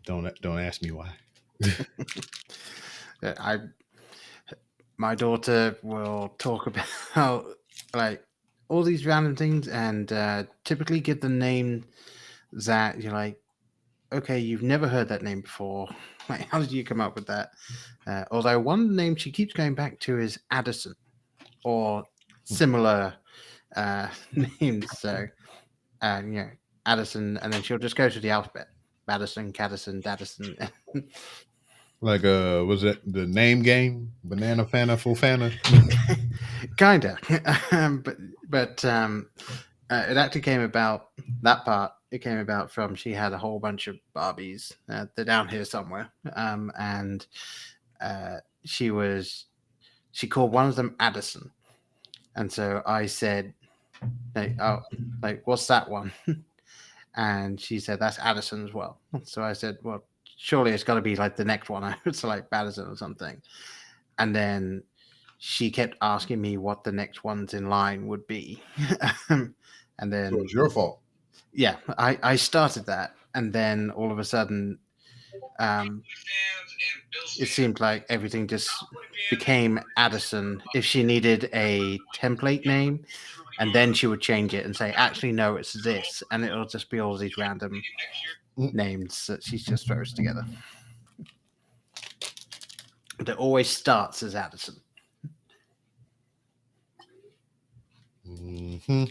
Don't ask me why. My daughter will talk about like all these random things and typically give the name that you're like, okay, you've never heard that name before. Like, how did you come up with that? Although one name she keeps going back to is Addison or similar names. So, Addison, and then she'll just go to the alphabet: Madison, Caddison, Daddison. Like was that the name game? Banana Fana Fofana? Kinda, but it actually came about that part. It came about from she had a whole bunch of Barbies. They're down here somewhere, and she called one of them Addison, and so I said, like, what's that one? And she said that's Addison as well. So I said, well, surely it's got to be like the next one. It's like Addison or something. And then she kept asking me what the next ones in line would be. And then So it's your fault. yeah, I started that, and then all of a sudden, it seemed like everything just became Addison. If she needed a template name, and then she would change it and say, actually, no, it's this, and it'll just be all these random names that she just throws together. But it always starts as Addison. Mm-hmm.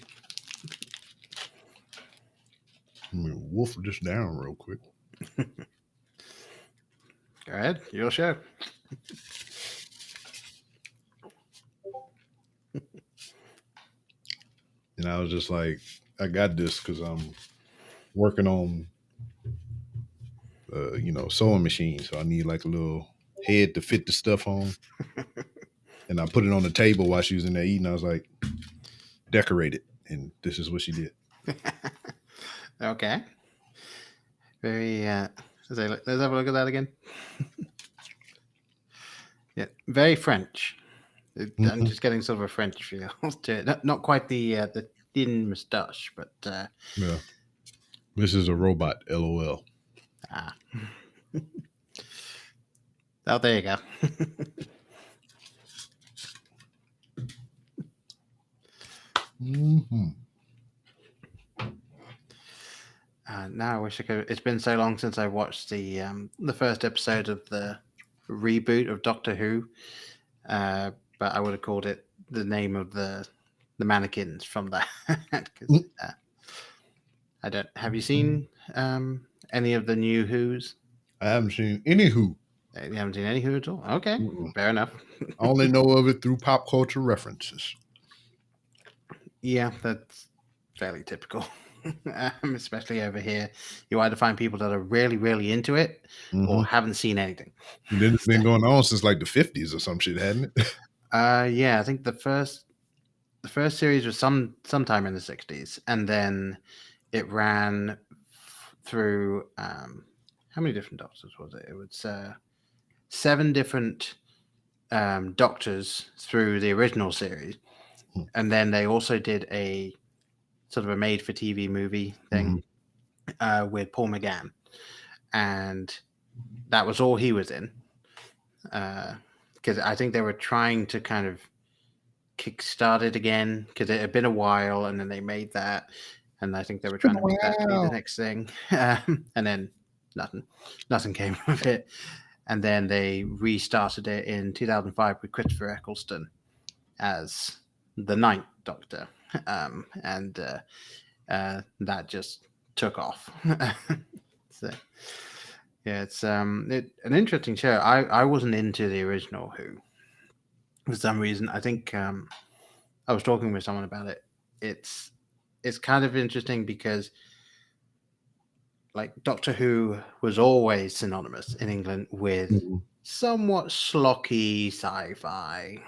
Let me wolf this down real quick. Go ahead, your show. And I was just like, I got this because I'm working on, sewing machine. So I need like a little head to fit the stuff on. And I put it on the table while she was in there eating. I was like, decorate it. And this is what she did. Okay. Very, let's have a look at that again. Yeah, very French. I'm just getting sort of a French feel to it. Not quite the thin moustache, but Yeah. This is a robot, LOL. Oh, there you go. Mm-hmm. Now I wish I could. It's been so long since I watched the first episode of the reboot of Doctor Who, but I would have called it the name of the mannequins from that. I don't. Have you seen any of the new Who's? I haven't seen any Who. You haven't seen any Who at all? Okay, fair enough. I only know of it through pop culture references. Yeah, that's fairly typical. Especially over here, you either find people that are really, really into it or haven't seen anything. And then it's been going on since like the 50s or some shit, hadn't it? Yeah, I think the first series was sometime in the 60s, and then it ran through how many different doctors was it? It was 7 different doctors through the original series, and then they also did a sort of a made-for-TV movie thing with Paul McGann, and that was all he was in. Because I think they were trying to kind of kickstart it again because it had been a while, and then they made that, and I think they were trying to make that to be the next thing, and then nothing came of it, and then they restarted it in 2005 with Christopher Eccleston as the Ninth Doctor, and that just took off. So yeah, it's an interesting show. I wasn't into the original Who for some reason. I think I was talking with someone about it. It's kind of interesting because like Doctor Who was always synonymous in England with somewhat schlocky sci-fi.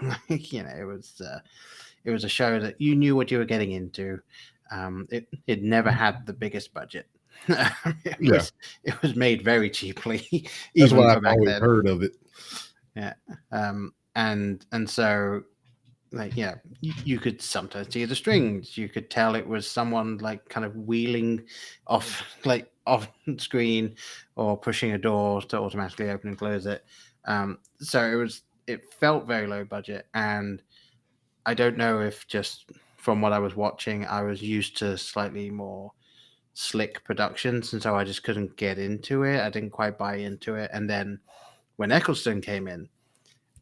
It was a show that you knew what you were getting into. It never had the biggest budget. It was made very cheaply. That's what I've always heard of it. Yeah, and so like you could sometimes see the strings. You could tell it was someone like kind of wheeling off screen or pushing a door to automatically open and close it. So it felt very low budget, and I don't know if just from what I was watching, I was used to slightly more slick productions, and so I just couldn't get into it. I didn't quite buy into it, and then when Eccleston came in,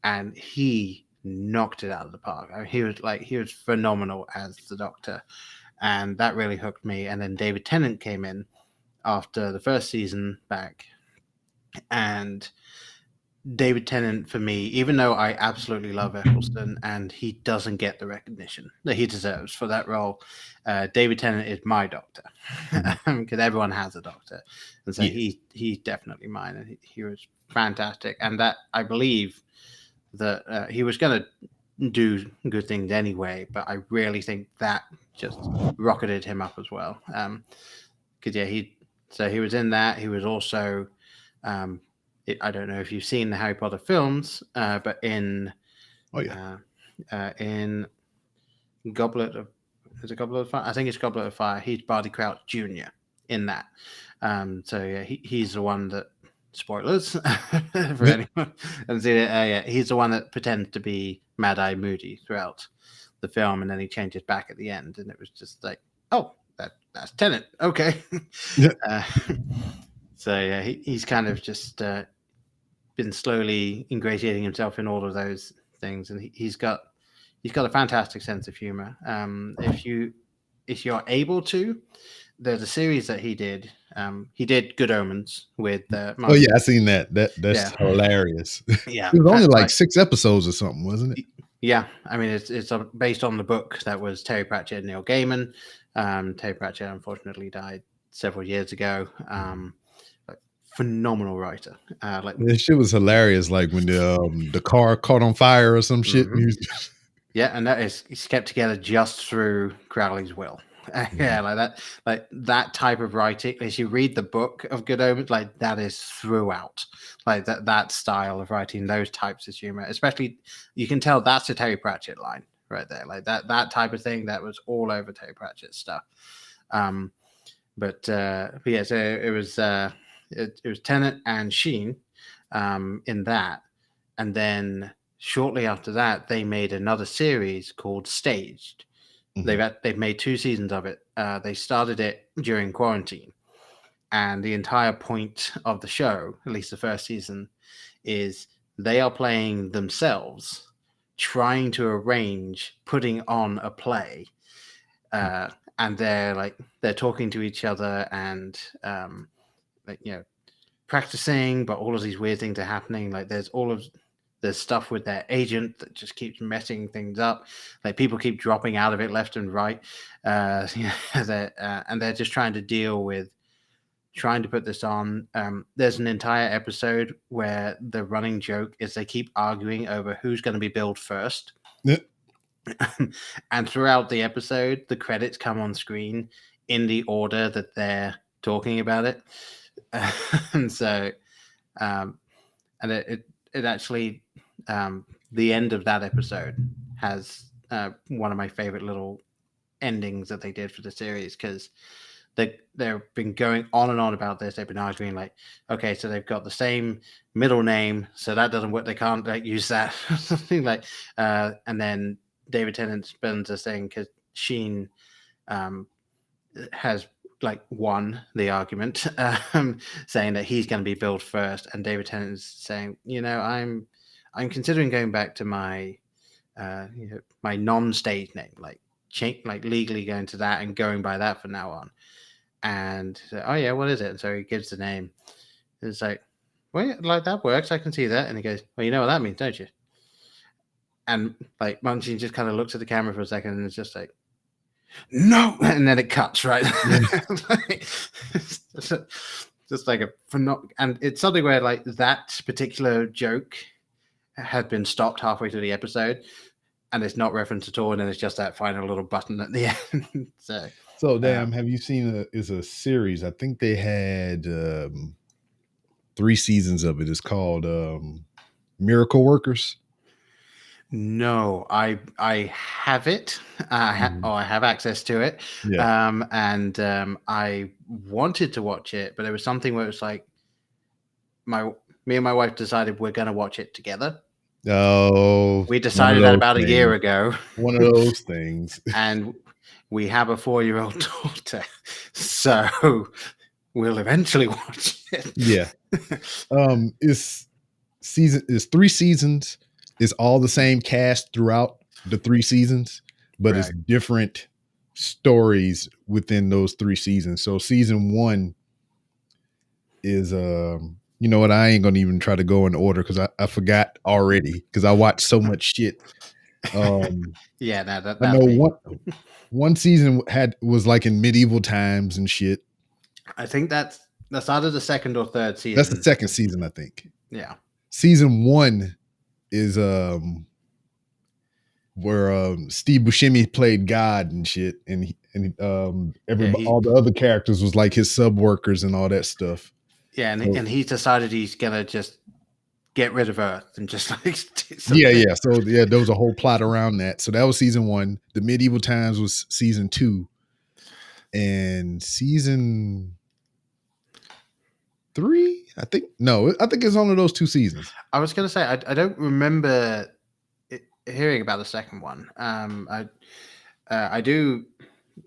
and he knocked it out of the park. I mean, he was phenomenal as the Doctor, and that really hooked me. And then David Tennant came in after the first season back, and David Tennant, for me, even though I absolutely love Eccleston and he doesn't get the recognition that he deserves for that role, David Tennant is my Doctor, because everyone has a Doctor, and so Yes. he's definitely mine, and he was fantastic. And that, I believe that he was going to do good things anyway, but I really think that just rocketed him up as well. Because he was in that. He was also I don't know if you've seen the Harry Potter films, but in in Goblet of Fire? I think it's Goblet of Fire. He's Barty Crouch Jr. in that. So yeah, he's the one that, spoilers for anyone and seen it. He's the one that pretends to be Mad Eye Moody throughout the film, and then he changes back at the end, and it was just like, oh, that's Tennant. Okay. So yeah, he's kind of just been slowly ingratiating himself in all of those things, and he's got a fantastic sense of humor. If you're able to, there's a series that he did. He did Good Omens with. Oh yeah, I seen that. That's hilarious. Yeah, it was only like 6 episodes or something, wasn't it? Yeah, I mean it's based on the book that was Terry Pratchett and Neil Gaiman. Terry Pratchett unfortunately died several years ago. Phenomenal writer. That shit was hilarious. Like when the car caught on fire or some shit. Yeah, and it's kept together just through Crowley's will. Yeah, like that type of writing. As you read the book of Good Omens, like that is throughout, like that style of writing, those types of humor. Especially, you can tell that's a Terry Pratchett line right there. Like that type of thing that was all over Terry Pratchett stuff. But yeah, so it was Tennant and Sheen in that, and then shortly after that, they made another series called Staged. They've made 2 seasons of it. They started it during quarantine, and the entire point of the show, at least the first season, is they are playing themselves, trying to arrange putting on a play, and they're talking to each other and practicing, but all of these weird things are happening. Like there's stuff with their agent that just keeps messing things up. Like people keep dropping out of it left and right. And they're just trying to deal with trying to put this on. There's an entire episode where the running joke is they keep arguing over who's going to be billed first. And throughout the episode, the credits come on screen in the order that they're talking about it. And so, and it actually, the end of that episode has one of my favorite little endings that they did for the series, because they've been going on and on about this. They've been arguing like, okay, so they've got the same middle name, so that doesn't work. They can't use that something like, and then David Tennant spends a thing because Sheen has won the argument, saying that he's going to be billed first, and David Tennant's saying, I'm considering going back to my my non-stage name, legally going to that and going by that from now on. And oh yeah, what is it? And so he gives the name. It's like, well, that works. I can see that. And he goes, well, you know what that means, don't you? And Munchkin just kind of looks at the camera for a second, and it's just like, no, and then it cuts, right? Just like and it's something where that particular joke had been stopped halfway through the episode, and it's not referenced at all, and then it's just that final little button at the end. So damn, have you seen is a series? I think they had 3 seasons of it. It's called Miracle Workers. No, I have it. I have access to it. Yeah. And I wanted to watch it, but it was something where it was like me and my wife decided we're going to watch it together. Oh, We one of decided that those about a year things. ago, One of those things. and we have a 4-year-old daughter, so we'll eventually watch it. Yeah. It's 3 seasons. It's all the same cast throughout the 3 seasons, but it's Right. different stories within those 3 seasons. So season 1 is you know what, I ain't gonna even try to go in order because I forgot already because I watched so much shit. Yeah, no, I that's know me. one season was like in medieval times and shit. I think that's either the second or third That's the season. second season, I think. Yeah. Season 1 is where Steve Buscemi played God and shit, and Yeah, everybody, all the other characters was like his sub workers and all that stuff. So, and he's decided he's gonna just get rid of Earth and just like do yeah, something. yeah. So yeah, there was a whole plot around that. So that was season 1. The medieval times was season 2, and season 3. I think I think it's only those 2 seasons. I was gonna say I don't remember hearing about the second one. I do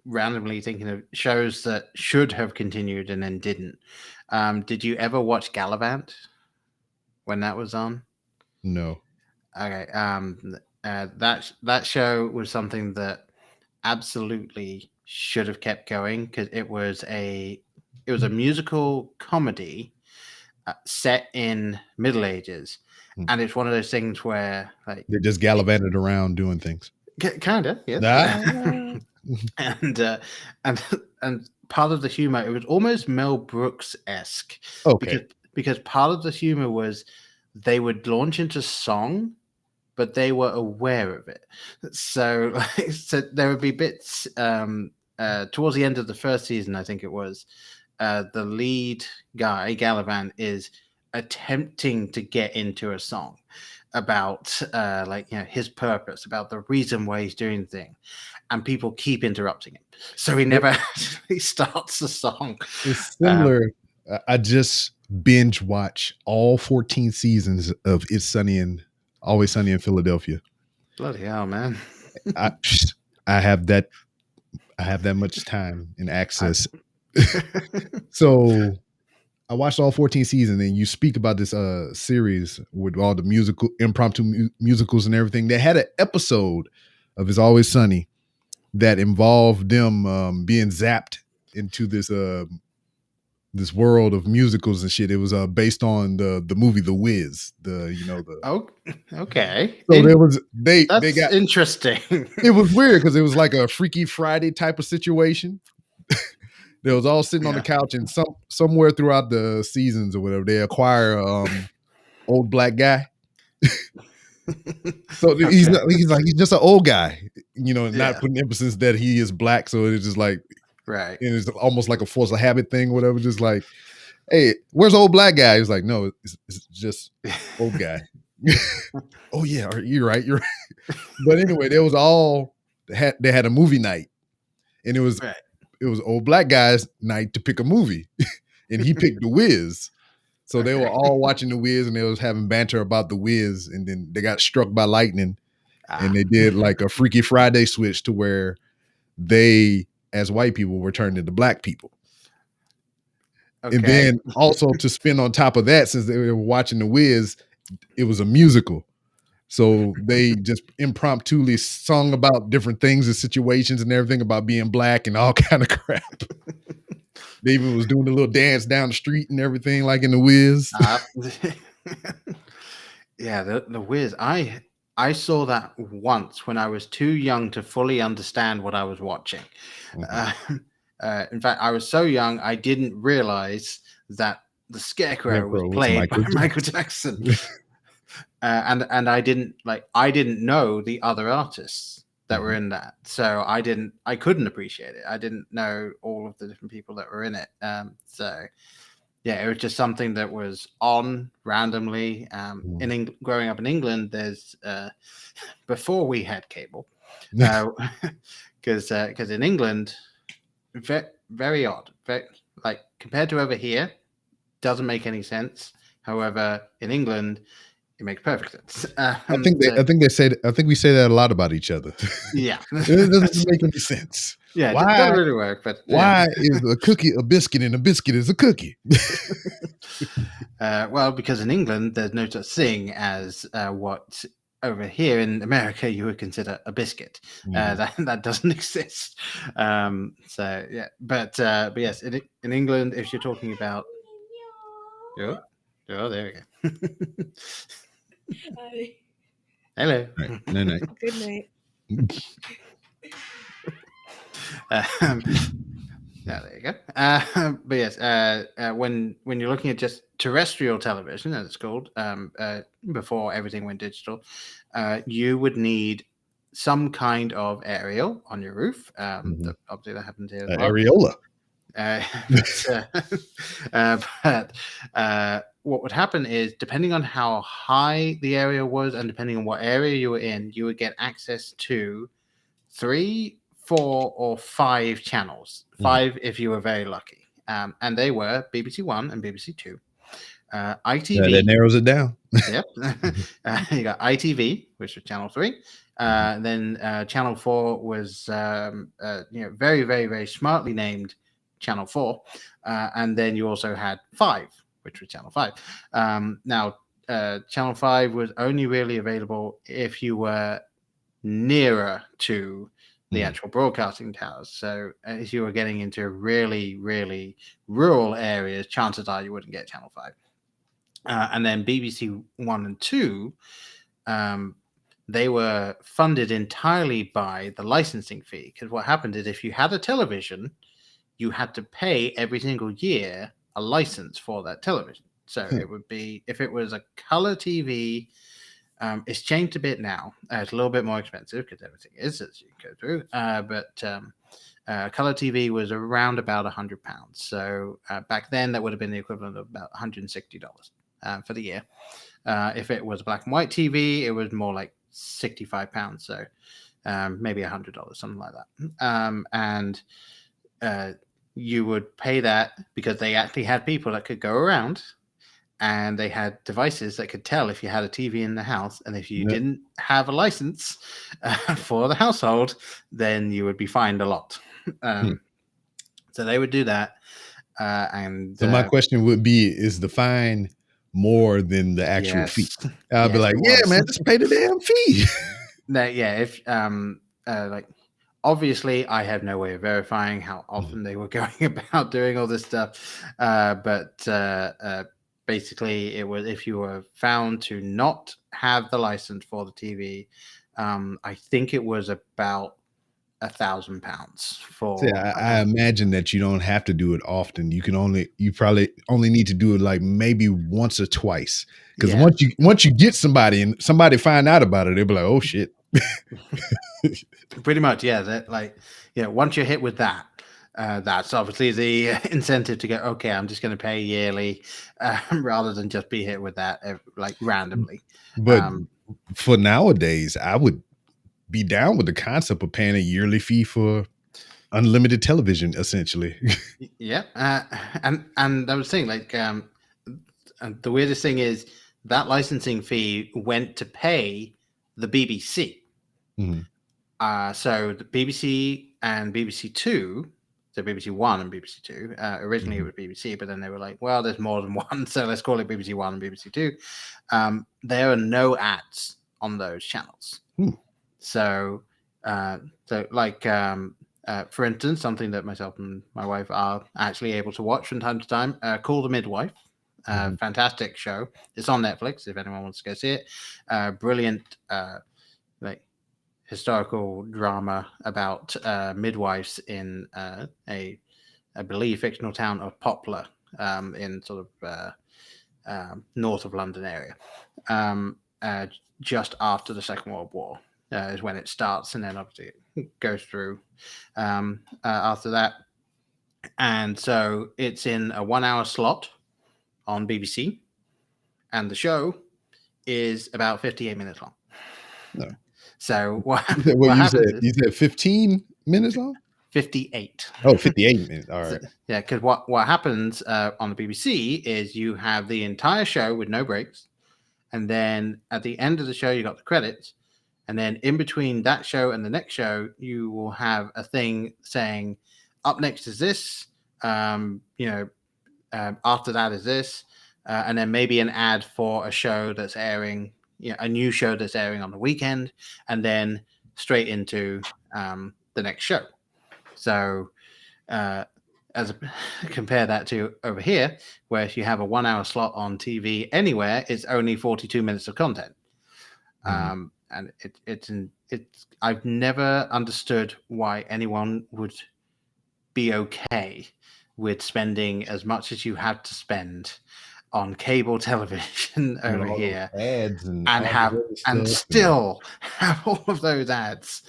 randomly thinking of shows that should have continued and then didn't. Did you ever watch Gallivant when that was on? No. Okay. That show was something that absolutely should have kept going because it was a musical comedy set in Middle Ages, Hmm. and it's one of those things where like They just gallivanted around doing things. kind of yes, Ah. and and and part of the humor, it was almost Mel Brooks esque Okay. because part of the humor was they would launch into song, but they were aware of it. So, so there would be bits towards the end of the first season, I think it was. The lead guy, Gallivant, is attempting to get into a song about his purpose, about the reason why he's doing the thing, and people keep interrupting him. So he never actually starts the song. It's Um, similar. I just binge watch all 14 seasons of Always Sunny in Philadelphia. Bloody hell, man! I I have that much time and I, access. So I watched all 14 seasons, and you speak about this series with all the musical impromptu musicals and everything. They had an episode of It's Always Sunny that involved them being zapped into this world of musicals and shit. It was based on the movie The Wiz. oh, okay. So there was they That's got interesting. it was weird because it was like a Freaky Friday type of situation. They was all sitting on the Yeah. couch, and somewhere throughout the seasons or whatever, they acquire old black guy. So he's Okay. not, he's just an old guy, not Yeah. putting emphasis that he is black. So it's just like, Right. and it's almost like a force of habit thing, whatever. Just like, hey, where's old black guy? He's like, no, it's just old guy. Oh yeah, you're right. You're right. But anyway, they had a movie night, and Right. it was old black guy's night to pick a movie, and he picked The Wiz. So they were Okay. all watching The Wiz, and they was having banter about The Wiz, and then they got struck by lightning, and Ah. they did like a Freaky Friday switch to where they, as white people, were turned into black people. And Okay. then also to spin on top of that, since they were watching The Wiz, it was a musical. So they just impromptu sung about different things and situations and everything about being black and all kind of crap. They even was doing a little dance down the street and everything like in The Wiz. Yeah, the Wiz. I saw that once when I was too young to fully understand what I was watching. Mhm. Uh, in fact, I was so young I didn't realize that the Scarecrow was Scarecrow was played by Michael Michael Jackson. Jackson, and I didn't know the other artists that were Mhm. in that, so I couldn't appreciate it. I didn't know all of the different people that were in it. So Yeah, it was just something that was on randomly. Growing up in England, there's before we had cable, because in England, very odd, like compared to over here, doesn't make any sense. However, in England, it makes perfect sense. I think we say that a lot about each other. Yeah, it doesn't make any sense. Yeah, it doesn't really work. But why is a cookie a biscuit and a biscuit is a cookie? Well, because in England there's no such thing as what over here in America you would consider a biscuit. That doesn't exist. So yeah, but yes, in England, if you're talking about, oh, there we go. Hi. Hello. Right. Night. Good night. Yeah, there you go. But yes, when you're looking at just terrestrial television, as it's called, before everything went digital, you would need some kind of aerial on your roof. Obviously, that happened here as well. Areola. But what would happen is, depending on how high the area was and depending on what area you were in, you would get access to 3, 4, or 5 channels. 5 if you were very lucky. And they were BBC One and BBC Two. ITV. That narrows it down. Yep. You got ITV, which was Channel 3. Then Channel 4 was very, very, very smartly named Channel 4. And then you also had 5, which was Channel 5. Now, Channel 5 was only really available if you were nearer to the actual broadcasting towers. So if you were getting into really, really rural areas, chances are you wouldn't get Channel 5. And then BBC 1 and 2, they were funded entirely by the licensing fee. Because what happened is, if you had a television, you had to pay every single year a license for that television. So it would be, if it was a color TV, it's changed a bit now. It's a little bit more expensive because everything is as you go through. But color TV was around about £100. So back then, that would have been the equivalent of about $160 for the year. If it was black and white TV, it was more like £65. So maybe $100, something like that. And you would pay that because they actually had people that could go around, and they had devices that could tell if you had a TV in the house. And if you didn't have a license for the household, then you would be fined a lot. So they would do that. And so my question would be, is the fine more than the actual fee? I'll be like, yeah, man, just pay the damn fee. No, yeah. If like, obviously, I have no way of verifying how often they were going about doing all this stuff. But basically, it was, if you were found to not have the license for the TV, I think it was about £1,000 for. See, I imagine that you don't have to do it often. You probably only need to do it like maybe once or twice. Because once you get somebody and somebody find out about it, they'll be like, oh shit. Pretty much, yeah. That, like, once you're hit with that, that's obviously the incentive to go, okay, I'm just going to pay yearly rather than just be hit with that like randomly. But for nowadays, I would be down with the concept of paying a yearly fee for unlimited television, essentially. Yeah. And I was saying, like, the weirdest thing is that licensing fee went to pay the BBC. So the BBC and BBC Two, so BBC One and BBC Two, originally it was BBC, but then they were like, well, there's more than one, so let's call it BBC One and BBC Two. There are no ads on those channels. So like, for instance, something that myself and my wife are actually able to watch from time to time, Call the Midwife. Fantastic show. It's on Netflix if anyone wants to go see it. Brilliant, like, historical drama about midwives in I believe, fictional town of Poplar, in sort of north of London area. Just after the Second World War is when it starts, and then obviously it goes through after that. And so it's in a 1-hour slot. on BBC, and the show is about 58 minutes long. No. So what happens is, you said 15 minutes long? 58. Oh, 58 minutes. All right. So, yeah, because what happens on the BBC is you have the entire show with no breaks, and then at the end of the show you got the credits, and then in between that show and the next show you will have a thing saying, "Up next is this," after that is this, and then maybe an ad for a show that's airing, a new show that's airing on the weekend, and then straight into the next show. So compare that to over here, where if you have a 1 hour slot on TV anywhere, it's only 42 minutes of content. And it's I've never understood why anyone would be okay with spending as much as you have to spend on cable television over here, ads and still have all of those ads.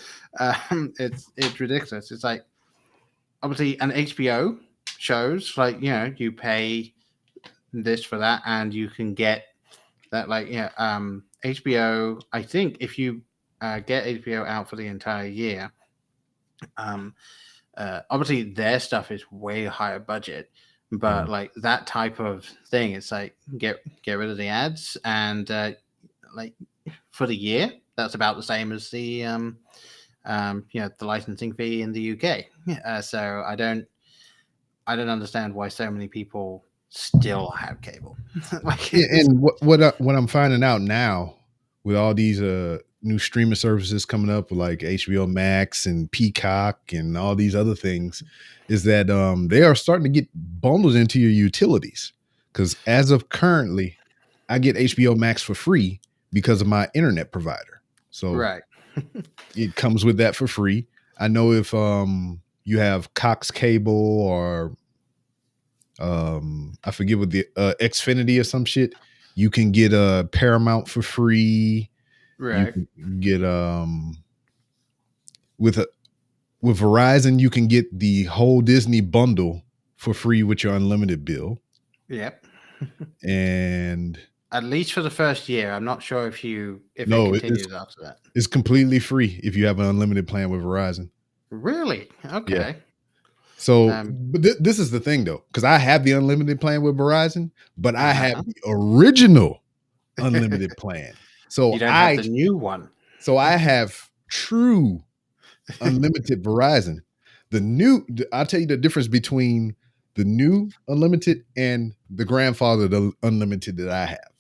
It's ridiculous. It's like, obviously, an HBO shows, like, you pay this for that, and you can get that, like, HBO. I think if you get HBO out for the entire year, obviously their stuff is way higher budget, but like that type of thing, it's like get rid of the ads, and like for the year, that's about the same as the the licensing fee in the UK. So I don't understand why so many people still have cable. And what I'm finding out now with all these new streaming services coming up with like HBO Max and Peacock and all these other things is that they are starting to get bundled into your utilities. Because as of currently, I get HBO Max for free because of my internet provider. So right. It comes with that for free. I know if you have Cox Cable or I forget what the Xfinity or some shit, you can get a Paramount for free. Right. You can get with Verizon, you can get the whole Disney bundle for free with your unlimited bill. Yep. And at least for the first year, I'm not sure if it continues after that. It's completely free if you have an unlimited plan with Verizon. Really? Okay. Yeah. So, but this is the thing though, because I have the unlimited plan with Verizon, but I have the original unlimited plan. So you don't have the new one. So I have true unlimited Verizon. I'll tell you the difference between the new unlimited and the grandfather unlimited that I have.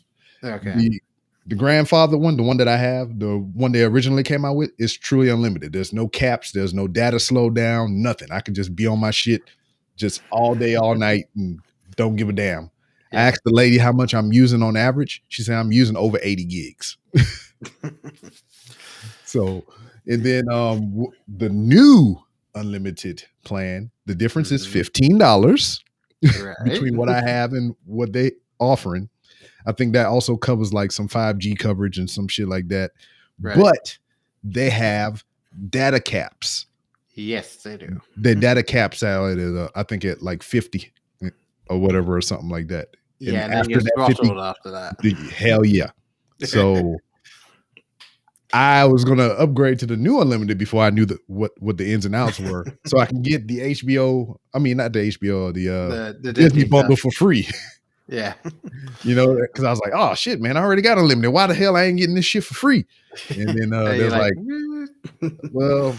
Okay. The grandfather one, the one that I have, the one they originally came out with, is truly unlimited. There's no caps. There's no data slow down, nothing. I can just be on my shit just all day, all night, and don't give a damn. Yeah. I asked the lady how much I'm using on average. She said I'm using over 80 gigs. So, and then the new unlimited plan, the difference is $15 between what I have and what they offering. I think that also covers like some 5G coverage and some shit like that. Right. But they have data caps. Yes, they do. The data caps out at I think at like 50 or whatever or something like that. Yeah, and then you're throttled after that. Hell yeah. So I was gonna upgrade to the new unlimited before I knew what the ins and outs were, so I can get the HBO. I mean, not the HBO, the Disney bundle for free. Yeah. Because I was like, oh shit, man, I already got unlimited. Why the hell I ain't getting this shit for free? And then there's like, well,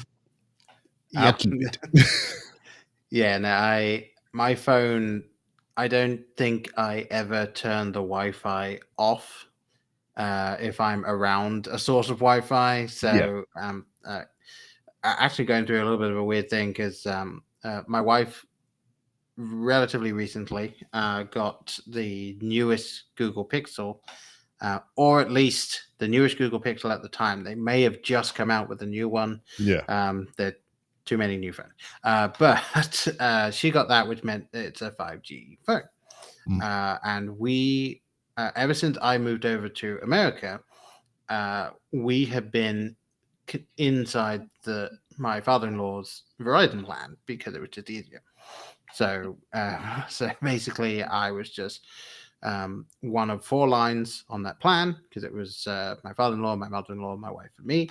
I'll keep it. Yeah, no, my phone, I don't think I ever turn the Wi-Fi off if I'm around a source of Wi-Fi. So actually going through a little bit of a weird thing because my wife relatively recently got the newest Google Pixel, or at least the newest Google Pixel at the time. They may have just come out with a new one. Yeah. There too many new phones. But she got that, which meant it's a 5G phone. And we, ever since I moved over to America, we have been inside my father-in-law's Verizon plan because it was just easier. So basically, I was just one of 4 lines on that plan because it was my father-in-law, my mother-in-law, my wife, and me.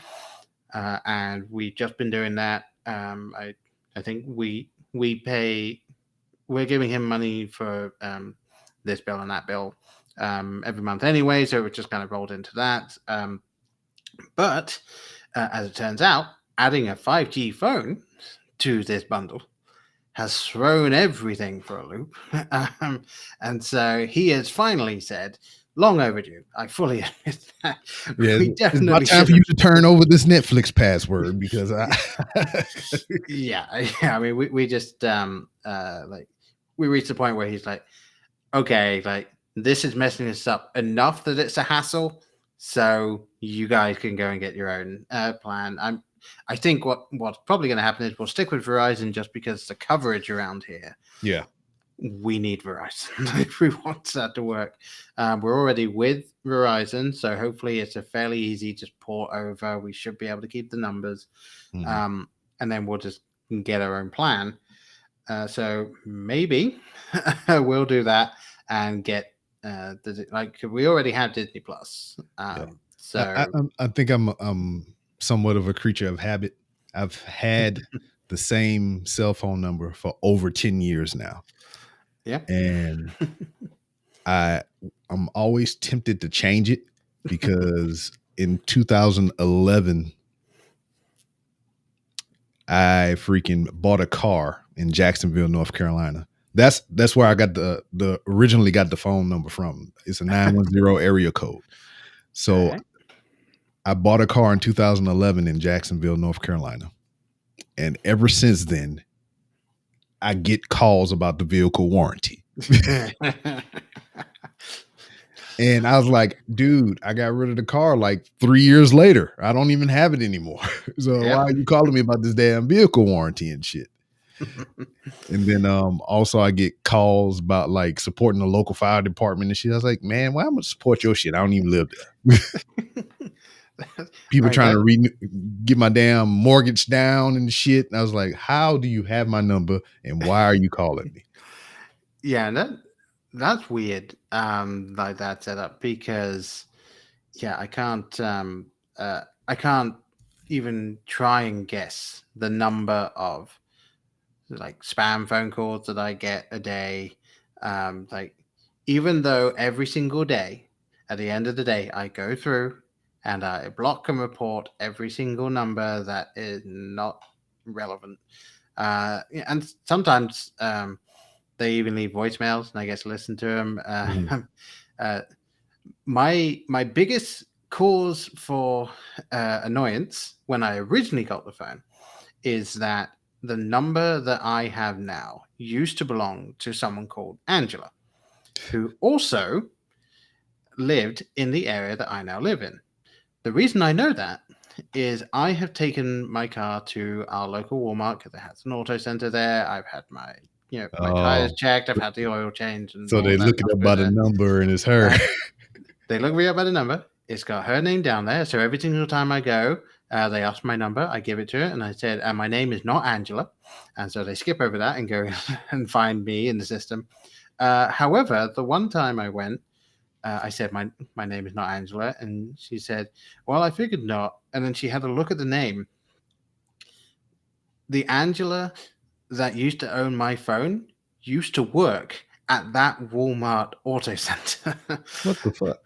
And we've just been doing that. I think we're giving him money for this bill and that bill every month anyway, so it just kind of rolled into that. But as it turns out, adding a 5G phone to this bundle has thrown everything for a loop. And so he has finally said, long overdue. I fully admit that. Yeah, We it's definitely about time for you to turn over this Netflix password because yeah. I mean, we just like we reached the point where he's like, okay, like this is messing us up enough that it's a hassle. So you guys can go and get your own plan. I think what's probably going to happen is we'll stick with Verizon just because the coverage around here. Yeah. We need Verizon if we want that to work. We're already with Verizon, so hopefully it's a fairly easy just port over. We should be able to keep the numbers, and then we'll just get our own plan. So maybe we'll do that and get like we already have Disney Plus. So I think I'm somewhat of a creature of habit. I've had the same cell phone number for over 10 years now. Yeah. And I'm always tempted to change it because in 2011 I freaking bought a car in Jacksonville, North Carolina. That's where I got the originally got the phone number from. It's a 910 area code. So okay. I bought a car in 2011 in Jacksonville, North Carolina. And ever since then, I get calls about the vehicle warranty. And I was like, dude, I got rid of the car like 3 years later. I don't even have it anymore. So why are you calling me about this damn vehicle warranty and shit? And then also I get calls about like supporting the local fire department and shit. I was like, man, why am I gonna support your shit? I don't even live there. People trying to get my damn mortgage down and shit. And I was like, how do you have my number and why are you calling me? Yeah, that's weird. Like that setup because I can't even try and guess the number of like spam phone calls that I get a day. Like even though every single day at the end of the day I go through and I block and report every single number that is not relevant. And sometimes they even leave voicemails and I get to listen to them. My biggest cause for annoyance when I originally got the phone is that the number that I have now used to belong to someone called Angela, who also lived in the area that I now live in. The reason I know that is I have taken my car to our local Walmart because it has an auto center there. I've had my tires checked. I've had the oil change. And so they look it up by the number and it's her. They look me up by the number. It's got her name down there. So every single time I go, they ask my number. I give it to her. And I said, my name is not Angela. And so they skip over that and go and find me in the system. However, the one time I went, I said, my name is not Angela. And she said, well, I figured not. And then she had a look at the name. The Angela that used to own my phone used to work at that Walmart auto center. What the fuck?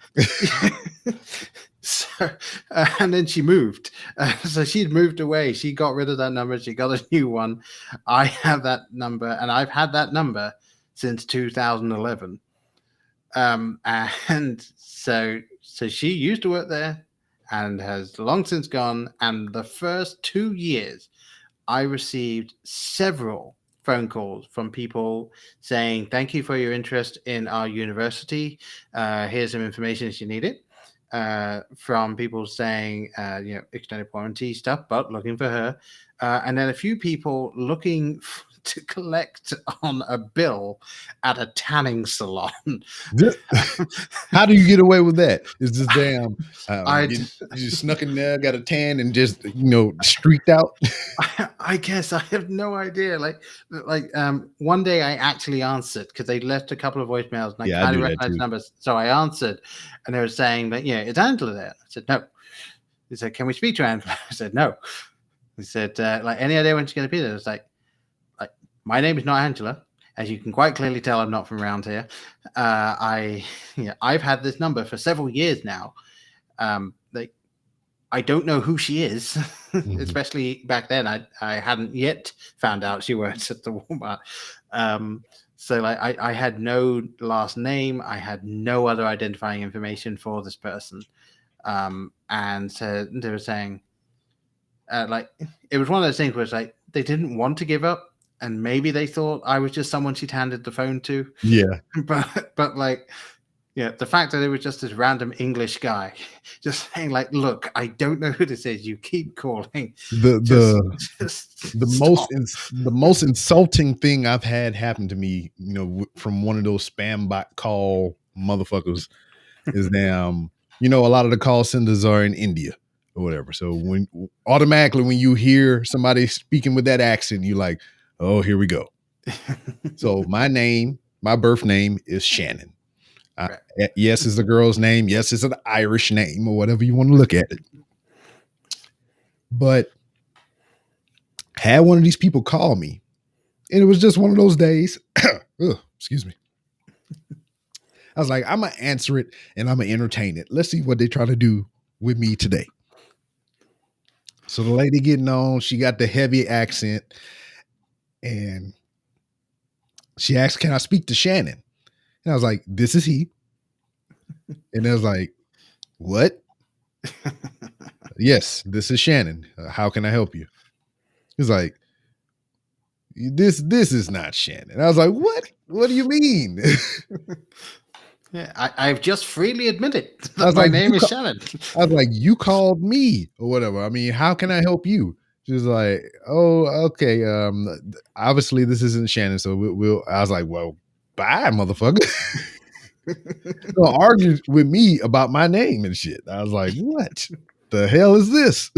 So, and then she moved. So she'd moved away. She got rid of that number. She got a new one. I have that number, and I've had that number since 2011. And so she used to work there and has long since gone. And the first 2 years, I received several phone calls from people saying, thank you for your interest in our university. Here's some information if you need it. From people saying, extended warranty stuff, but looking for her. And then a few people looking to collect on a bill at a tanning salon. How do you get away with that? It's just damn. I'd- You just snuck in there, got a tan, and just streaked out. I guess I have no idea. One day I actually answered because they left a couple of voicemails and I Yeah, I kind do of that recognized too. numbers. So I answered and they were saying that, it's Angela there. I said, no. He said, can we speak to Angela? I said, no. He said, any idea when she's going to be there? It's like, my name is not Angela. As you can quite clearly tell, I'm not from around here. I've had this number for several years now. I don't know who she is, especially back then. I hadn't yet found out she works at the Walmart. I had no last name. I had no other identifying information for this person. And so they were saying, it was one of those things where it's like they didn't want to give up, and maybe they thought I was just someone she'd handed the phone to. Yeah. But the fact that it was just this random English guy just saying, look, I don't know who this is. You keep calling. The most insulting thing I've had happen to me, from one of those spam bot call motherfuckers is damn. A lot of the call centers are in India or whatever. So when you hear somebody speaking with that accent, you're like, oh, here we go. So my birth name is Shannon. Right. Yes, it's a girl's name. Yes, it's an Irish name or whatever you want to look at it. But had one of these people call me, and it was just one of those days. Excuse me. I was like, I'm going to answer it and I'm going to entertain it. Let's see what they try to do with me today. So the lady getting on, she got the heavy accent and she asked, can I speak to Shannon? And I was like, this is he. And I was like, what? Yes, this is Shannon. How can I help you? He's like, this is not Shannon. I was like, what? What do you mean? Yeah, I've just freely admitted that my name is Shannon. I was like, you called me or whatever. I mean, how can I help you? She was like, oh, okay. Obviously this isn't Shannon. So we'll I was like, well, bye, motherfucker. Don't argue with me about my name and shit. I was like, what the hell is this?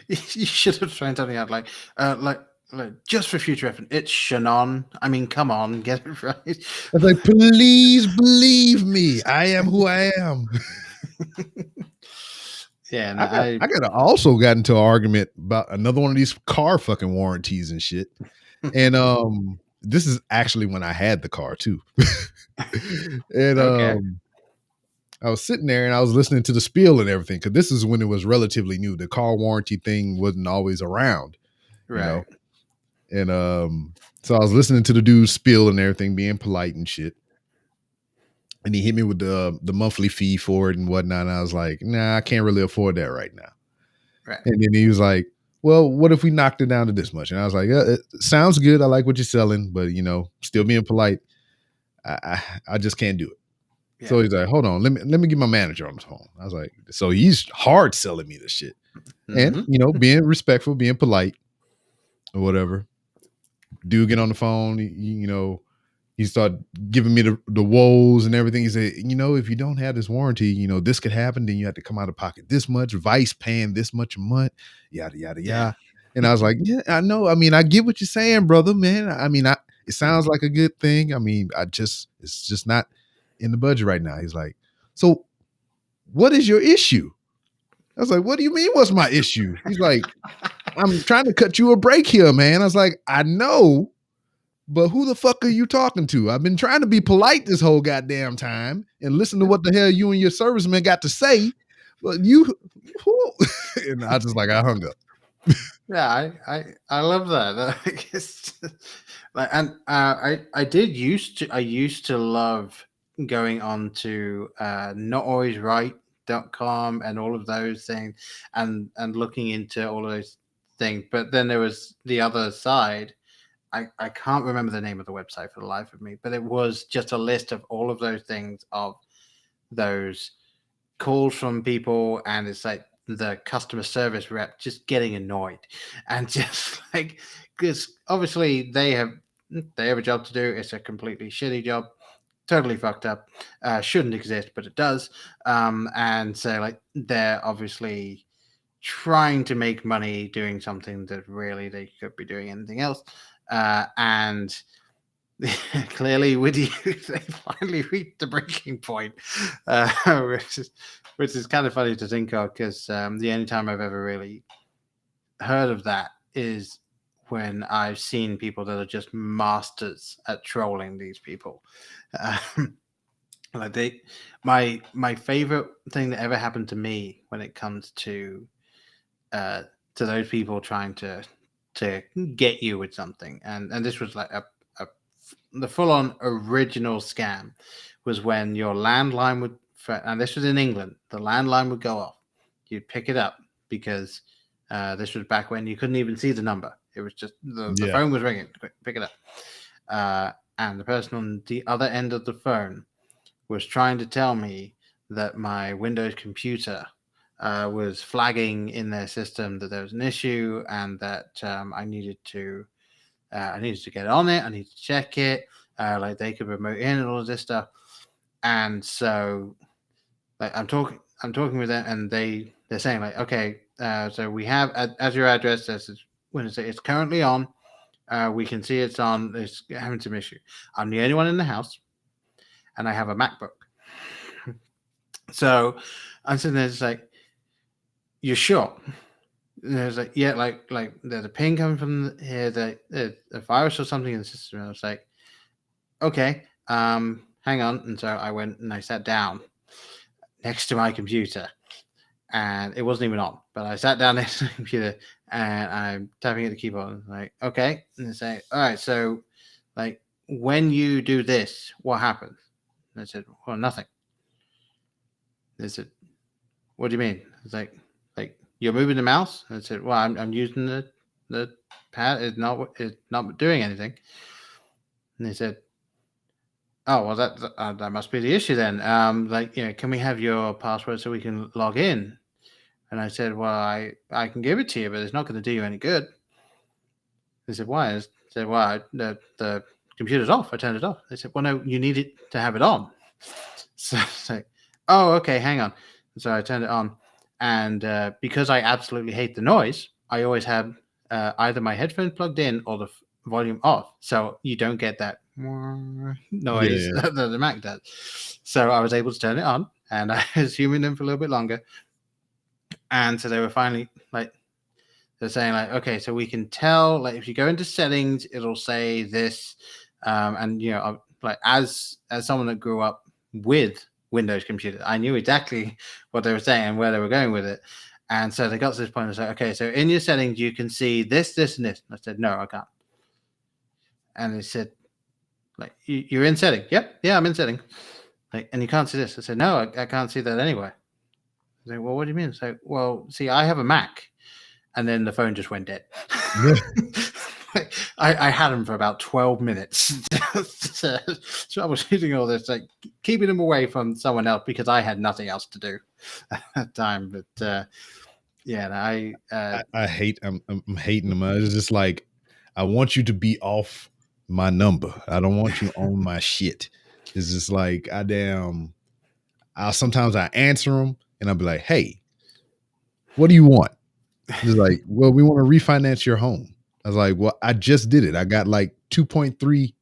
You should have thrown something out like, just for future reference, it's Shannon. I mean, come on, get it right. I was like, please believe me, I am who I am. Yeah, no, I got also got into an argument about another one of these car fucking warranties and shit. And this is actually when I had the car too. And I was sitting there and I was listening to the spiel and everything, because this is when it was relatively new. The car warranty thing wasn't always around, right? And so I was listening to the dude's spiel and everything, being polite and shit. And he hit me with the monthly fee for it and whatnot. And I was like, nah, I can't really afford that right now. Right. And then he was like, well, what if we knocked it down to this much? And I was like, it sounds good. I like what you're selling, but still being polite, I just can't do it. Yeah. So he's like, hold on, let me get my manager on the phone. I was like, so he's hard selling me this shit. Mm-hmm. And being respectful, being polite or whatever. Dude get on the phone, he started giving me the woes and everything. He said, if you don't have this warranty, this could happen. Then you have to come out of pocket this much, Vice paying this much a month, yada, yada, yada. And I was like, yeah, I know. I mean, I get what you're saying, brother, man. I mean, it sounds like a good thing. I mean, it's just not in the budget right now. He's like, so what is your issue? I was like, what do you mean? What's my issue? He's like, I'm trying to cut you a break here, man. I was like, I know, but who the fuck are you talking to? I've been trying to be polite this whole goddamn time and listen to what the hell you and your serviceman got to say. But you, and I hung up. Yeah, I love that. I used to love going on to notalwaysright.com and all of those things and looking into all of those things. But then there was the other side. I can't remember the name of the website for the life of me, but it was just a list of all of those things, of those calls from people, and it's like the customer service rep just getting annoyed and just like, because obviously they have a job to do. It's a completely shitty job, totally fucked up, shouldn't exist, but it does. And so like they're obviously trying to make money doing something that really they could be doing anything else. And clearly with you, they finally reached the breaking point, which is kind of funny to think of, because the only time I've ever really heard of that is when I've seen people that are just masters at trolling these people. Like my favorite thing that ever happened to me when it comes to those people trying to get you with something, and this was like the full-on original scam, was when your landline would, and this was in England, the landline would go off. You'd pick it up because this was back when you couldn't even see the number. It was just the phone was ringing. Quick, pick it up. And the person on the other end of the phone was trying to tell me that my Windows computer was flagging in their system that there was an issue, and that I needed to get on it. I need to check it. Like they could remote in and all of this stuff. And so, like I'm talking with them, and they're saying like, okay, so we have as your address says, it's currently on. We can see it's on. It's having some issue. I'm the only one in the house, and I have a MacBook. So I'm sitting there, just like, you're sure? And there's like, yeah, like there's a ping coming from here, that a virus or something in the system. And I was like, okay, hang on. And so I went and I sat down next to my computer, and it wasn't even on, but I sat down next to the computer and I'm tapping at the keyboard. And I'm like, okay. And they say, all right, so like when you do this, what happens? And I said, well, nothing. They said, what do you mean? It's like you're moving the mouse? And I said, well, I'm using the pad. It's not doing anything. And they said, oh, well, that must be the issue then. Like, can we have your password so we can log in? And I said, well, I can give it to you, but it's not going to do you any good. They said, why? I said, well, the computer's off. I turned it off. They said, well, no, you need it to have it on. So it's like, oh, okay, hang on. So I turned it on. And because I absolutely hate the noise, I always have either my headphones plugged in or the volume off, so you don't get that noise that the Mac does. So I was able to turn it on, and I was huming them for a little bit longer. And so they were finally like, they're saying like, okay, so we can tell, like if you go into settings, it'll say this, and like as someone that grew up with Windows computer, I knew exactly what they were saying and where they were going with it. And so they got to this point and said, okay, so in your settings you can see this, this, and this. And I said, no, I can't. And they said, like, you're in setting. Yep, yeah, I'm in setting. Like, and you can't see this. I said, no, I can't see that anyway. I said, well, what do you mean? It's like, well, see, I have a Mac. And then the phone just went dead. I had them for about 12 minutes. So I was hitting all this, like keeping them away from someone else because I had nothing else to do at that time. But I hate. I'm hating them. It's just like, I want you to be off my number. I don't want you on my shit. It's just like, sometimes I answer them and I'll be like, hey, what do you want? It's like, well, we want to refinance your home. I was like, well, I just did it. I got like 2.3%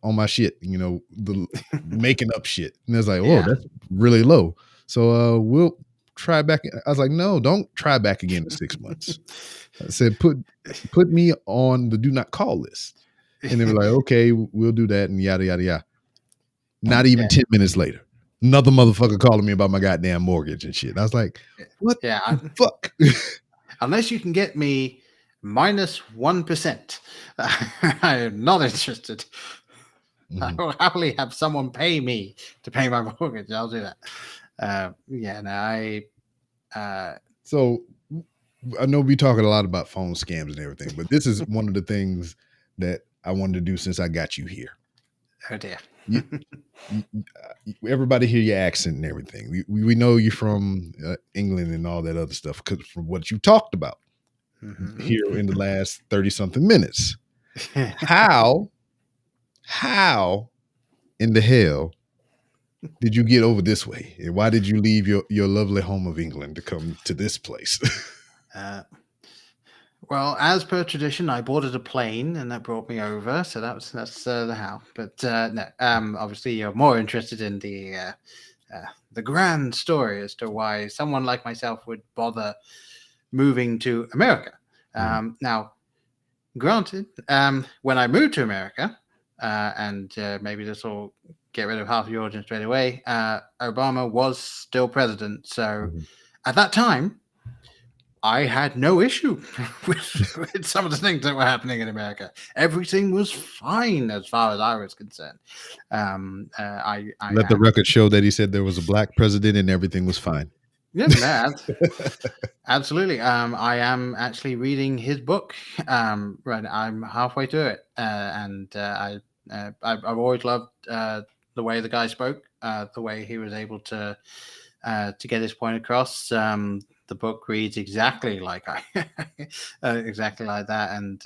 on my shit, the making up shit. And it's like, oh, that's really low. So we'll try back. I was like, no, don't try back again in 6 months. I said, put me on the do not call list. And they were like, okay, we'll do that, and yada, yada, yada. Not even 10 minutes later, another motherfucker calling me about my goddamn mortgage and shit. And I was like, what the fuck? Unless you can get me minus 1%, I am not interested. Mm-hmm. I will happily have someone pay me to pay my mortgage. I'll do that. So I know we talking a lot about phone scams and everything, but this is one of the things that I wanted to do since I got you here. Oh dear. you, everybody hear your accent and everything. We know you're from England and all that other stuff because from what you talked about here in the last 30 something minutes. How in the hell did you get over this way? And why did you leave your lovely home of England to come to this place? Well, as per tradition, I boarded a plane and that brought me over. So that's the how. But no, obviously you're more interested in the grand story as to why someone like myself would bother moving to America. Now, granted, when I moved to America, and maybe this will get rid of half of your audience straight away, Obama was still president. So at that time, I had no issue with some of the things that were happening in America. Everything was fine as far as I was concerned. I let the record show that he said there was a black president and everything was fine. Yeah, no, absolutely. I am actually reading his book. Right, I'm halfway through it, and I've always loved the way the guy spoke, the way he was able to get his point across. The book reads exactly like exactly like that, and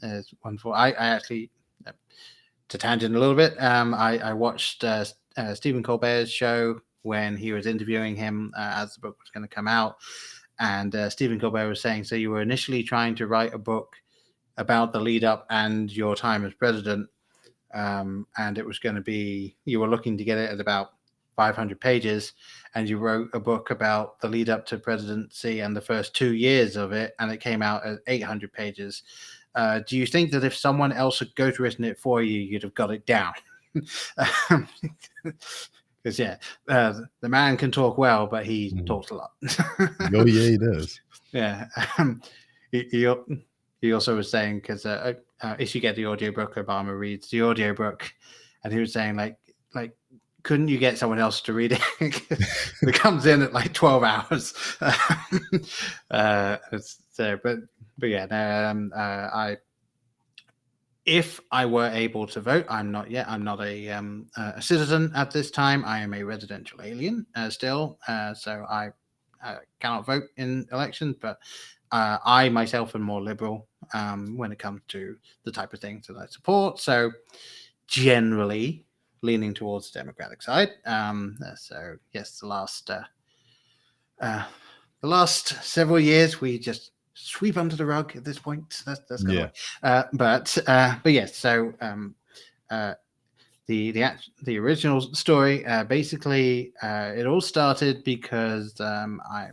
it's wonderful. I actually, to tangent a little bit, I watched Stephen Colbert's show when he was interviewing him as the book was going to come out, and Stephen Colbert was saying, so you were initially trying to write a book about the lead up and your time as president, and it was going to be, you were looking to get it at about 500 pages, and you wrote a book about the lead up to presidency and the first 2 years of it, and it came out at 800 pages. Do you think that if someone else had ghostwritten it for you, you'd have got it down? Because the man can talk well, but he talks a lot. Oh yeah, he does. Yeah. He also was saying, because if you get the audiobook, Obama reads the audiobook, and he was saying like couldn't you get someone else to read it? It comes in at like 12 hours. But yeah, no, if I were able to vote, I'm not yet. I'm not a citizen at this time. I am a residential alien still, so I cannot vote in elections. But I myself am more liberal when it comes to the type of things that I support. So generally leaning towards the Democratic side. So yes, the last several years we just sweep under the rug at this point. That's kind of but yes. So the original story basically it all started because I'm a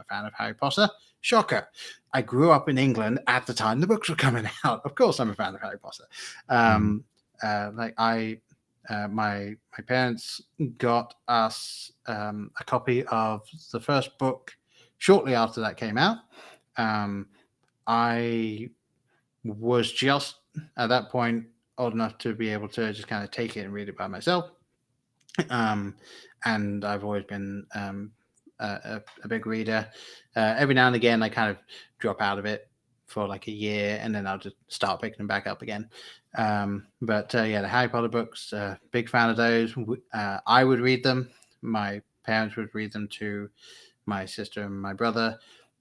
fan of Harry Potter. Shocker! I grew up in England at the time the books were coming out. Of course, I'm a fan of Harry Potter. My parents got us a copy of the first book shortly after that came out. I was just at that point old enough to be able to just kind of take it and read it by myself. And I've always been a big reader. Every now and again, I kind of drop out of it for like a year, and then I'll just start picking them back up again. But the Harry Potter books, big fan of those. I would read them. My parents would read them to my sister and my brother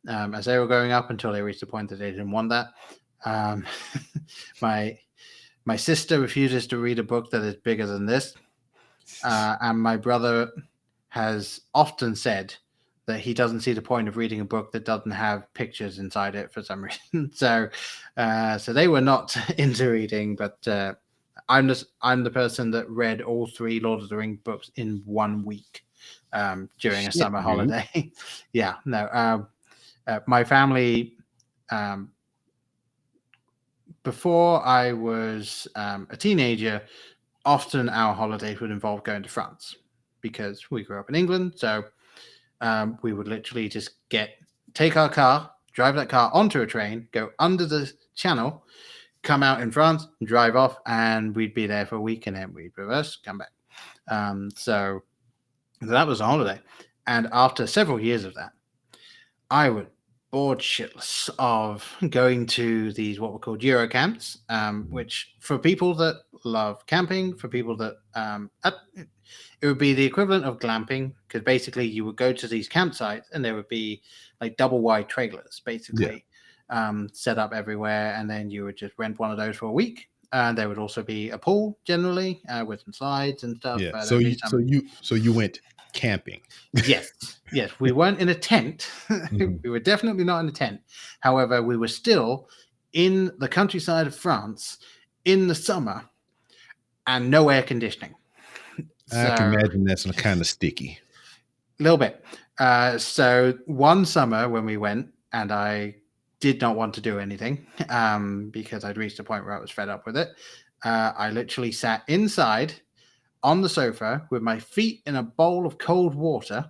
as they were growing up until they reached the point that they didn't want that. My sister refuses to read a book that is bigger than this. And my brother has often said that he doesn't see the point of reading a book that doesn't have pictures inside it for some reason. So they were not into reading, but I'm the person that read all 3 Lord of the Rings books in 1 week during a summer holiday. Yeah, no. My family, before I was a teenager, often our holidays would involve going to France because we grew up in England. So we would literally just take our car, drive that car onto a train, go under the channel, come out in France, drive off, and we'd be there for a week, and then we'd reverse, come back. So that was a holiday. And after several years of that, I would bored shitless of going to these what were called Euro camps, which for people that love camping, for people that it would be the equivalent of glamping, because basically you would go to these campsites and there would be like double wide trailers, basically set up everywhere, and then you would just rent one of those for a week. And there would also be a pool generally with some slides and stuff. Yeah. There would be So you went camping. Yes, we weren't in a tent. Mhm. We were definitely not in a tent. However, we were still in the countryside of France in the summer and no air conditioning. I can imagine that's kind of sticky. A little bit. So one summer when we went, and I did not want to do anything because I'd reached a point where I was fed up with it. I literally sat inside on the sofa with my feet in a bowl of cold water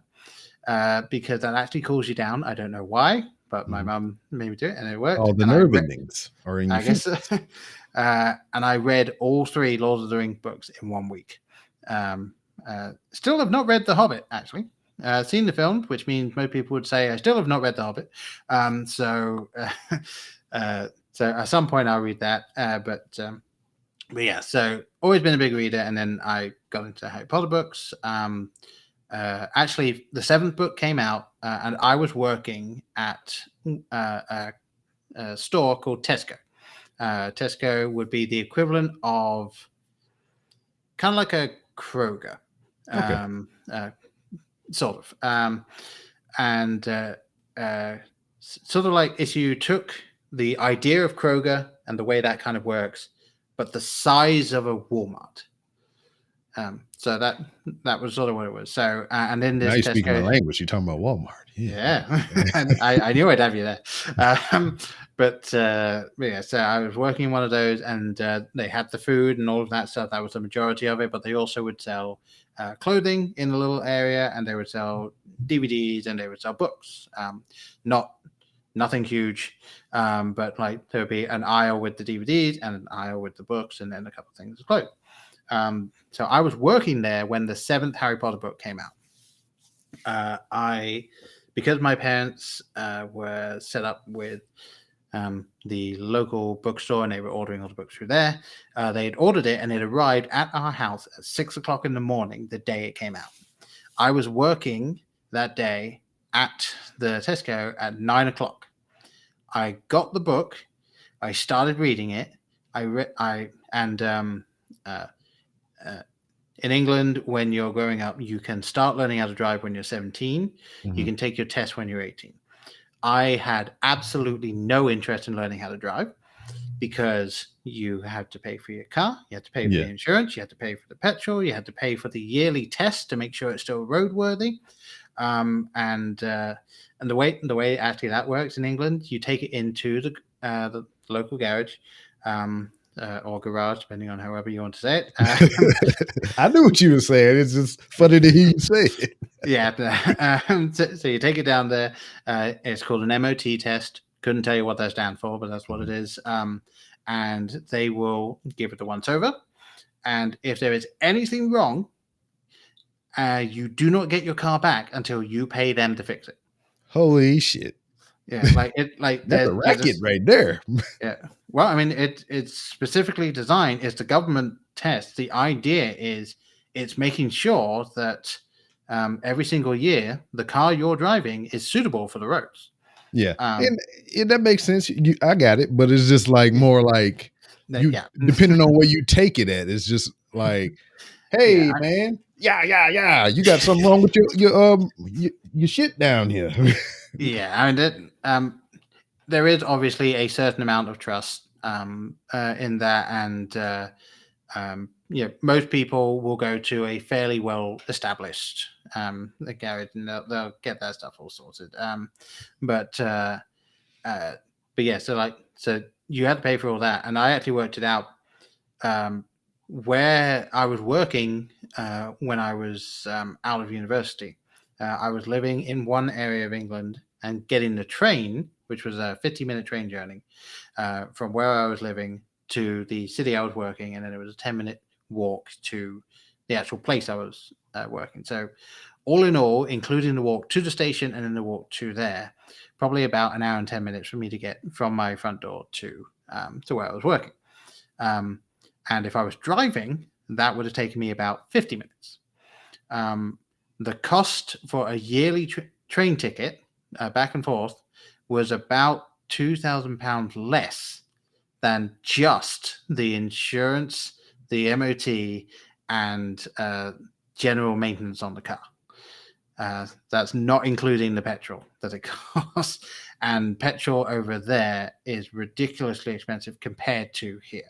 because that actually cools you down. I don't know why, but my mum made me do it and it worked. All the nerve endings are in your feet. Guess. And I read all 3 Lord of the Rings books in 1 week. Still have not read The Hobbit, actually. Seen the film, which means most people would say I still have not read The Hobbit. So at some point I'll read that. But yeah, so always been a big reader, and then I got into Harry Potter books. Actually, the 7th book came out, and I was working at a store called Tesco. Tesco would be the equivalent of kind of like a Kroger, sort of, and sort of like if you took the idea of Kroger and the way that kind of works, but the size of a Walmart. So that was sort of what it was. So and then this now you're Tesco, speaking my language. You're talking about Walmart. Yeah. And I knew I'd have you there. But yeah, so I was working in one of those, and they had the food and all of that stuff. That was the majority of it. But they also would sell clothing in a little area, and they would sell DVDs, and they would sell books. Nothing huge, but like there would be an aisle with the DVDs and an aisle with the books, and then a couple of things of clothes. So I was working there when the 7th Harry Potter book came out. Because my parents were set up with the local bookstore and they were ordering all the books through there, they had ordered it and it arrived at our house at 6 o'clock in the morning the day it came out. I was working that day at the Tesco at 9 o'clock. I got the book. I started reading it. In England, when you're growing up, you can start learning how to drive when you're 17. Mm-hmm. You can take your test when you're 18. I had absolutely no interest in learning how to drive because you had to pay for your car, you had to pay for the insurance, you had to pay for the petrol, you had to pay for the yearly test to make sure it's still roadworthy. And the way actually that works in England, you take it into the local garage. Or garage, depending on however you want to say it. I knew what you were saying. It's just funny to hear you say it. Yeah. So you take it down there. It's called an MOT test. Couldn't tell you what that stands for, but that's what it is. And they will give it the once over. And if there is anything wrong, you do not get your car back until you pay them to fix it. Holy shit. Yeah, that's a racket right there. Yeah. Well, I mean, it's specifically designed. It's the government test. The idea is it's making sure that every single year the car you're driving is suitable for the roads. Yeah, and that makes sense. I got it, but it's just like more like depending on where you take it at. It's just like, hey, man, you got something wrong with your shit down here. Yeah, I mean, there is obviously a certain amount of trust in that, and most people will go to a fairly well-established garage, and they'll get that stuff all sorted. But yeah, so you had to pay for all that, and I actually worked it out. Where I was working when I was out of university, I was living in one area of England and getting the train, which was a 50-minute train journey from where I was living to the city I was working, and then it was a 10-minute walk to the actual place I was working. So all in all, including the walk to the station and then the walk to there, probably about an hour and 10 minutes for me to get from my front door to where I was working. And if I was driving, that would have taken me about 50 minutes. The cost for a yearly train ticket back and forth was about £2,000 less than just the insurance, the MOT, and general maintenance on the car. That's not including the petrol that it costs. And petrol over there is ridiculously expensive compared to here.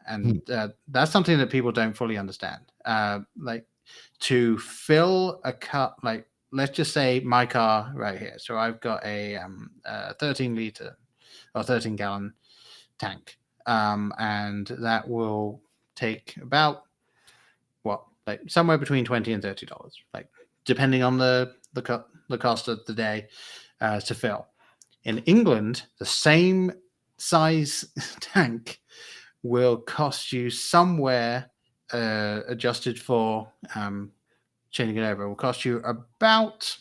And that's something that people don't fully understand. Like to fill a car, like let's just say my car right here. So I've got a 13-liter or 13-gallon tank, and that will take about like somewhere between $20 and $30, like depending on the cost of the day to fill. In England, the same size tank will cost you somewhere adjusted for changing it over, will cost you about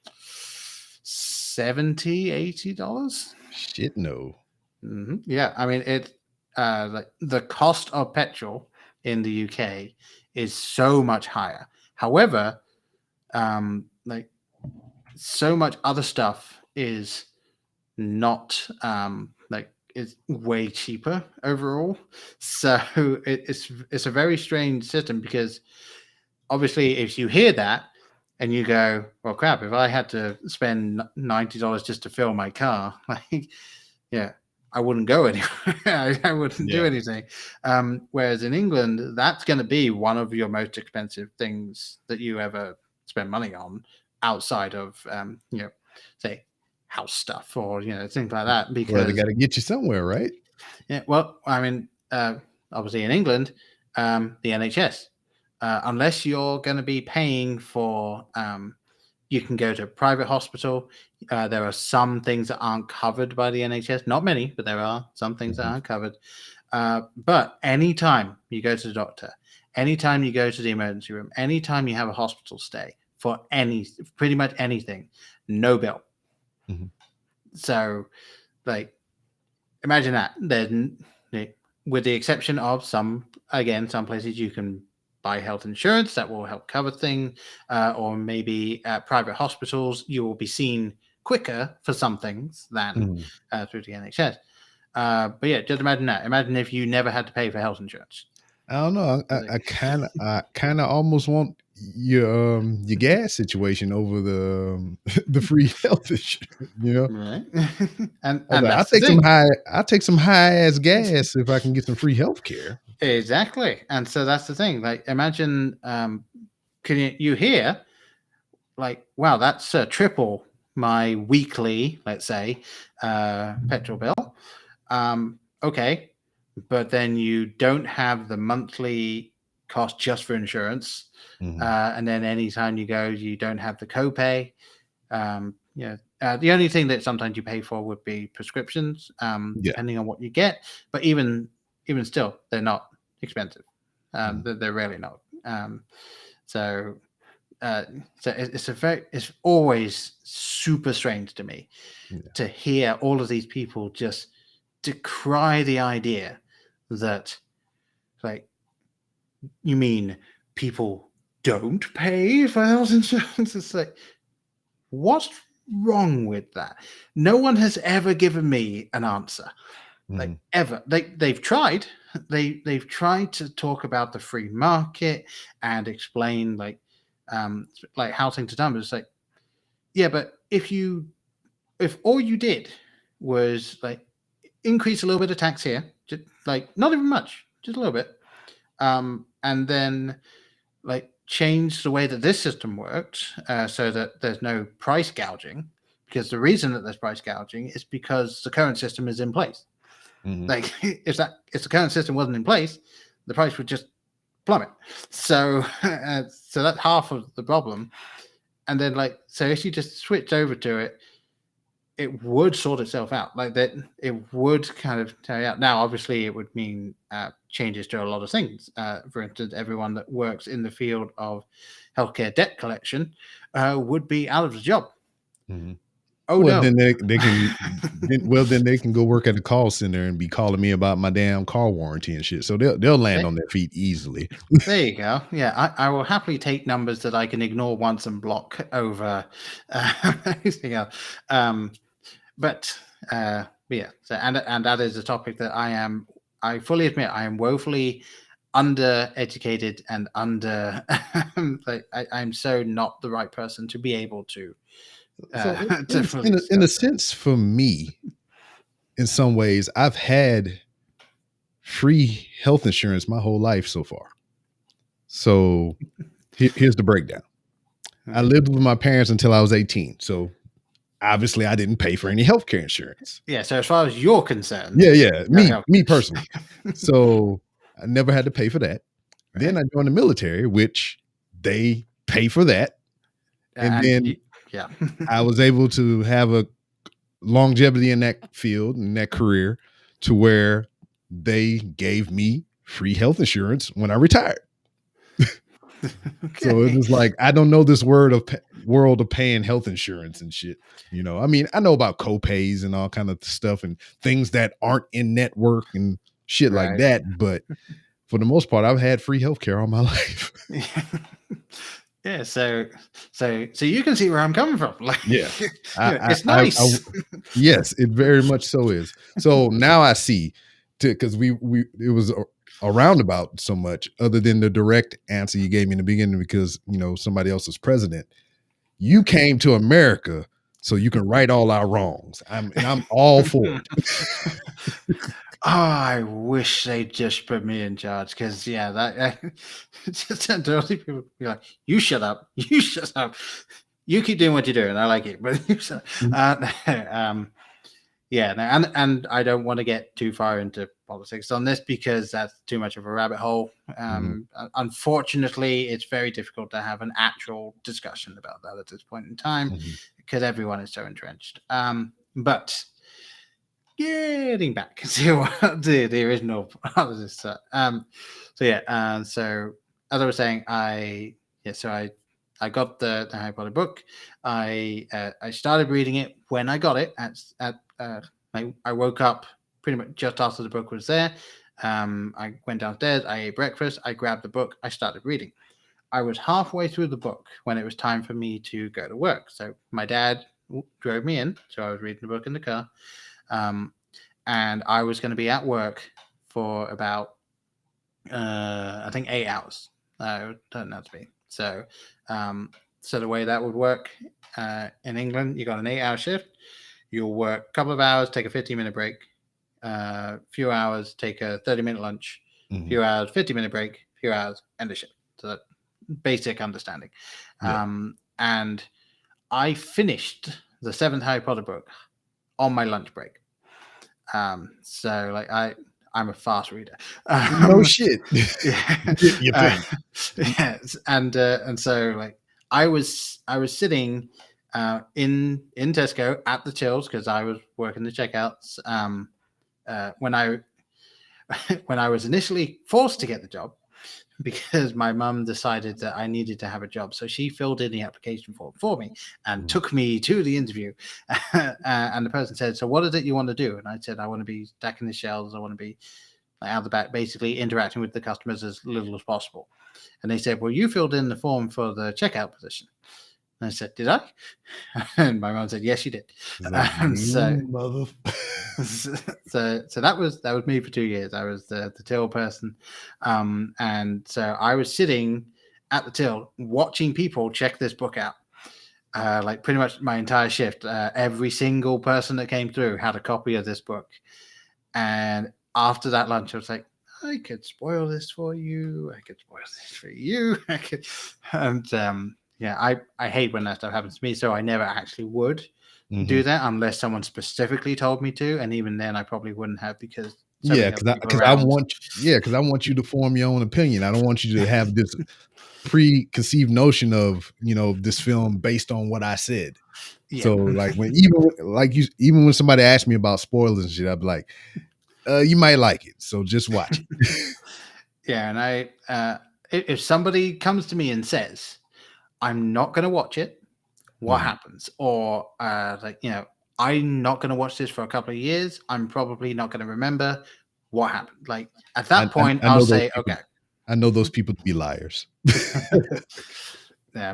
$70-$80. Shit, no. Mm-hmm. Yeah, I mean it. Like the cost of petrol in the UK is so much higher. However, like so much other stuff is not like it's way cheaper overall. So it's a very strange system because obviously if you hear that and you go, well, crap, if I had to spend $90 just to fill my car, like, yeah, I wouldn't go anywhere. I wouldn't do anything. Whereas in England, that's going to be one of your most expensive things that you ever spend money on outside of, say, house stuff or, things like that. Because they got to get you somewhere, right? Yeah. Well, I mean, obviously in England, the NHS, unless you're going to be paying for, you can go to a private hospital. There are some things that aren't covered by the NHS. Not many, but there are some things that aren't covered. But anytime you go to the doctor, anytime you go to the emergency room, anytime you have a hospital stay for pretty much anything, no bill. Mm-hmm. So, like, imagine that. Then, with the exception of some places you can buy health insurance that will help cover things, or maybe at private hospitals you will be seen quicker for some things than through the NHS. But yeah, just imagine that. Imagine if you never had to pay for health insurance. I don't know. I kind of almost want your gas situation over the free health insurance. Right? and I'll take some high ass gas if I can get some free health care. Exactly. And so that's the thing. Like, imagine, can you hear, like, wow, that's triple my weekly, let's say, petrol bill. Okay. But then you don't have the monthly cost just for insurance. And then anytime you go, you don't have the copay. The only thing that sometimes you pay for would be prescriptions, depending on what you get. But even still, they're not expensive. They're really not. So it's always super strange to me to hear all of these people just decry the idea that, like, you mean people don't pay for health insurance? It's like, what's wrong with that? No one has ever given me an answer, like ever. They've tried. They've tried to talk about the free market and explain like how things are done. But it's like, yeah, but if all you did was like increase a little bit of tax here, just, like not even much, just a little bit, and then like change the way that this system works so that there's no price gouging, because the reason that there's price gouging is because the current system is in place. Like if the current system wasn't in place, the price would just plummet. So so that's half of the problem. And then so if you just switch over to it, it would sort itself out. Like that, it would kind of carry out. Now, obviously, it would mean changes to a lot of things. For instance, everyone that works in the field of healthcare debt collection would be out of the job. Mm-hmm. Oh, well, no. then they can. Then they can go work at the call center and be calling me about my damn car warranty and shit. So they'll land on their feet easily. There you go. Yeah, I will happily take numbers that I can ignore once and block over anything else. But yeah, so and that is a topic that I fully admit I am woefully undereducated and like I'm so not the right person to be able to. So in a sense, for me, in some ways, I've had free health insurance my whole life so far. So here's the breakdown. I lived with my parents until I was 18. So obviously I didn't pay for any healthcare insurance. Yeah. So as far as you're concerned. Yeah. Me personally. So I never had to pay for that. Right. Then I joined the military, which they pay for that. And then I was able to have a longevity in that field, in that career, to where they gave me free health insurance when I retired. Okay. So it was like, I don't know this world of paying health insurance and shit. You know, I mean, I know about co-pays and all kind of stuff and things that aren't in network and shit like that. But for the most part, I've had free healthcare all my life. Yeah, so you can see where I'm coming from. Like, yeah, it's nice. Yes, it very much so is. So now I see, because it was a roundabout so much, other than the direct answer you gave me in the beginning, because somebody else was president. You came to America so you can right all our wrongs. I'm all for it. Oh, I wish they'd just put me in charge, because just totally people be like, "You shut up, you shut up, you keep doing what you're doing. I like it, but you shut up." And I don't want to get too far into politics on this because that's too much of a rabbit hole. Unfortunately, it's very difficult to have an actual discussion about that at this point in time because everyone is so entrenched. But getting back to the original part of this. So as I was saying, I got the Harry Potter book. I started reading it when I got it. I woke up pretty much just after the book was there. I went downstairs. I ate breakfast. I grabbed the book. I started reading. I was halfway through the book when it was time for me to go to work. So my dad drove me in. So I was reading the book in the car. And I was going to be at work for about, I think 8 hours. It turned out to be. So the way that would work in England, you got an 8-hour shift. You'll work a couple of hours, take a 15-minute break, few hours, take a 30-minute lunch, few hours, 50-minute break, few hours, end the shift. So that basic understanding. And I finished the 7th Harry Potter book on my lunch break. So like I'm a fast reader. No shit. You think? Yes, and so like I was sitting in Tesco at the tills because I was working the checkouts. When I was initially forced to get the job because my mum decided that I needed to have a job. So she filled in the application form for me and took me to the interview. And the person said, "So what is it you want to do?" And I said, "I want to be stacking the shelves. I want to be out the back, basically interacting with the customers as little as possible." And they said, "Well, you filled in the form for the checkout position." And I said, "Did I?" And my mom said, "Yes, you did." So that was me for 2 years. I was the till person, and so I was sitting at the till watching people check this book out. Like pretty much my entire shift, every single person that came through had a copy of this book. And after that lunch, I was like, "I could spoil this for you. I could spoil this for you." And I hate when that stuff happens to me, so I never actually would do that unless someone specifically told me to, and even then I probably wouldn't have, because Yeah, other people because I around. want you to form your own opinion. I don't want you to have this preconceived notion of this film based on what I said. Yeah. So like even when somebody asks me about spoilers and shit, I'd be like, you might like it, so just watch it. Yeah, and if somebody comes to me and says, "I'm not going to watch it," what Mhm. happens? Or I'm not going to watch this for a couple of years. I'm probably not going to remember what happened. Like at that point, I I'll know those say, people. "Okay." I know those people to be liars. Yeah,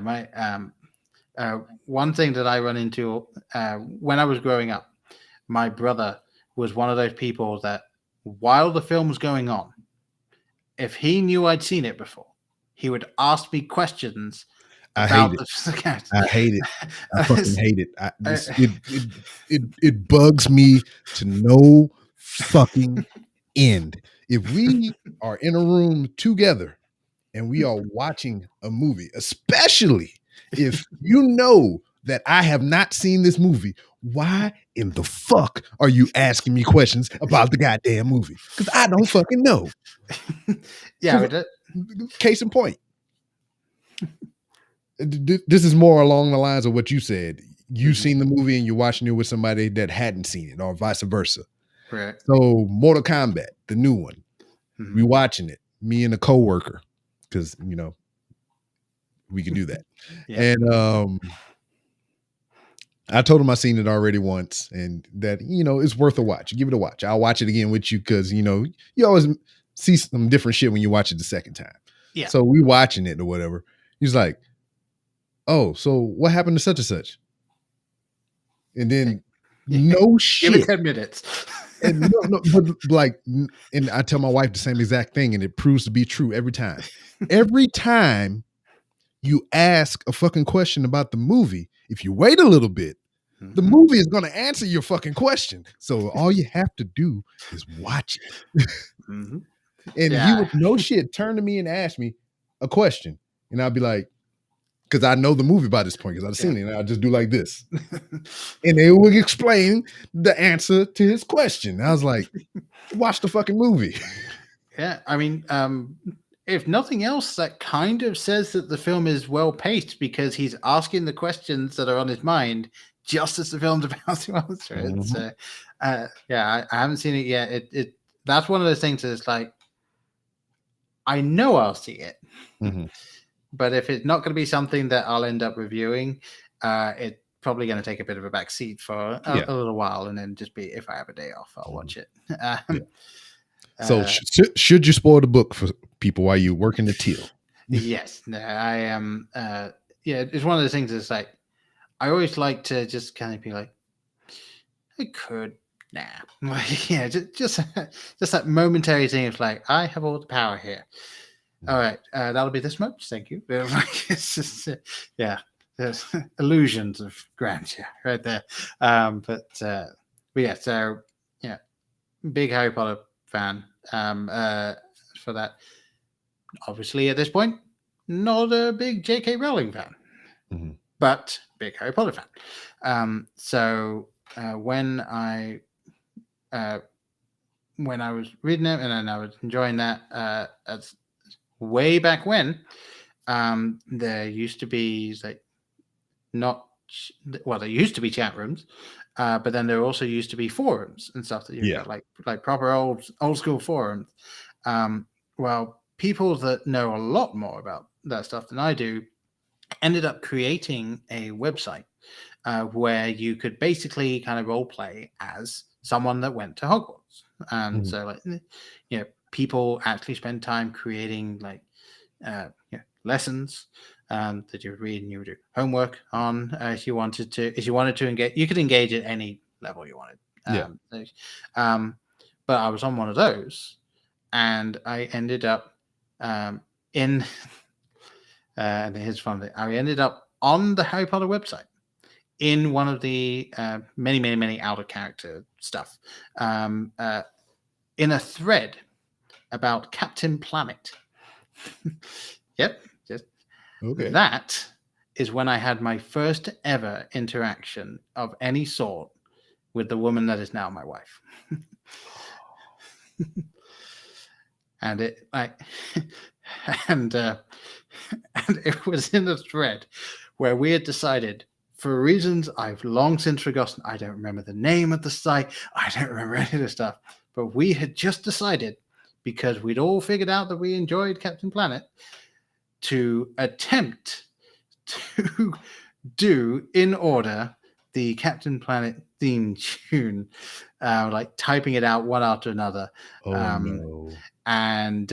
one thing that I run into when I was growing up, my brother was one of those people that while the film was going on, if he knew I'd seen it before, he would ask me questions I hate about it. the character. I hate it. I fucking hate it. It bugs me to no fucking end. If we are in a room together and we are watching a movie, especially if you know that I have not seen this movie, why in the fuck are you asking me questions about the goddamn movie? Because I don't fucking know. Yeah, Case in point. This is more along the lines of what you said. You've seen the movie and you're watching it with somebody that hadn't seen it, or vice versa. right. So, Mortal Kombat, the new one, Mhm. we watching it. Me and a coworker, because we can do that. Yeah. And I told him I seen it already once, and that it's worth a watch. Give it a watch. I'll watch it again with you because you always see some different shit when you watch it the second time. Yeah. So we watching it or whatever. He's like, "Oh, so what happened to such and such?" And then no shit. Give it 10 minutes. And no, but like, and I tell my wife the same exact thing, and it proves to be true every time. Every time you ask a fucking question about the movie, if you wait a little bit, the movie is going to answer your fucking question. So all you have to do is watch it. Mm-hmm. And he would no shit turn to me and ask me a question, and I'd be like, because I know the movie by this point because I've seen it, and I'll just do like this. And they would explain the answer to his question. I was like, watch the fucking movie. Yeah, I mean, if nothing else, that kind of says that the film is well paced because he's asking the questions that are on his mind just as the film's about to answer it. Mhm. So, I haven't seen it yet. It that's one of those things that's like, I know I'll see it, but if it's not going to be something that I'll end up reviewing, it's probably going to take a bit of a back seat for a little while, and then just be if I have a day off, I'll watch it. So should you spoil the book for people while you working the till? Yes, no, I am. It's one of those things that's like, I always like to just kind of be like, I could, just that momentary thing of like, I have all the power here. All right, that'll be this much. Thank you. It's just, there's illusions of grandeur right there. But yeah, so yeah, big Harry Potter fan. For that, obviously at this point, not a big J.K. Rowling fan, but big Harry Potter fan. So when I was reading it and I was enjoying that, as way back when, there used to be like there used to be chat rooms, but then there also used to be forums and stuff that you got like proper old school forums. Well, people that know a lot more about that stuff than I do ended up creating a website where you could basically kind of role play as someone that went to Hogwarts. So, like, people actually spend time creating like lessons that you would read, and you would do homework on if you wanted to engage. You could engage at any level you wanted. But I was on one of those, and I ended up in. And here's fun. I ended up on the Harry Potter website in one of the many out of character stuff, in a thread about Captain Planet. Yep, just okay. That is when I had my first ever interaction of any sort with the woman that is now my wife. And it like and it was in a thread where we had decided, for reasons I've long since forgotten, I don't remember the name of the site, I don't remember any of the stuff, but we had just decided, because we'd all figured out that we enjoyed Captain Planet, to attempt to do in order the Captain Planet theme tune, like typing it out one after another. Oh no. And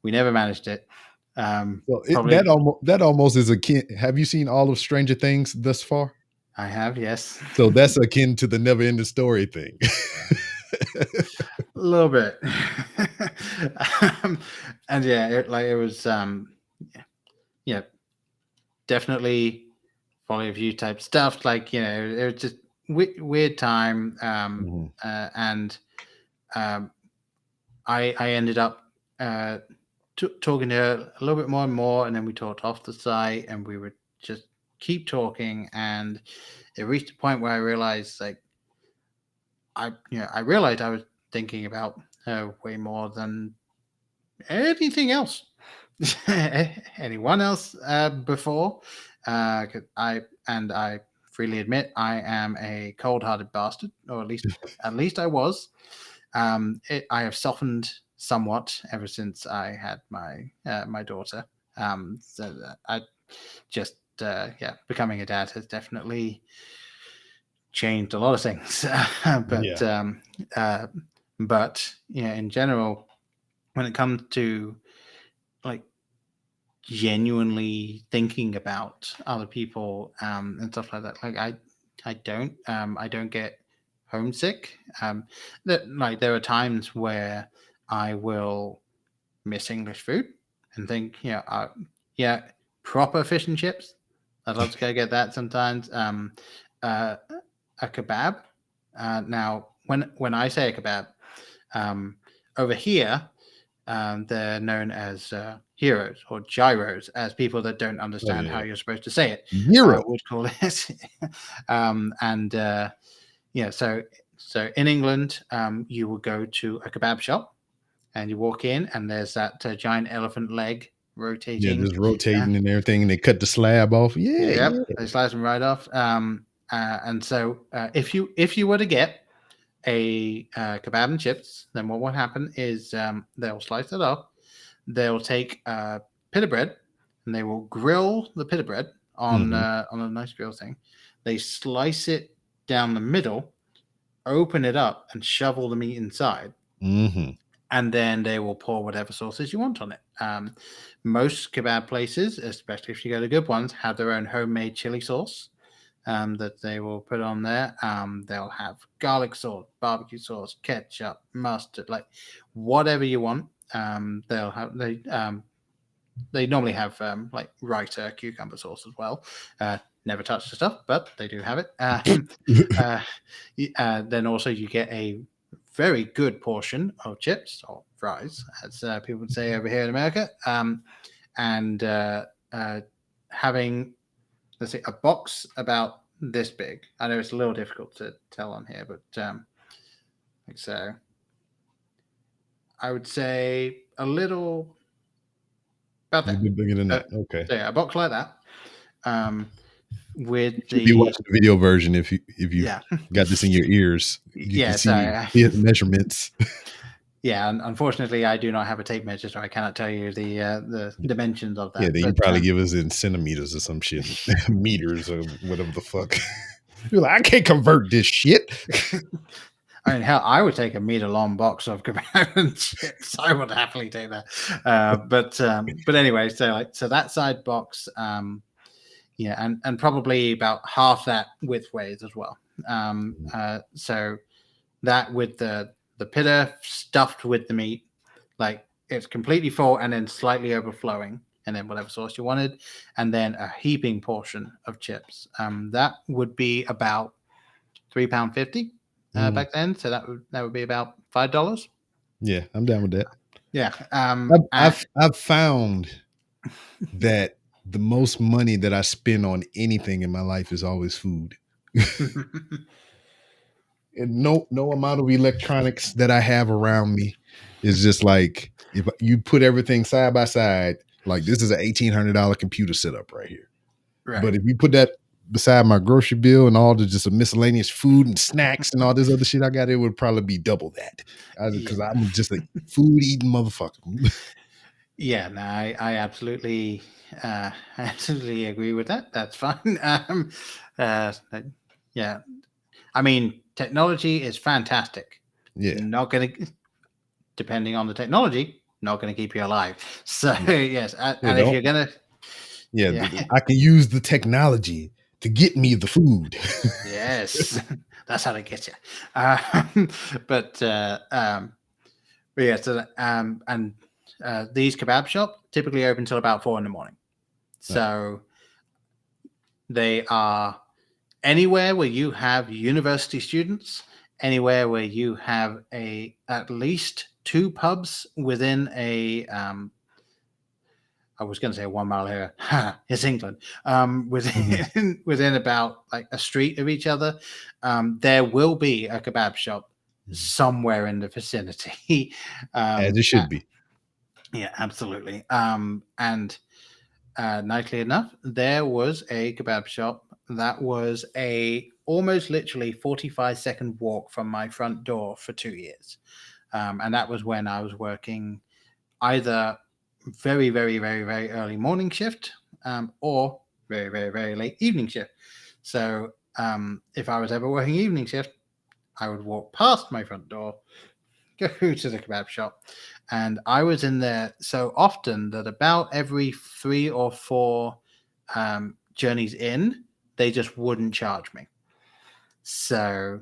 we never managed it. So Probably that almost is akin. Have you seen all of Stranger Things thus far? I have, yes. So that's akin to the never ending story thing. A little bit. And yeah, it was yeah, definitely follow of you type stuff. Like, it was just weird time. Mhm. And I ended up talking to her a little bit more and more, and then we talked off the site, and we would just keep talking, and it reached a point where I realized, like, I realized I was thinking about her way more than anything else, anyone else before. I freely admit I am a cold-hearted bastard, or at least I was. I have softened somewhat ever since I had my daughter. So that I just becoming a dad has definitely changed a lot of things. But in general, when it comes to like genuinely thinking about other people and stuff like that, like I don't get homesick. There are times where I will miss English food and think, proper fish and chips. I'd love to go get that sometimes. A kebab. Now, when I say a kebab, over here they're known as heroes or gyros, as people that don't understand how you're supposed to say it would call it. So in England, you will go to a kebab shop and you walk in, and there's that giant elephant leg rotating. Just rotating and everything, and they cut the slab off. Yeah. They slice them right off. And so if you were to get a kebab and chips, then what will happen is they'll slice it off. They'll take pita bread and they will grill the pita bread on a nice grill thing. They slice it down the middle, open it up, and shovel the meat inside. Mm-hmm. And then they will pour whatever sauces you want on it. Most kebab places, especially if you go to good ones, have their own homemade chili sauce that they will put on there. They'll have garlic sauce, barbecue sauce, ketchup, mustard, like whatever you want. They'll have they normally have like Writer cucumber sauce as well. Never touch the stuff, but they do have it. Then also you get a very good portion of chips or fries, as people would say over here in America. And having, let's say, a box about this big. I know it's a little difficult to tell on here, but like so, I would say a little about that. Bigger than that. Okay. So yeah, a box like that. With you watch the video version if you got this in your ears. You can see the measurements. Yeah, unfortunately, I do not have a tape measure, so I cannot tell you the dimensions of that. Yeah, then you probably give us in centimeters or some shit, meters or whatever the fuck. You're like, I can't convert this shit. I mean, hell, I would take a meter-long box of kebab and chips. I would happily take that. But anyway, so that side box, and probably about half that widthways as well. So that with the pita stuffed with the meat, like it's completely full and then slightly overflowing, and then whatever sauce you wanted, and then a heaping portion of chips. That would be about £3.50 back then. So that would be about $5. Yeah, I'm down with that. Yeah. I've found that the most money that I spend on anything in my life is always food. And no amount of electronics that I have around me is just like, if you put everything side by side, like this is an $1,800 computer setup right here. Right. But if you put that beside my grocery bill and all the just a miscellaneous food and snacks and all this other shit I got, it would probably be double that. Because I'm just a food eating motherfucker. Yeah, no, I absolutely agree with that. That's fine. Yeah, I mean, technology is fantastic. Yeah. Not gonna, depending on the technology, not gonna keep you alive. So yes, and if you're gonna, I can use the technology to get me the food. yes, that's how they get you. But yeah, so and these kebab shops typically open till about 4 a.m. So they are anywhere where you have university students, anywhere where you have at least 2 pubs within a I was going to say a 1 mile area. It's England. Within about like a street of each other, there will be a kebab shop somewhere in the vicinity. As it should be. Yeah, absolutely. And nicely enough, there was a kebab shop that was almost literally 45-second walk from my front door for 2 years. And that was when I was working either very, very, very, very early morning shift or very, very, very late evening shift. So if I was ever working evening shift, I would walk past my front door, go to the kebab shop, and I was in there so often that about every 3 or 4 journeys in, they just wouldn't charge me. So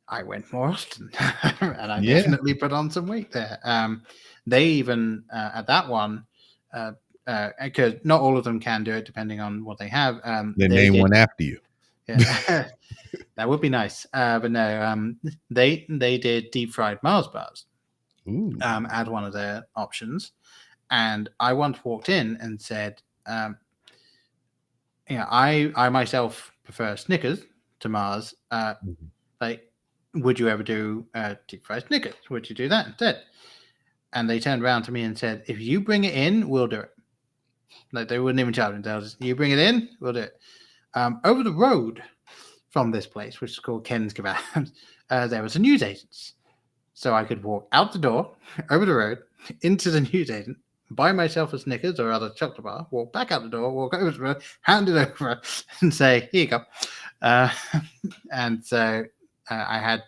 I went more often, and I definitely put on some weight there. They even at that one, because not all of them can do it, depending on what they have. They name one after you. Yeah, that would be nice. But no, they did deep fried Mars bars. Add one of their options, and I once walked in and said, I myself prefer Snickers to Mars. Like, would you ever do deep fried Snickers? Would you do that instead? And they turned around to me and said, if you bring it in, we'll do it. Like, they wouldn't even charge me. They'll just, you bring it in, we'll do it. Over the road from this place, which is called Ken's Kebabs, there was a newsagent's. So I could walk out the door, over the road, into the newsagent, buy myself a Snickers or other chocolate bar, walk back out the door, walk over the road, hand it over, and say, here you go. And so I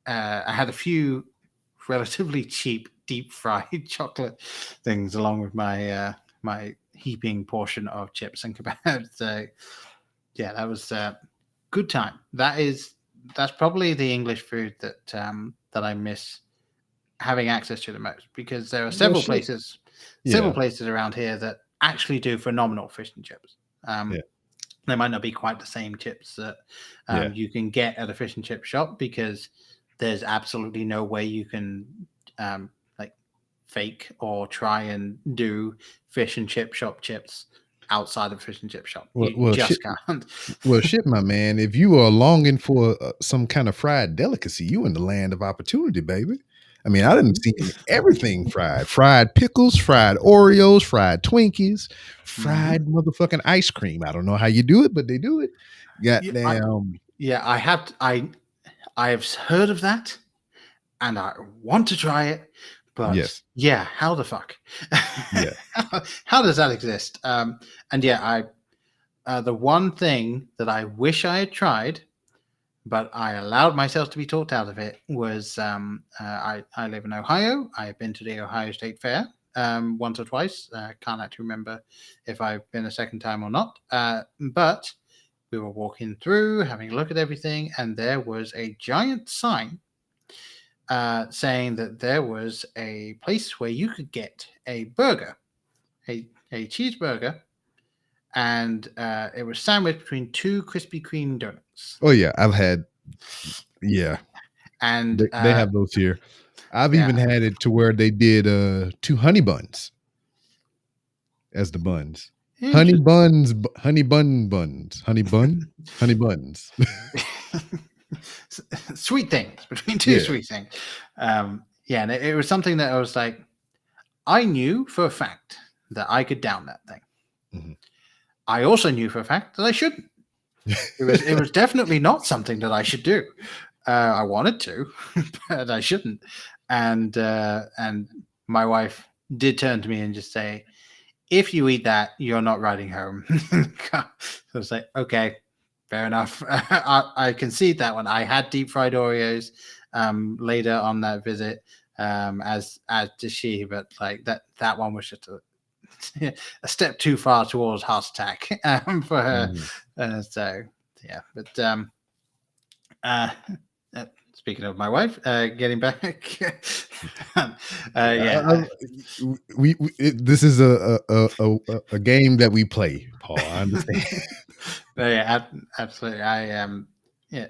had a few relatively cheap deep fried chocolate things along with my my heaping portion of chips and kebabs. So yeah, that was a good time. That's probably the English food that I miss having access to the most, because there are several places around here that actually do phenomenal fish and chips. They might not be quite the same chips that you can get at a fish and chip shop, because there's absolutely no way you can like fake or try and do fish and chip shop chips outside of a fish and chip shop. You just can't. Well, shit, my man. If you are longing for some kind of fried delicacy, you in the land of opportunity, baby. I mean, I didn't see everything fried. Fried pickles, fried Oreos, fried Twinkies, fried motherfucking ice cream. I don't know how you do it, but they do it. Goddamn. I have heard of that, and I want to try it. But how the fuck? How does that exist? And the one thing that I wish I had tried, but I allowed myself to be talked out of it, was I live in Ohio. I've been to the Ohio State Fair once or twice. Can't actually remember if I've been a second time or not. But we were walking through, having a look at everything, and there was a giant sign saying that there was a place where you could get a burger, a cheeseburger, and it was sandwiched between 2 Krispy Kreme donuts. Oh yeah, I've had. And they have those here. I've even had it to where they did 2 honey buns as the buns. Honey buns, honey buns. sweet things between two sweet things. And it was something that I was like, I knew for a fact that I could down that thing. Mm-hmm. I also knew for a fact that I shouldn't. It was definitely not something that I should do. I wanted to, but I shouldn't. And my wife did turn to me and just say, if you eat that, you're not riding home. So I was like, okay, fair enough. I concede that one. I had deep fried Oreos later on that visit, as did she, but like that one was just a step too far towards heart attack for her. So yeah, but speaking of my wife, getting back, this is a game that we play, Paul. I understand. Yeah, absolutely. I am. Yeah,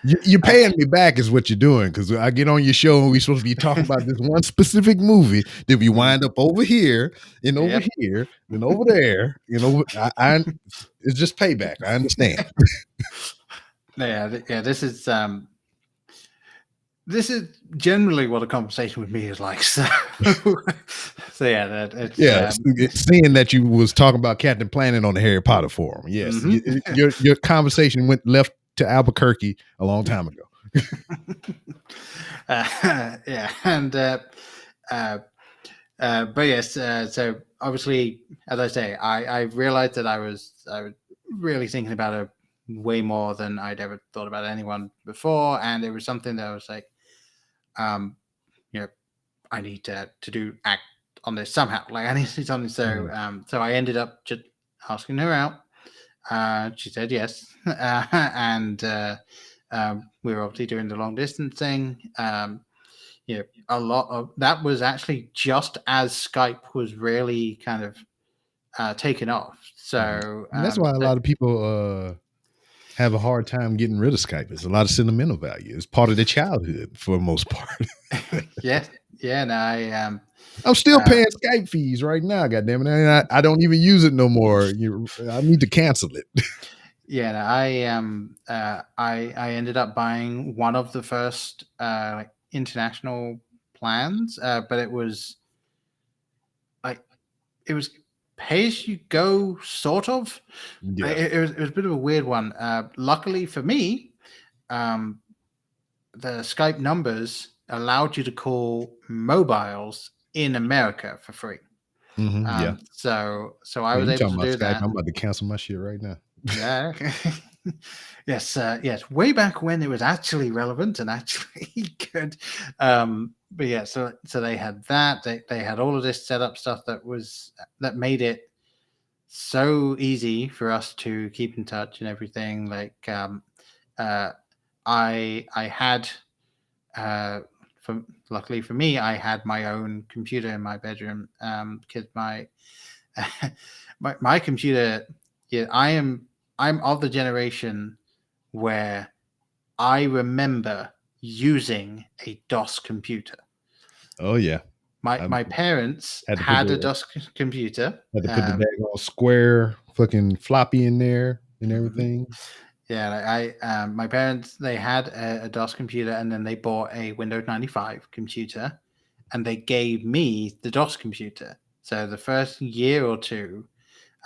you're paying me back is what you're doing, because I get on your show and we're supposed to be talking about this one specific movie. Then we wind up over here and over here and over there. You know, it's just payback. I understand. Yeah. This is generally what a conversation with me is like. So yeah, it's seeing that you was talking about Captain Planet on the Harry Potter forum. Yes, your conversation went left to Albuquerque a long time ago. Yeah, and but yes, so obviously, as I say, I realized that I was really thinking about it way more than I'd ever thought about anyone before, and it was something that I was like, I need to act on this somehow. Like I need to do something. So so I ended up just asking her out. She said yes, and we were obviously doing the long distance thing. A lot of that was actually just as Skype was really kind of taken off. So and that's why a lot of people have a hard time getting rid of Skype. It's a lot of sentimental value. It's part of their childhood for the most part. And I'm still paying Skype fees right now. Goddamn it! I don't even use it no more. I need to cancel it. I ended up buying one of the first international plans, but it was pay as you go, sort of. Yeah. It was a bit of a weird one. Luckily for me, the Skype numbers allowed you to call mobiles in America for free. So I was able to do that. I'm about to cancel my shit right now. Yeah. Yes. Way back when it was actually relevant and actually good. But yeah, so they had that. They had all of this setup stuff that made it so easy for us to keep in touch and everything. Like I had luckily for me, I had my own computer in my bedroom. Because my computer, I'm of the generation where I remember using a DOS computer. Oh yeah. My parents had a DOS computer. Had to put the daggone square fucking floppy in there and everything. Yeah, my parents, they had a DOS computer, and then they bought a Windows 95 computer, and they gave me the DOS computer. So the first year or two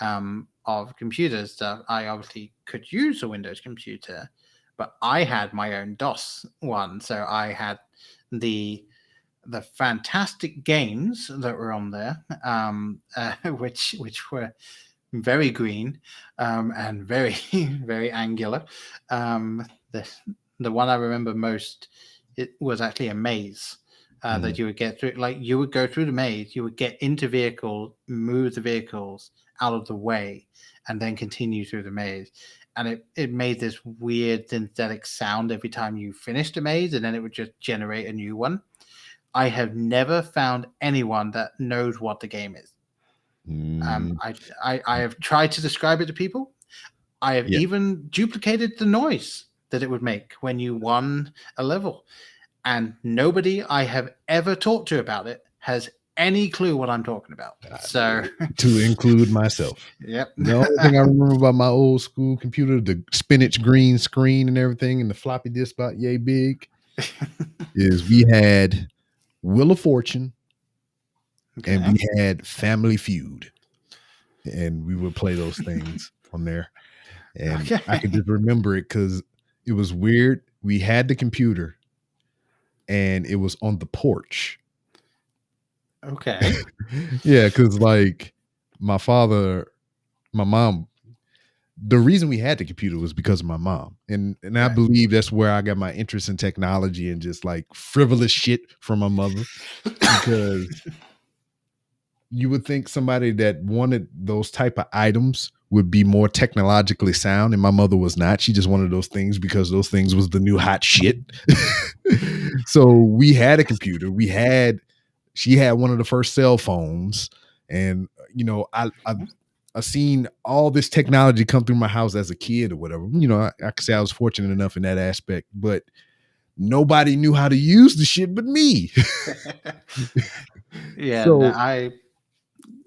of computer stuff, I obviously could use a Windows computer, but I had my own DOS one. So I had the fantastic games that were on there, which were very green and very very angular. The one I remember most, it was actually a maze that you would get through. Like you would go through the maze, you would get into vehicles, move the vehicles out of the way, and then continue through the maze. And it made this weird synthetic sound every time you finished a maze, and then it would just generate a new one. I have never found anyone that knows what the game is. I have tried to describe it to people. I have even duplicated the noise that it would make when you won a level, and nobody I have ever talked to about it has any clue what I'm talking about. So to include myself. Yep. The only thing I remember about my old school computer, the spinach green screen and everything, and the floppy disk about yay big, is we had Wheel of Fortune and we had Family Feud. And we would play those things on there. And I could just remember it because it was weird. We had the computer and it was on the porch. Okay. Yeah, because like my mom, the reason we had the computer was because of my mom. And I believe that's where I got my interest in technology and just like frivolous shit from my mother. Because you would think somebody that wanted those type of items would be more technologically sound, and my mother was not. She just wanted those things because those things was the new hot shit. So we had a computer. She had one of the first cell phones, and you know, I seen all this technology come through my house as a kid or whatever. You know, I could say I was fortunate enough in that aspect, but nobody knew how to use the shit but me. Yeah, So no,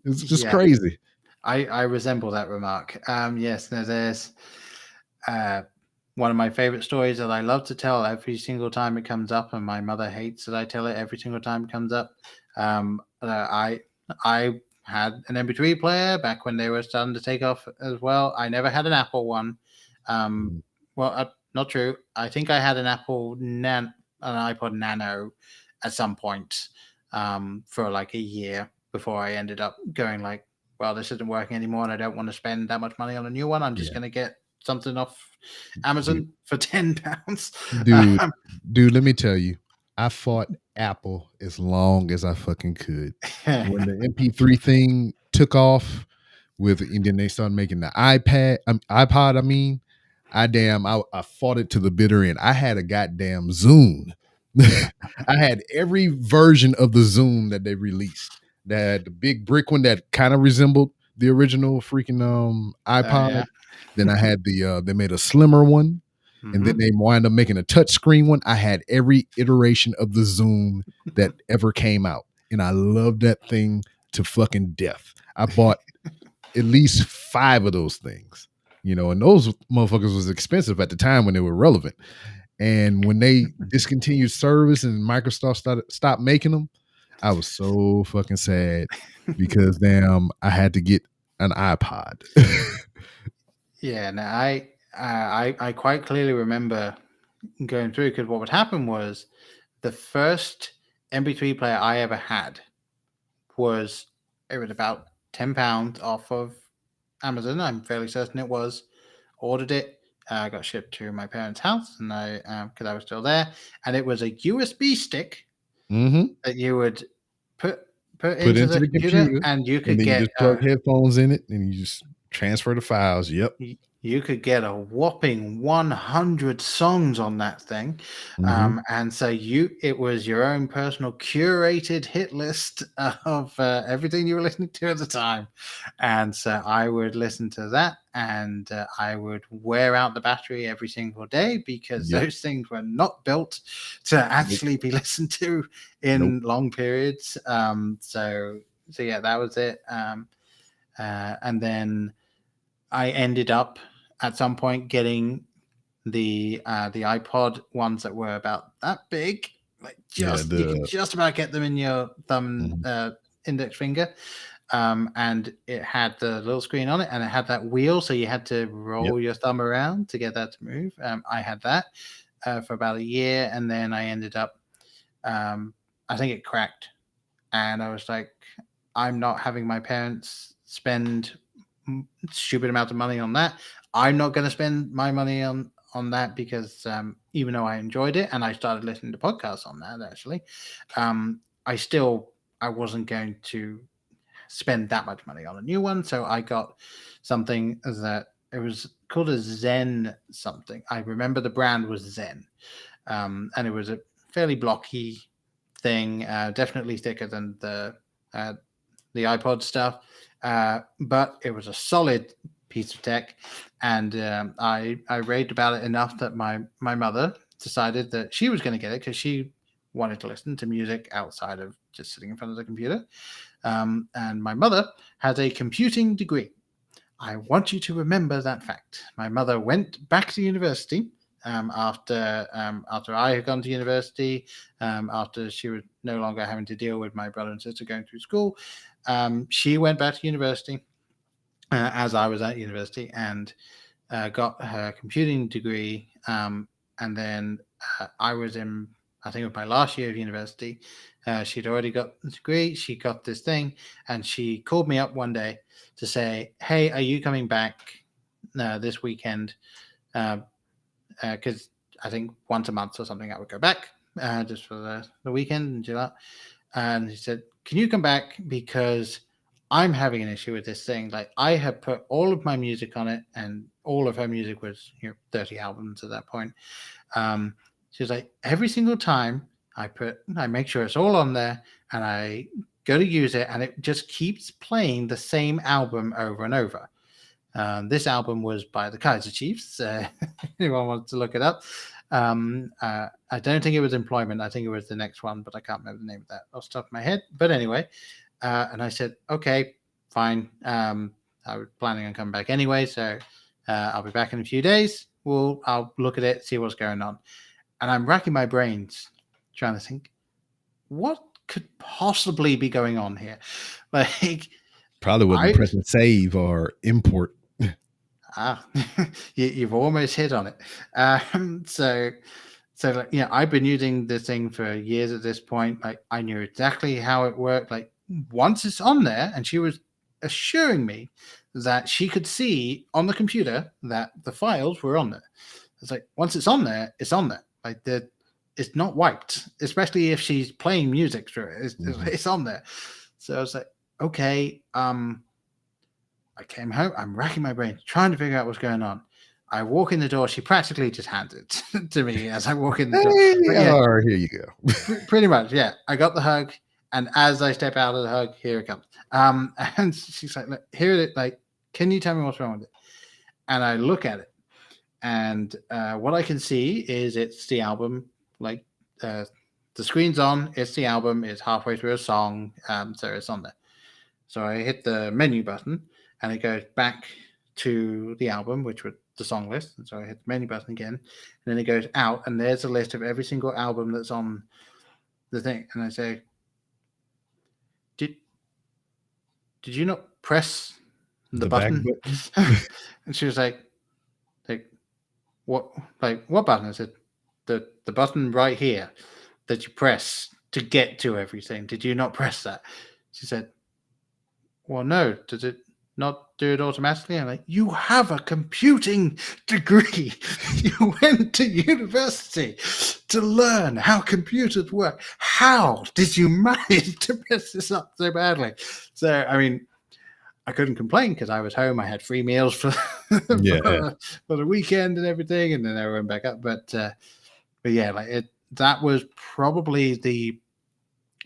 it's just crazy. I resemble that remark. Yes, no, there's one of my favorite stories that I love to tell every single time it comes up, and my mother hates that I tell it every single time it comes up. I had an MP3 player back when they were starting to take off as well. I never had an Apple one. Not true. I think I had an an iPod Nano at some point for like a year before I ended up going like, well, this isn't working anymore, and I don't want to spend that much money on a new one. I'm just going to get something off Amazon for £10. Dude, let me tell you, I fought Apple as long as I fucking could. When the MP3 thing took off and then they started making the iPod, I fought it to the bitter end. I had a goddamn Zune. I had every version of the Zune that they released. That the big brick one that kind of resembled the original freaking iPod. Then I had they made a slimmer one. And then they wind up making a touchscreen one. I had every iteration of the Zune that ever came out. And I loved that thing to fucking death. I bought at least 5 of those things, you know, and those motherfuckers was expensive at the time when they were relevant. And when they discontinued service and Microsoft stopped making them, I was so fucking sad because damn, I had to get an iPod. Yeah, no, I quite clearly remember going through, because what would happen was the first MP3 player I ever had was about £10 off of Amazon. I'm fairly certain it was. Ordered it, got shipped to my parents' house, and because I was still there, and it was a USB stick that you would put into the computer, and you could get just plug headphones in it, and you just transfer the files. Yep. You could get a whopping 100 songs on that thing. And so it was your own personal curated hit list of everything you were listening to at the time. And so I would listen to that, and I would wear out the battery every single day, because those things were not built to actually be listened to in long periods. So yeah, that was it. And then I ended up at some point getting the iPod ones that were about that big, like you could just about get them in your thumb index finger, and it had the little screen on it, and it had that wheel, so you had to roll your thumb around to get that to move. I had that for about a year, and then I ended up, I think it cracked, and I was like, I'm not having my parents spend stupid amount of money on that. I'm not going to spend my money on that, because even though I enjoyed it and I started listening to podcasts on that, actually, I wasn't going to spend that much money on a new one. So I got something that it was called a Zen something. I remember the brand was Zen, and it was a fairly blocky thing, definitely thicker than the iPod stuff, but it was a solid piece of tech, and I raved about it enough that my mother decided that she was going to get it, because she wanted to listen to music outside of just sitting in front of the computer. And my mother has a computing degree. I want you to remember that fact. My mother went back to university after I had gone to university, after she was no longer having to deal with my brother and sister going through school. She went back to university as I was at university and got her computing degree. And then I was in, I think it was my last year of university. She'd already got the degree. She got this thing, and she called me up one day to say, "Hey, are you coming back this weekend?" Because I think once a month or something I would go back just for the weekend and do that. And he said, "Can you come back? Because I'm having an issue with this thing. Like, I had put all of my music on it, and all of her music was 30 albums at that point." She was like, "Every single time I make sure it's all on there, and I go to use it, and it just keeps playing the same album over and over." This album was by the Kaiser Chiefs. Anyone wants to look it up? I don't think it was Employment. I think it was the next one, but I can't remember the name of that off the top of my head. But anyway, and I said, "Okay, fine." I was planning on coming back anyway, so I'll be back in a few days. I'll look at it, see what's going on. And I'm racking my brains trying to think, what could possibly be going on here? Like, probably wasn't pressing save or import. You've almost hit on it. So like, I've been using this thing for years at this point. Like, I knew exactly how it worked. Like, once it's on there, and she was assuring me that she could see on the computer that the files were on there. It's like, once it's on there, it's on there. Like, it's not wiped, especially if she's playing music through it. It's on there. So I was like, okay. I came home. I'm racking my brain, trying to figure out what's going on. I walk in the door. She practically just hands it to me as I walk in the door. Here you go. Pretty much, yeah. I got the hug, and as I step out of the hug, here it comes. And she's like, "Look, here it is. Like, can you tell me what's wrong with it?" And I look at it, and what I can see is it's the album. Like, the screen's on. It's the album. It's halfway through a song, so it's on there. So I hit the menu button, and it goes back to the album, which was the song list. And so I hit the menu button again, and then it goes out, and there's a list of every single album that's on the thing. And I say, "Did you not press the button?" And she was like, "What? Like, what button?" I said, the button right here that you press to get to everything. Did you not press that?" She said, "Well, no. Does it not do it automatically?" I'm like, "You have a computing degree. You went to university to learn how computers work. How did you manage to mess this up so badly?" So, I mean, I couldn't complain because I was home. I had free meals for the weekend and everything, and then I went back up. But yeah, like that was probably the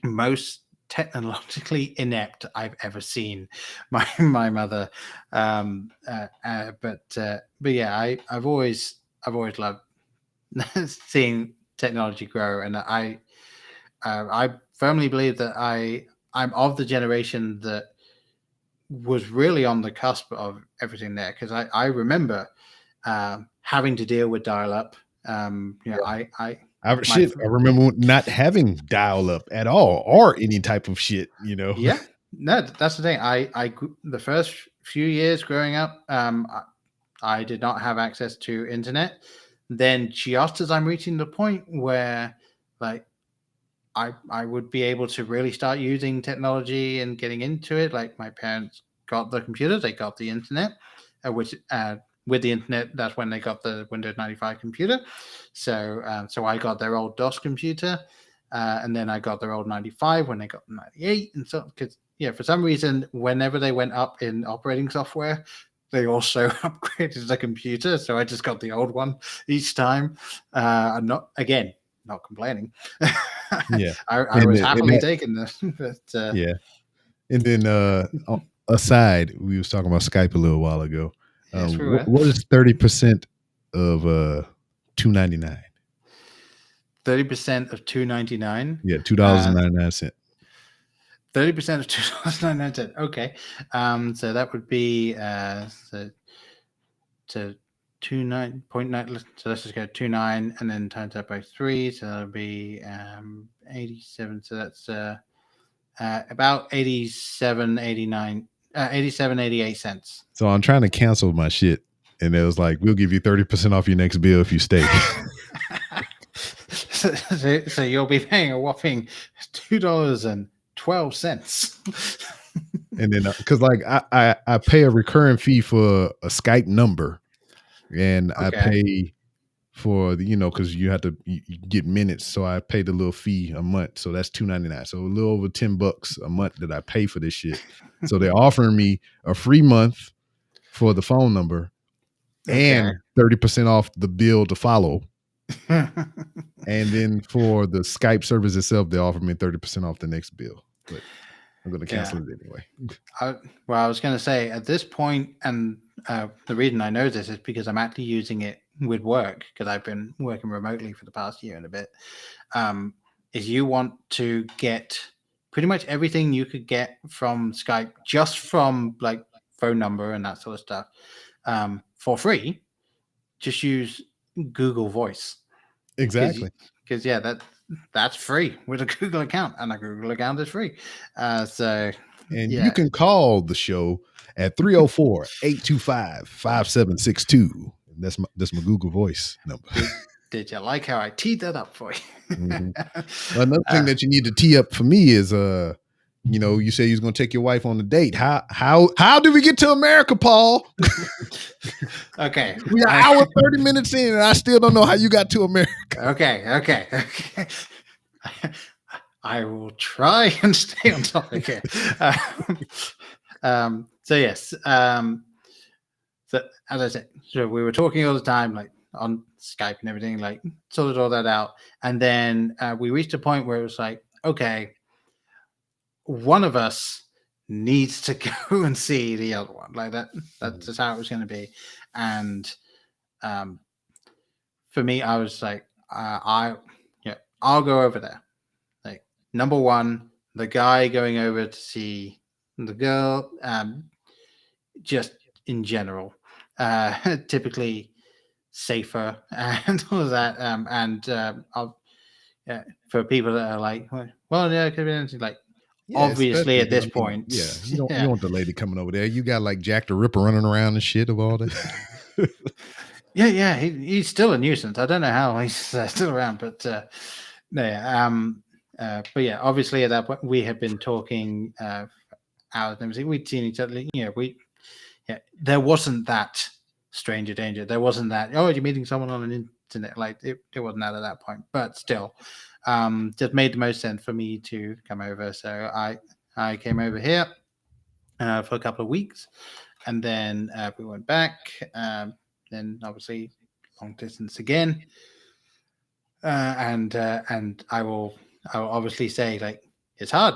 most technologically inept I've ever seen my mother. But yeah, I've always loved seeing technology grow, and I firmly believe that I'm of the generation that was really on the cusp of everything there, because I remember having to deal with dial-up. I remember not having dial-up at all or any type of shit, Yeah, no, that's the thing. The first few years growing up, I did not have access to internet. Then just as I'm reaching the point where, like, I would be able to really start using technology and getting into it. Like, my parents got the computer, they got the internet, which with the internet, that's when they got the Windows 95 computer. So I got their old DOS computer, and then I got their old 95 when they got the 98. And so, because for some reason, whenever they went up in operating software, they also upgraded the computer. So I just got the old one each time. I'm not complaining. Yeah, I was happily taking this. But, yeah, and then aside, we was talking about Skype a little while ago. Yes, we what is 30% of $2.99? 30% of $2.99. Yeah, $2.99. 30% of $2.99. Okay. So that would be to 29.9. So let's just go 29 and then times that by 3. So that'll be 87. So that's about 88 cents. So I'm trying to cancel my shit, and it was like, we'll give you 30% off your next bill if you stay. So you'll be paying a whopping $2.12. And then because like I pay a recurring fee for a Skype number, and I pay for the, because you have to you get minutes, so I pay the little fee a month, so that's $2.99, so a little over $10 a month that I pay for this shit. So they're offering me a free month for the phone number and 30% off the bill to follow. And then for the Skype service itself, they offer me 30% off the next bill, but I'm going to cancel it anyway. I was going to say at this point, and the reason I know this is because I'm actually using it with work, because I've been working remotely for the past year and a bit, is you want to get pretty much everything you could get from Skype, just from like phone number and that sort of stuff, for free. Just use Google Voice. Exactly. Because that's free with a Google account, and a Google account is free. You can call the show at 304-825-5762. That's my Google Voice number. Did you like how I teed that up for you? Mm-hmm. Another thing that you need to tee up for me is you say you was going to take your wife on a date. How did we get to America, Paul? Okay. We are hour 30 minutes in, and I still don't know how you got to America. Okay. I will try and stay on topic here. So yes. So as I said, so we were talking all the time, like on Skype and everything, like sorted all that out. And then we reached a point where it was like, okay, one of us needs to go and see the other one. Like that's just how it was going to be. And for me, I was like, I'll go over there. Like, number one, the guy going over to see the girl, just in general, typically safer and all of that. For people that are like, well, yeah, it could be anything, like, obviously at this point, you don't want the lady coming over there. You got like Jack the Ripper running around and shit of all that. He's still a nuisance. I don't know how he's still around, but obviously at that point we had been talking hours and everything. We'd seen each other. There wasn't that stranger danger. There wasn't that, oh, you're meeting someone on an internet. Like it wasn't that at that point, but still, just made the most sense for me to come over. So I came over here for a couple of weeks, and then we went back. Then obviously long distance again, and I will obviously say, like, it's hard.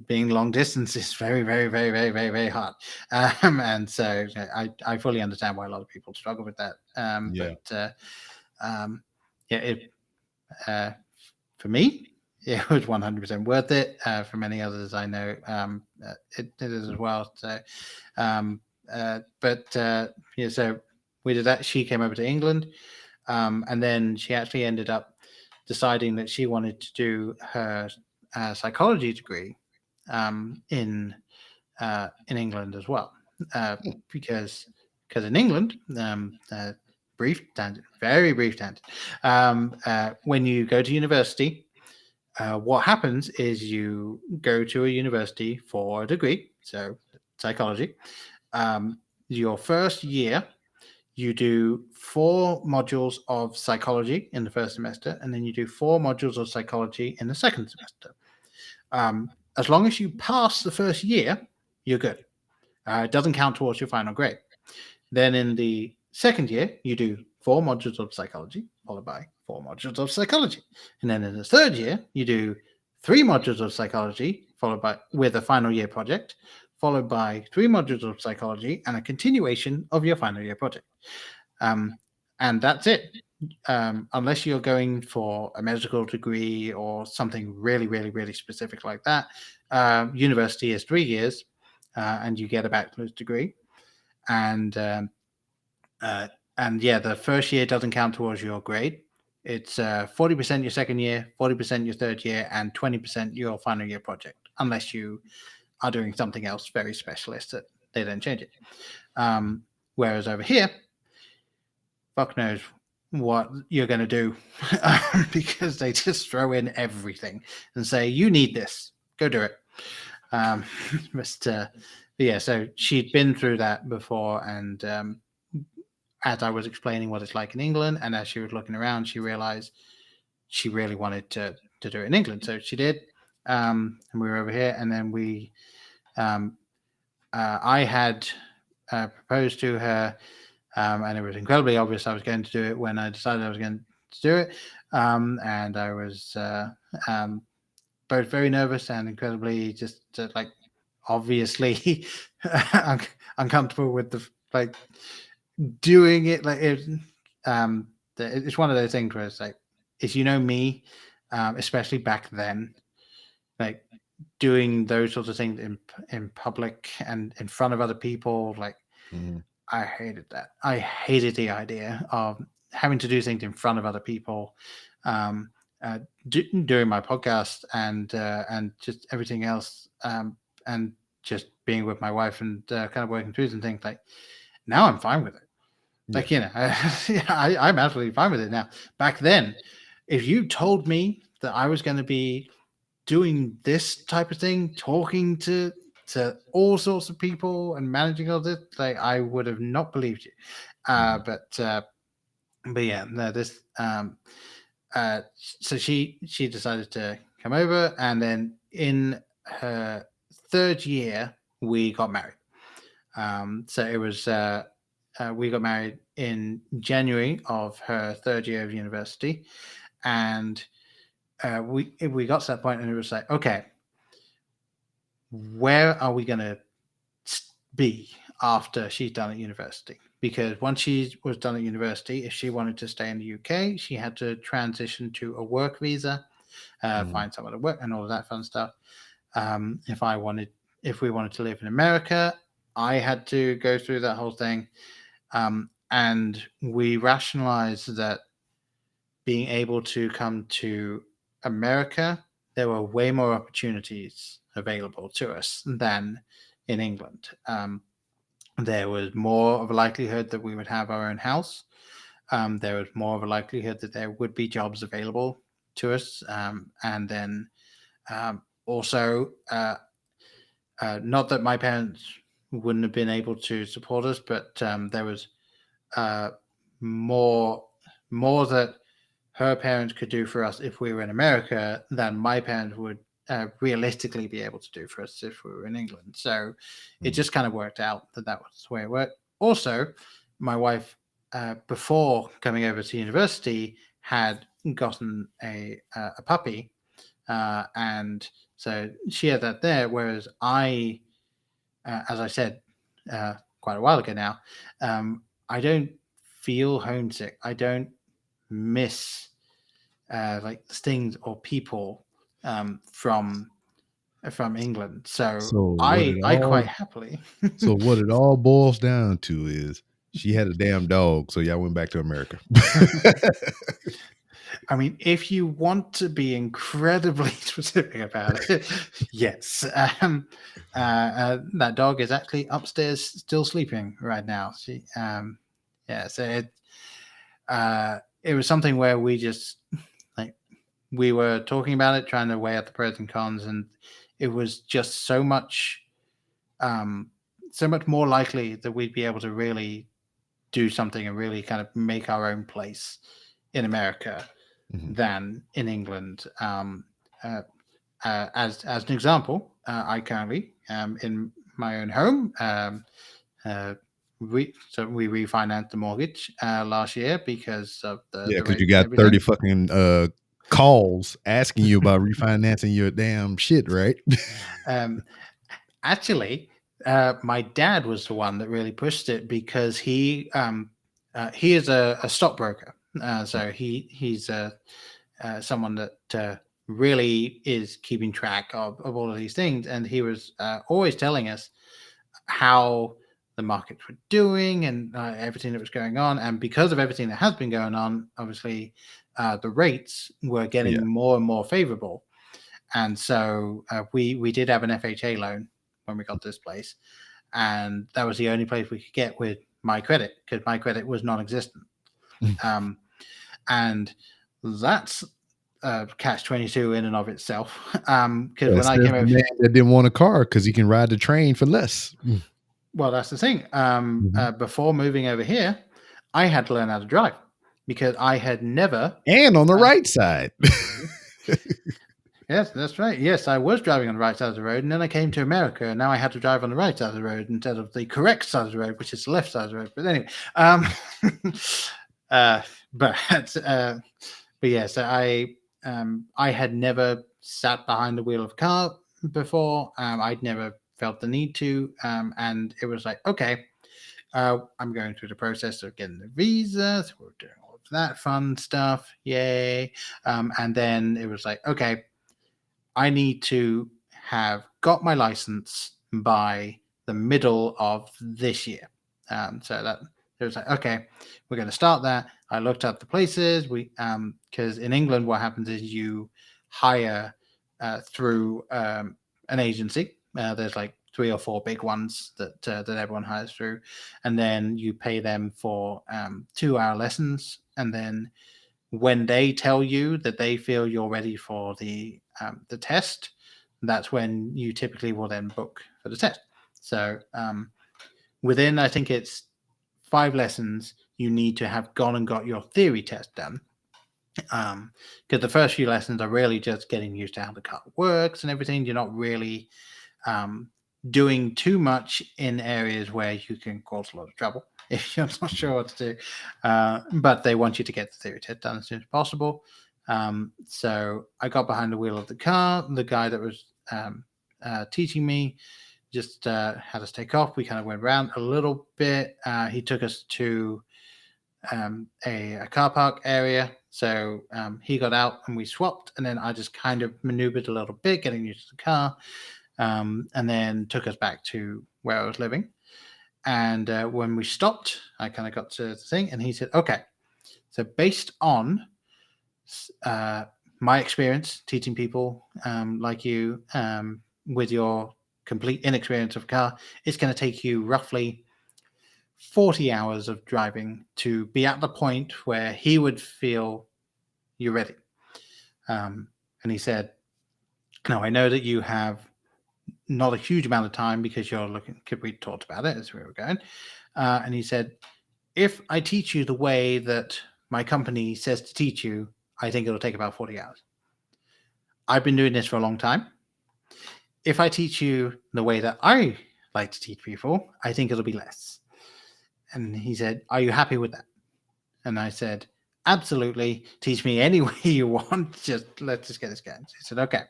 Being long distance is very, very, very, very, very, very hard, and so I fully understand why a lot of people struggle with that. For me, it was 100% worth it. For many others I know, it is as well. So, so we did that. She came over to England, and then she actually ended up deciding that she wanted to do her psychology degree in England as well, because in England, brief tangent, very brief tangent. When you go to university, what happens is you go to a university for a degree, so psychology. Your first year, you do 4 modules of psychology in the first semester, and then you do 4 modules of psychology in the second semester. As long as you pass the first year, you're good. It doesn't count towards your final grade. Then in the second year, you do 4 modules of psychology, followed by 4 modules of psychology. And then in the third year, you do 3 modules of psychology, followed by with a final year project, followed by 3 modules of psychology and a continuation of your final year project. And that's it. unless you're going for a medical degree or something really, really, really specific like that, university is 3 years, and you get a bachelor's degree. And yeah, the first year doesn't count towards your grade. It's 40% your second year, 40% your third year, and 20% your final year project, unless you are doing something else very specialist that they then change it. Whereas over here, fuck knows what you're going to do because they just throw in everything and say, you need this, go do it. But yeah, so she'd been through that before, and as I was explaining what it's like in England, and as she was looking around, she realized she really wanted to do it in England. So she did, and we were over here, and then I had proposed to her, and it was incredibly obvious I was going to do it when I decided I was going to do it, and I was both very nervous and incredibly just like obviously uncomfortable with the like doing it. Like it's one of those things where it's like, if you know me, especially back then, like doing those sorts of things in public and in front of other people, like I hated that. I hated the idea of having to do things in front of other people, doing my podcast and just everything else, and just being with my wife and kind of working through some things. Like now, I'm fine with it. Like I'm absolutely fine with it now. Back then, if you told me that I was going to be doing this type of thing, talking to all sorts of people and managing all this, like I would have not believed you. But yeah, no, this so she decided to come over, and then in her third year we got married. So it was we got married in January of her third year of university, and we got to that point, and it was like, okay, where are we going to be after she's done at university? Because once she was done at university, if she wanted to stay in the UK, she had to transition to a work visa, find somewhere to work, and all of that fun stuff. If we wanted to live in America, I had to go through that whole thing. And we rationalized that being able to come to America, there were way more opportunities available to us than in England. There was more of a likelihood that we would have our own house. There was more of a likelihood that there would be jobs available to us. And then also, not that my parents wouldn't have been able to support us, but there was more that her parents could do for us if we were in America than my parents would realistically be able to do for us if we were in England. So it just kind of worked out that was the way it worked. Also, my wife, before coming over to university, had gotten a puppy, and so she had that there. Whereas I, as I said quite a while ago now, I don't feel homesick. I don't miss like things or people from England. So I quite happily. So what it all boils down to is she had a damn dog, so y'all went back to America. I mean, if you want to be incredibly specific about it, yes. That dog is actually upstairs still sleeping right now. She, yeah, so it was something where we just like we were talking about it, trying to weigh out the pros and cons, and it was just so much more likely that we'd be able to really do something and really kind of make our own place in America than in England. As an example, I currently am in my own home. We refinanced the mortgage last year because of because you got 30 fucking calls asking you about refinancing your damn shit, right? Actually, my dad was the one that really pushed it because he is a stockbroker. So he's someone that really is keeping track of all of these things, and he was always telling us how the markets were doing and everything that was going on. And because of everything that has been going on, obviously the rates were getting more and more favorable. And so we did have an FHA loan when we got this place, and that was the only place we could get with my credit, because my credit was non-existent. And that's catch-22 in and of itself. Because when I came over, man that didn't want a car because he can ride the train for less. Well, that's the thing. Before moving over here, I had to learn how to drive because I had never. And on the right side. Yes, that's right. Yes, I was driving on the right side of the road, and then I came to America, and now I had to drive on the right side of the road instead of the correct side of the road, which is the left side of the road. But anyway, but yeah, so I had never sat behind the wheel of a car before. I'd never felt the need to, and it was like, okay, I'm going through the process of getting the visa, so we're doing all of that fun stuff, yay! And then it was like, okay, I need to have got my license by the middle of this year. So that it was like, okay, we're going to start that. I looked up the places. Because in England, what happens is you hire through an agency. There's like 3 or 4 big ones that everyone hires through, and then you pay them for 2-hour lessons, and then when they tell you that they feel you're ready for the test, that's when you typically will then book for the test. So within, I think it's 5 lessons, you need to have gone and got your theory test done. Because the first few lessons are really just getting used to how the car works and everything. You're not really doing too much in areas where you can cause a lot of trouble if you're not sure what to do. But they want you to get the theory test done as soon as possible. So I got behind the wheel of the car. The guy that was teaching me just had us take off. We kind of went around a little bit. He took us to a car park area. So he got out and we swapped, and then I just kind of maneuvered a little bit, getting used to the car, and then took us back to where I was living. And when we stopped, I kind of got to the thing, and he said, okay, so based on my experience teaching people like you with your complete inexperience of a car, it's going to take you roughly 40 hours of driving to be at the point where he would feel you're ready. And he said, now I know that you have not a huge amount of time because you're looking, we talked about it as we were going. And he said, if I teach you the way that my company says to teach you, I think it'll take about 40 hours. I've been doing this for a long time. If I teach you the way that I like to teach people, I think it'll be less. And he said, are you happy with that? And I said, absolutely. Teach me any way you want. Let's just get this going. So he said, okay.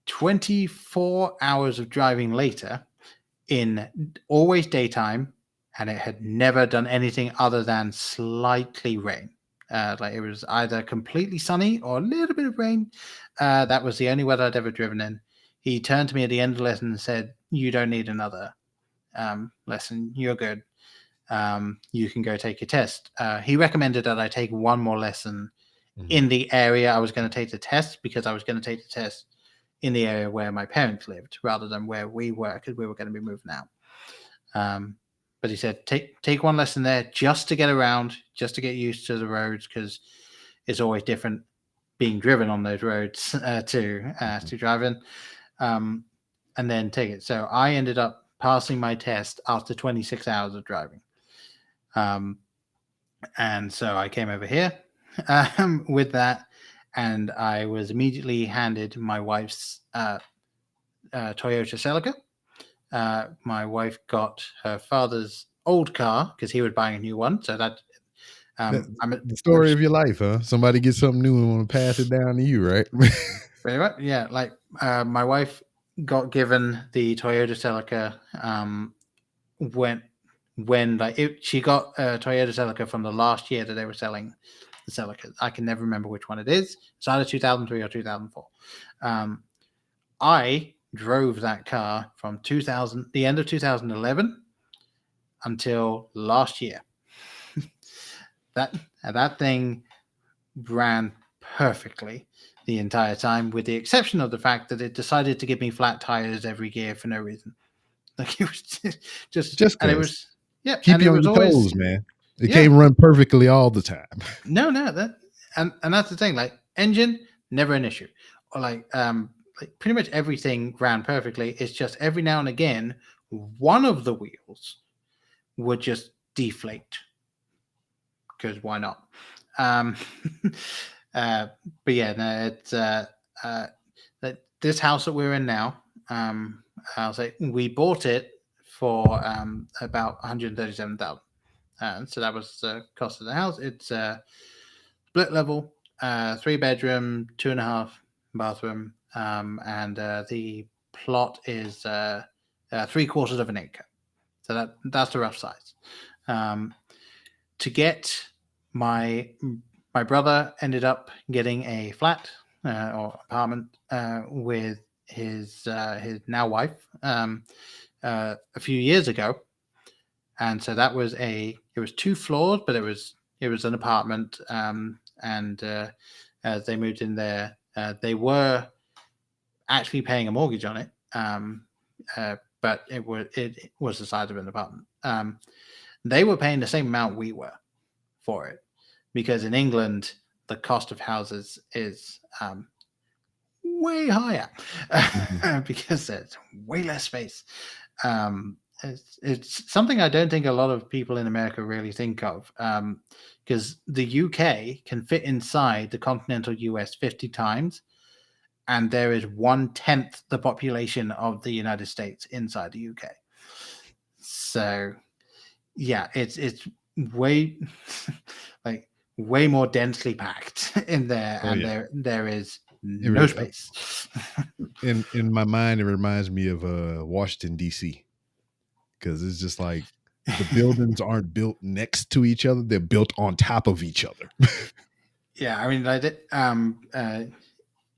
24 hours of driving later, in always daytime, and it had never done anything other than slightly rain. Like it was either completely sunny or a little bit of rain. That was the only weather I'd ever driven in. He turned to me at the end of the lesson and said, you don't need another lesson. You're good. You can go take your test. He recommended that I take one more lesson in the area I was going to take the test, because I was going to take the test in the area where my parents lived rather than where we were, because we were going to be moving out. But he said, take one lesson there just to get around, just to get used to the roads, because it's always different being driven on those roads to driving, and then take it. So I ended up passing my test after 26 hours of driving. And so I came over here with that, and I was immediately handed my wife's Toyota Celica. My wife got her father's old car because he was buying a new one. So that the story of your life, huh? Somebody gets something new and want to pass it down to you, right? Very much, yeah. Like my wife got given the Toyota Celica when she got a Toyota Celica from the last year that they were selling the Celica. I can never remember which one it is. It's either 2003 or 2004. I drove that car from the end of 2011 until last year. that thing ran perfectly the entire time, with the exception of the fact that it decided to give me flat tires every gear for no reason. Like it was just and it was keep and you it on was your always toes, man. It can't run perfectly all the time. No, that and that's the thing. Like engine, never an issue. Or like pretty much everything ran perfectly. It's just every now and again, one of the wheels would just deflate. Because why not? But yeah, no, it's this house that we're in now. I'll say we bought it for about 137,000. So that was the cost of the house. It's split level, 3-bedroom, 2.5 bathroom, and the plot is 3/4 of an acre. So that's the rough size. To get my brother ended up getting a flat or apartment with his now wife a few years ago, and so that was it was 2 floors, but it was an apartment, and as they moved in there, they were actually paying a mortgage on it, but it was the size of an apartment. They were paying the same amount we were for it, because in England the cost of houses is way higher because there's way less space. It's something I don't think a lot of people in America really think of, because the UK can fit inside the continental US 50 times, and there is 1/10 the population of the United States inside the UK. So yeah, it's way way more densely packed in there, and there is no space. In my mind, it reminds me of Washington D.C. because it's just like the buildings aren't built next to each other; they're built on top of each other. Yeah, I mean,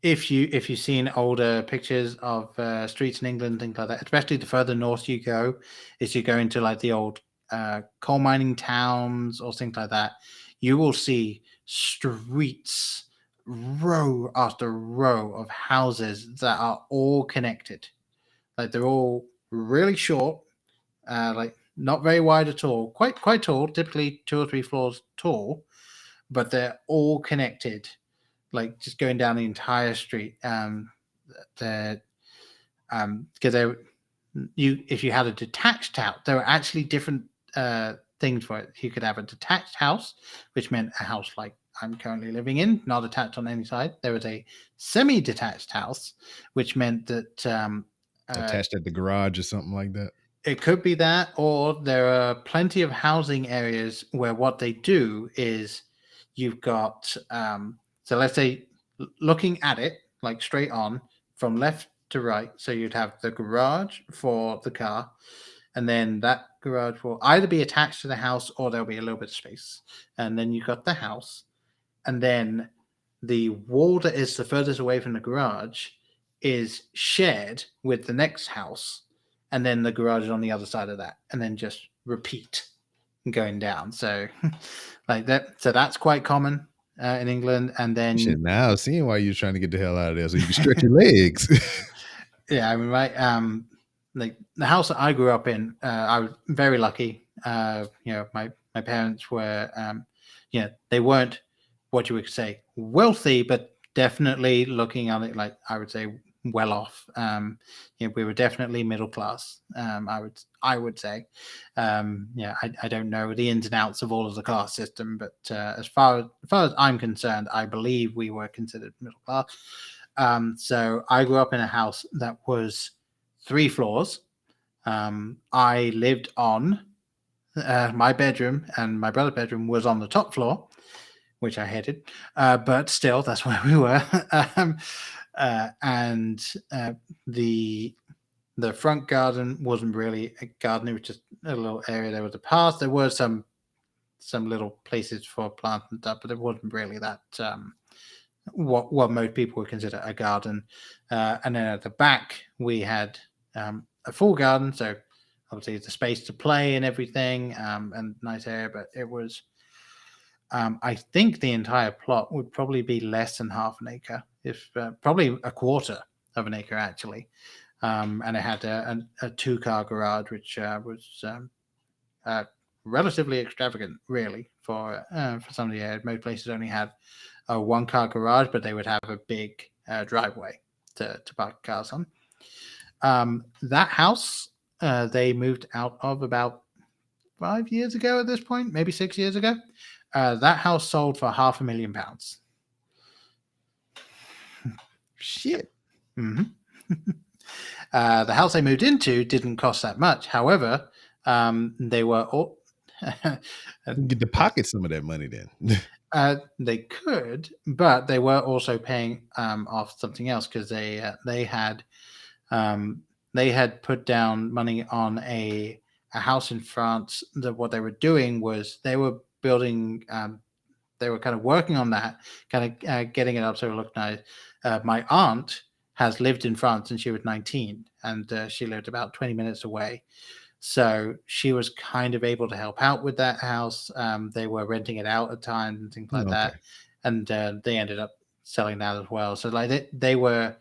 if you've seen older pictures of streets in England, things like that, especially the further north you go, is you go into like the old coal mining towns or things like that, you will see streets, row after row of houses that are all connected. Like they're all really short, like not very wide at all, quite tall, typically 2 or 3 floors tall, but they're all connected, like just going down the entire street. Because if you had a detached house, there were actually different things for it. You could have a detached house, which meant a house like I'm currently living in, not attached on any side. There was a semi-detached house, which meant that attached at the garage or something like that. It could be that, or there are plenty of housing areas where what they do is you've got so let's say looking at it like straight on from left to right, so you'd have the garage for the car, and then that garage will either be attached to the house or there'll be a little bit of space, and then you've got the house, and then the wall that is the furthest away from the garage is shared with the next house, and then the garage is on the other side of that, and then just repeat going down. So like that, so that's quite common in England. And then shit, now seeing why you're trying to get the hell out of there so you can stretch your legs. Yeah, I mean, right, like the house that I grew up in, I was very lucky. My parents were they weren't what you would say wealthy, but definitely looking at it like I would say well off. We were definitely middle class. I would say. I don't know the ins and outs of all of the class system, but as far as I'm concerned, I believe we were considered middle class. So I grew up in a house that was 3 floors. I lived on my bedroom, and my brother's bedroom was on the top floor, which I hated. But still, that's where we were. And the the front garden wasn't really a garden; it was just a little area. There was a path. There were some little places for plants and stuff, but it wasn't really that what most people would consider a garden. And then at the back we had a full garden, so obviously the space to play and everything, and nice area. But it was, I think the entire plot would probably be less than half an acre, if probably a quarter of an acre actually. And it had a 2-car garage, which was relatively extravagant, really, for some of the area. Most places only had a 1-car garage, but they would have a big driveway to park cars on. That house they moved out of about 5 years ago at this point, maybe 6 years ago. That house sold for £500,000. Shit. Mm-hmm. The house they moved into didn't cost that much. However, they were all Get to pocket some of that money then. they could, but they were also paying off something else, because they had put down money on a house in France. That what they were doing was they were building. They were kind of working on that, kind of getting it up so it looked nice. My aunt has lived in France since she was 19, and she lived about 20 minutes away. So she was kind of able to help out with that house. They were renting it out at times and things like that. And they ended up selling that as well. So like they were,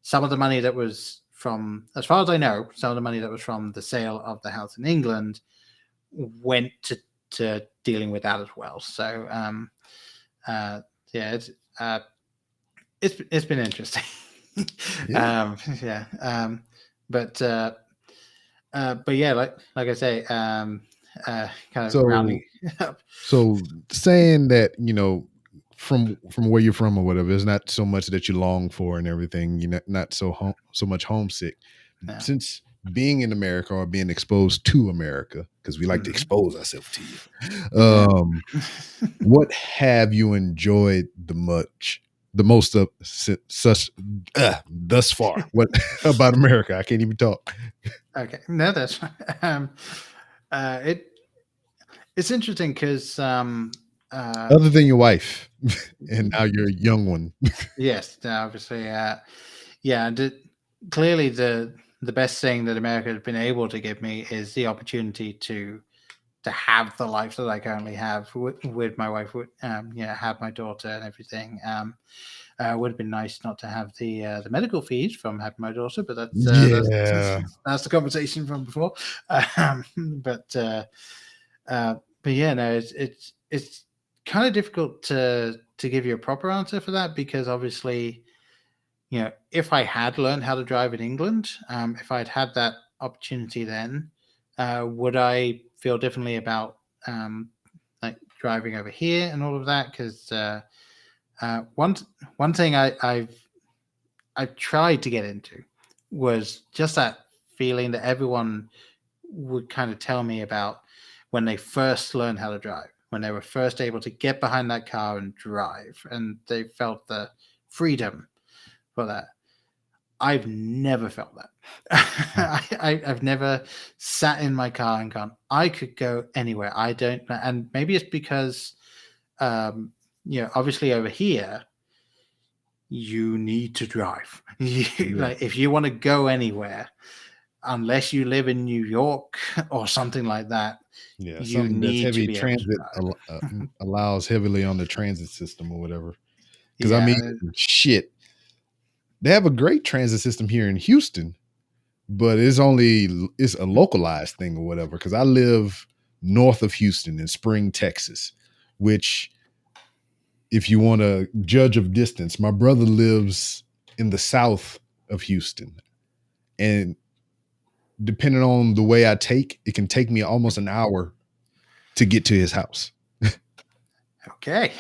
some of the money that was from, as far as I know, some of the money that was from the sale of the house in England went to dealing with that as well. So yeah, it's been interesting. Yeah. But yeah, like I say, kind of rounding up. So saying that, you know, from where you're from or whatever, it's not so much that you long for and everything. You're not so much homesick. Yeah. Since being in America or being exposed to America, because we like to expose ourselves to you. What have you enjoyed the most of such thus far? What about America? I can't even talk. Okay, no, that's fine. It's interesting because Other than your wife and now your young one. Yes, obviously, yeah. Clearly, the best thing that America has been able to give me is the opportunity to have the life that I currently have with my wife. Have my daughter and everything. Would have been nice not to have the medical fees from having my daughter, but that's that's the conversation from before. But yeah, no, it's kind of difficult to give you a proper answer for that, because obviously, you know, if I had learned how to drive in England, if I'd had that opportunity then, would I feel differently about like driving over here and all of that? Because one thing I've tried to get into was just that feeling that everyone would kind of tell me about when they first learned how to drive, when they were first able to get behind that car and drive, and they felt the freedom for that. I've never felt that. I've never sat in my car and gone, I could go anywhere. I don't, and maybe it's because, you know, obviously over here, you need to drive. Like if you want to go anywhere, unless you live in New York or something like that, you need heavy to be transit able to drive. allows heavily on the transit system or whatever. Because Yeah, I mean, shit, they have a great transit system here in Houston, but it's a localized thing or whatever. Because I live north of Houston in Spring, Texas, which, if you want to judge of distance, my brother lives in the south of Houston, and depending on the way it can take me almost an hour to get to his house. Okay.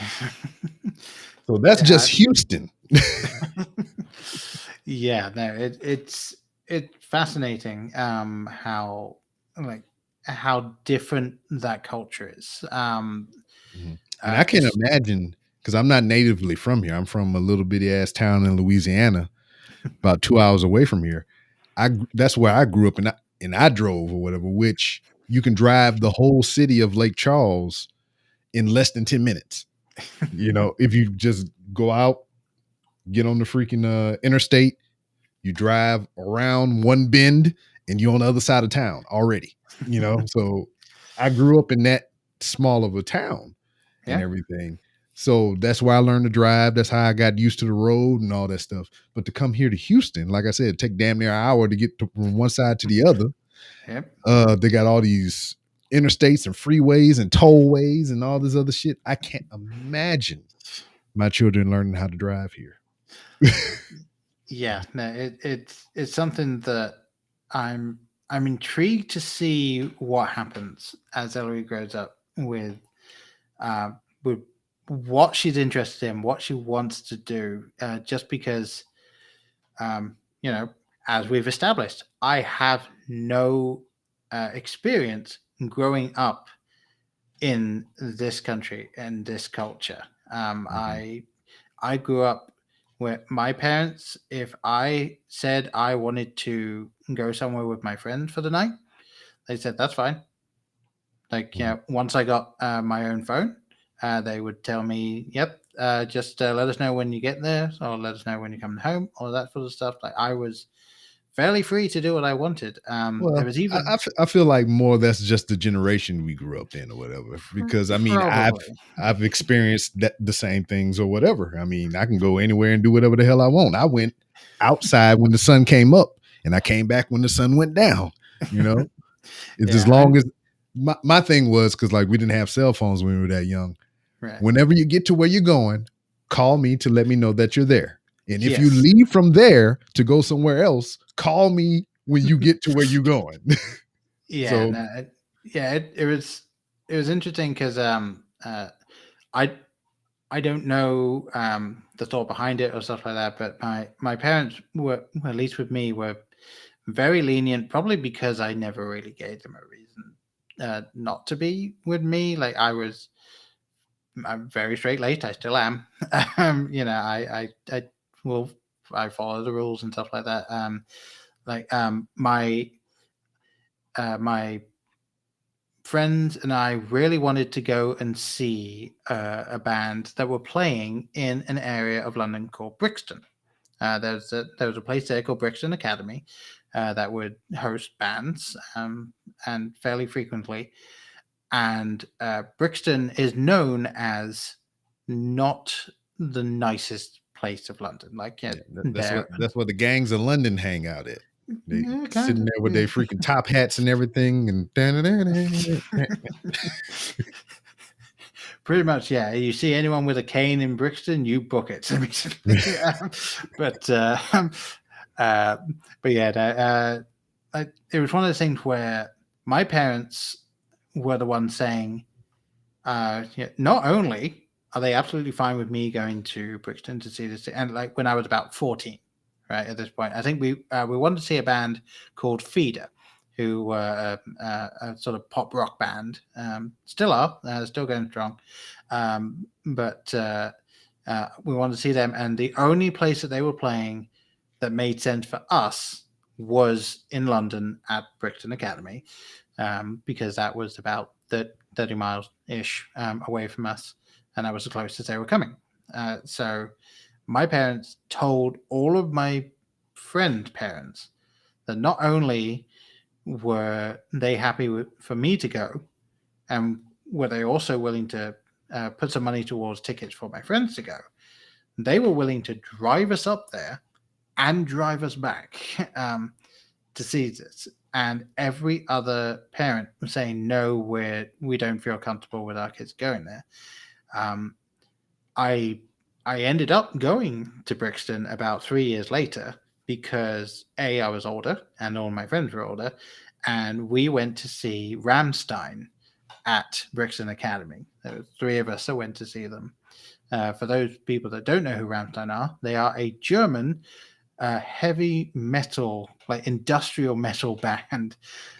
So that's just Houston. Yeah, no, it's fascinating how different that culture is. And I can imagine, because I'm not natively from here. I'm from a little bitty ass town in Louisiana, about 2 hours away from here. that's where I grew up, and I drove or whatever, which you can drive the whole city of Lake Charles in less than 10 minutes. If you just go out, get on the freaking interstate, you drive around one bend, and you're on the other side of town already. So I grew up in that small of a town and everything. So that's why I learned to drive. That's how I got used to the road and all that stuff. But to come here to Houston, like I said, it take damn near an hour to get from one side to the other. Yep. They got all these interstates and freeways and tollways and all this other shit. I can't imagine my children learning how to drive here. Yeah, no, it's something that I'm intrigued to see what happens as Ellery grows up with what she's interested in, what she wants to do. Just because, as we've established, I have no experience growing up in this country and this culture. I grew up where my parents, if I said I wanted to go somewhere with my friend for the night, they said that's fine. Like, once I got my own phone, they would tell me, "Yep, just let us know when you get there, or let us know when you're coming home," all that sort of stuff. Like, I was fairly free to do what I wanted. Well, there was even I feel like more that's just the generation we grew up in or whatever. Because I mean, I've experienced the same things or whatever. I mean, I can go anywhere and do whatever the hell I want. I went outside when the sun came up, and I came back when the sun went down. It's as long as my thing was, because like we didn't have cell phones when we were that young. Right. Whenever you get to where you're going, call me to let me know that you're there. And if you leave from there to go somewhere else, call me when you get to where you're going. It was interesting because I don't know the thought behind it or stuff like that, but my parents were, at least with me, were very lenient, probably because I never really gave them a reason not to be with me. Like, I'm very straight laced. I still am. I follow the rules and stuff like that. My friends and I really wanted to go and see a band that were playing in an area of London called Brixton. There was a place there called Brixton Academy that would host bands and fairly frequently. And Brixton is known as not the nicest place of London. Like, that's what the gangs of London hang out at. They sitting there with their freaking top hats and everything, and pretty much, yeah. You see anyone with a cane in Brixton, you book it. But yeah, it was one of those things where my parents were the ones saying, not only are they absolutely fine with me going to Brixton to see this, and like when I was about 14, right at this point, I think we wanted to see a band called Feeder, who were a sort of pop rock band, still are, still going strong, but we wanted to see them, and the only place that they were playing that made sense for us was in London at Brixton Academy, because that was about 30 miles ish away from us, and that was the closest they were coming. So my parents told all of my friend parents that not only were they happy for me to go, and were they also willing to put some money towards tickets for my friends to go, they were willing to drive us up there and drive us back to see this. And every other parent was saying, no, we don't feel comfortable with our kids going there. I ended up going to Brixton about 3 years later because I was older and all my friends were older, and we went to see Rammstein at Brixton Academy. There were 3 of us that went to see them. For those people that don't know who Rammstein are, they are a German heavy metal, like industrial metal band.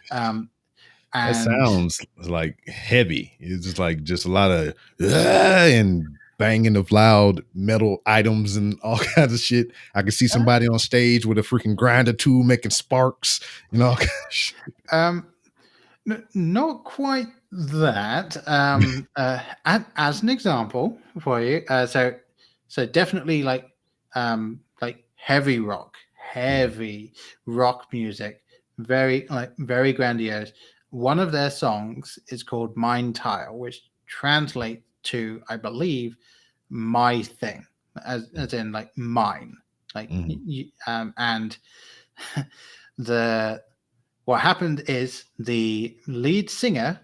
That sounds like heavy. It's just a lot of and banging of loud metal items and all kinds of shit. I could see somebody on stage with a freaking grinder tool making sparks, all kinds of shit. Not quite that. As an example for you, so definitely like heavy rock music, very grandiose. One of their songs is called Mine Tile, which translates to, I believe, my thing, as in like mine, like and what happened is the lead singer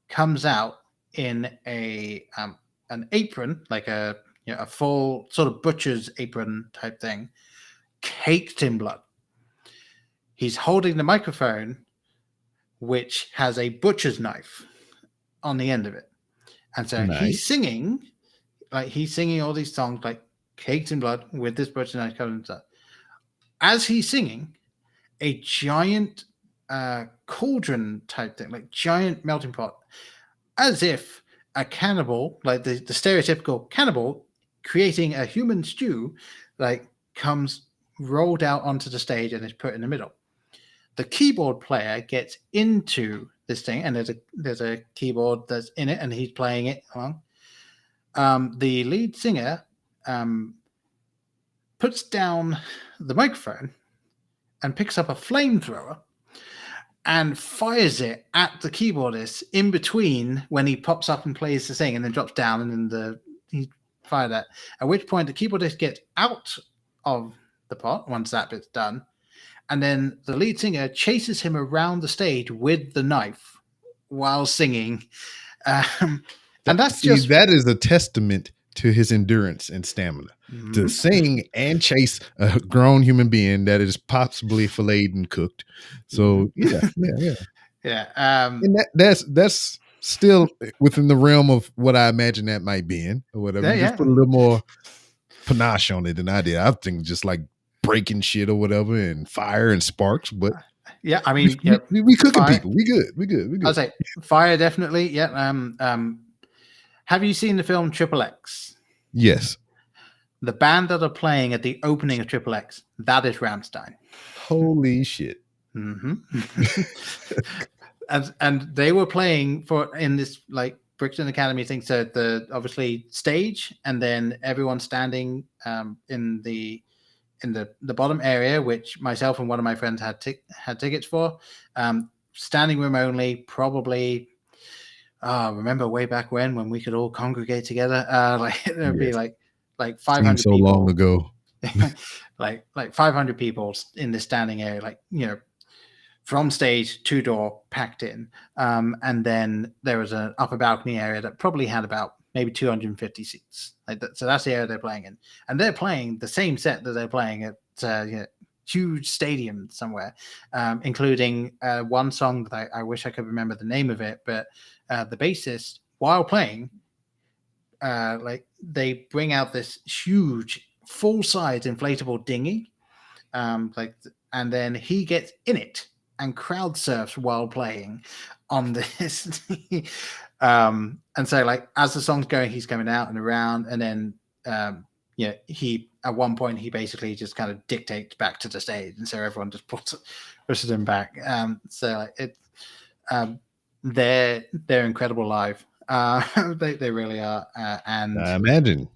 comes out in an apron, like a full sort of butcher's apron type thing, caked in blood. He's holding the microphone, which has a butcher's knife on the end of it, and so he's singing all these songs like caked in blood with this butcher's knife covered in blood. As he's singing, a giant cauldron type thing, like giant melting pot, as if a cannibal, like the stereotypical cannibal creating a human stew, like comes rolled out onto the stage and is put in the middle. The keyboard player gets into this thing, and there's a keyboard that's in it, and he's playing it along. The lead singer puts down the microphone and picks up a flamethrower and fires it at the keyboardist in between when he pops up and plays the thing, and then drops down, and then he fired that. At which point the keyboardist gets out of the pot once that bit's done, and then the lead singer chases him around the stage with the knife while singing. And that is a testament to his endurance and stamina to sing and chase a grown human being that is possibly filleted and cooked. So yeah. And that's still within the realm of what I imagine that might be in or whatever. You just put a little more panache on it than I did. I think just like breaking shit or whatever and fire and sparks, but yeah, I mean, we cooking fire. People. We good. I'll say fire definitely. Yeah. Have you seen the film Triple X? Yes. The band that are playing at the opening of Triple X, that is Rammstein. Holy shit. And they were playing in this like Brixton Academy thing. So the obviously stage, and then everyone standing in the bottom area, which myself and one of my friends had tickets for. Standing room only, probably. Remember way back when we could all congregate together? It would be like 500 so people. Long ago. like 500 people in the standing area, like from stage to door, packed in. And then there was an upper balcony area that probably had about maybe 250 seats. So that's the area they're playing in, and they're playing the same set that they're playing at huge stadium somewhere, including one song that I wish I could remember the name of it, but the bassist, while playing, they bring out this huge full-size inflatable dinghy, and then he gets in it and crowd surfs while playing on this. And so like as the song's going, he's coming out and around, and then he at one point he basically just kind of dictates back to the stage, and so everyone just pushes him back. They're incredible live. They really are. And I imagine.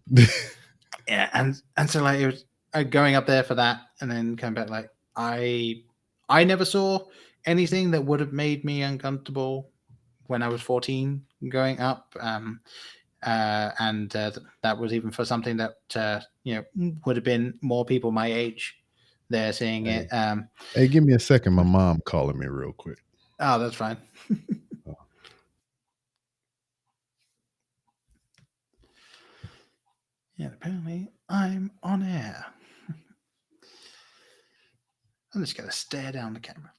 Yeah, and so like it was going up there for that, and then coming back. Like I never saw anything that would have made me uncomfortable when I was 14 going up. And that was even for something that would have been more people my age there seeing it. Hey, give me a second. My mom calling me real quick. Oh, that's fine. Yeah, apparently I'm on air. I'm just going to stare down the camera.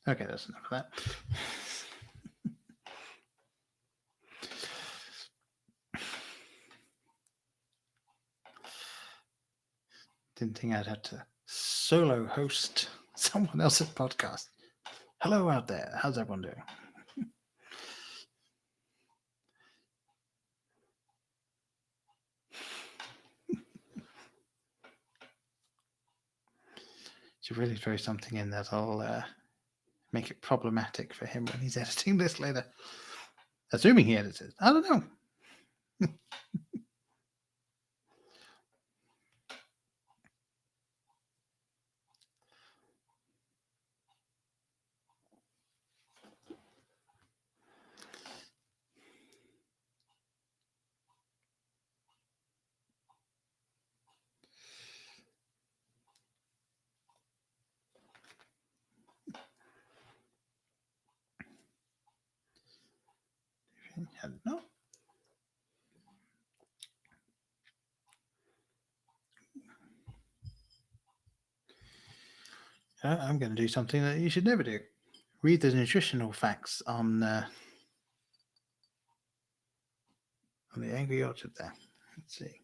Okay, that's enough of that. Didn't think I'd have to solo host Someone else's podcast. Hello out there. How's everyone doing? Should really throw something in that'll make it problematic for him when he's editing this later. Assuming he edits it. I don't know. I don't know. I'm going to do something that you should never do. Read the nutritional facts on the Angry Orchard there. Let's see.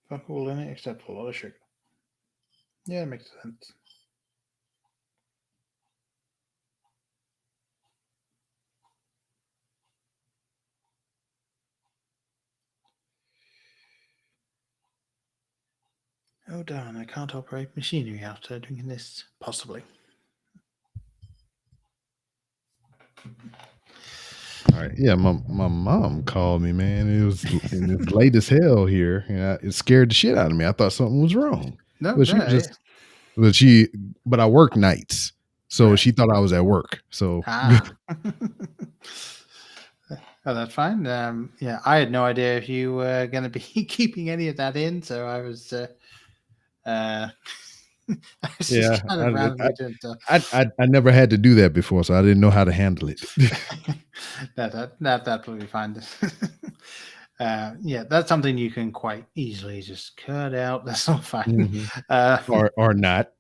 Fuck all in it except for a lot of sugar. Yeah, it makes sense. Oh darn, I can't operate machinery after doing this, possibly. All right. Yeah, my mom called me, man. It's late as hell here. It scared the shit out of me. I thought something was wrong. No, But she was just but I work nights. So Right. she thought I was at work. So Oh, that's fine. Yeah, I had no idea if you were going to be keeping any of that in, so I was just kind of randomly doing stuff. I never had to do that before, so I didn't know how to handle it. That'll be fine. Yeah, that's something you can quite easily just cut out. That's not fine. Or not.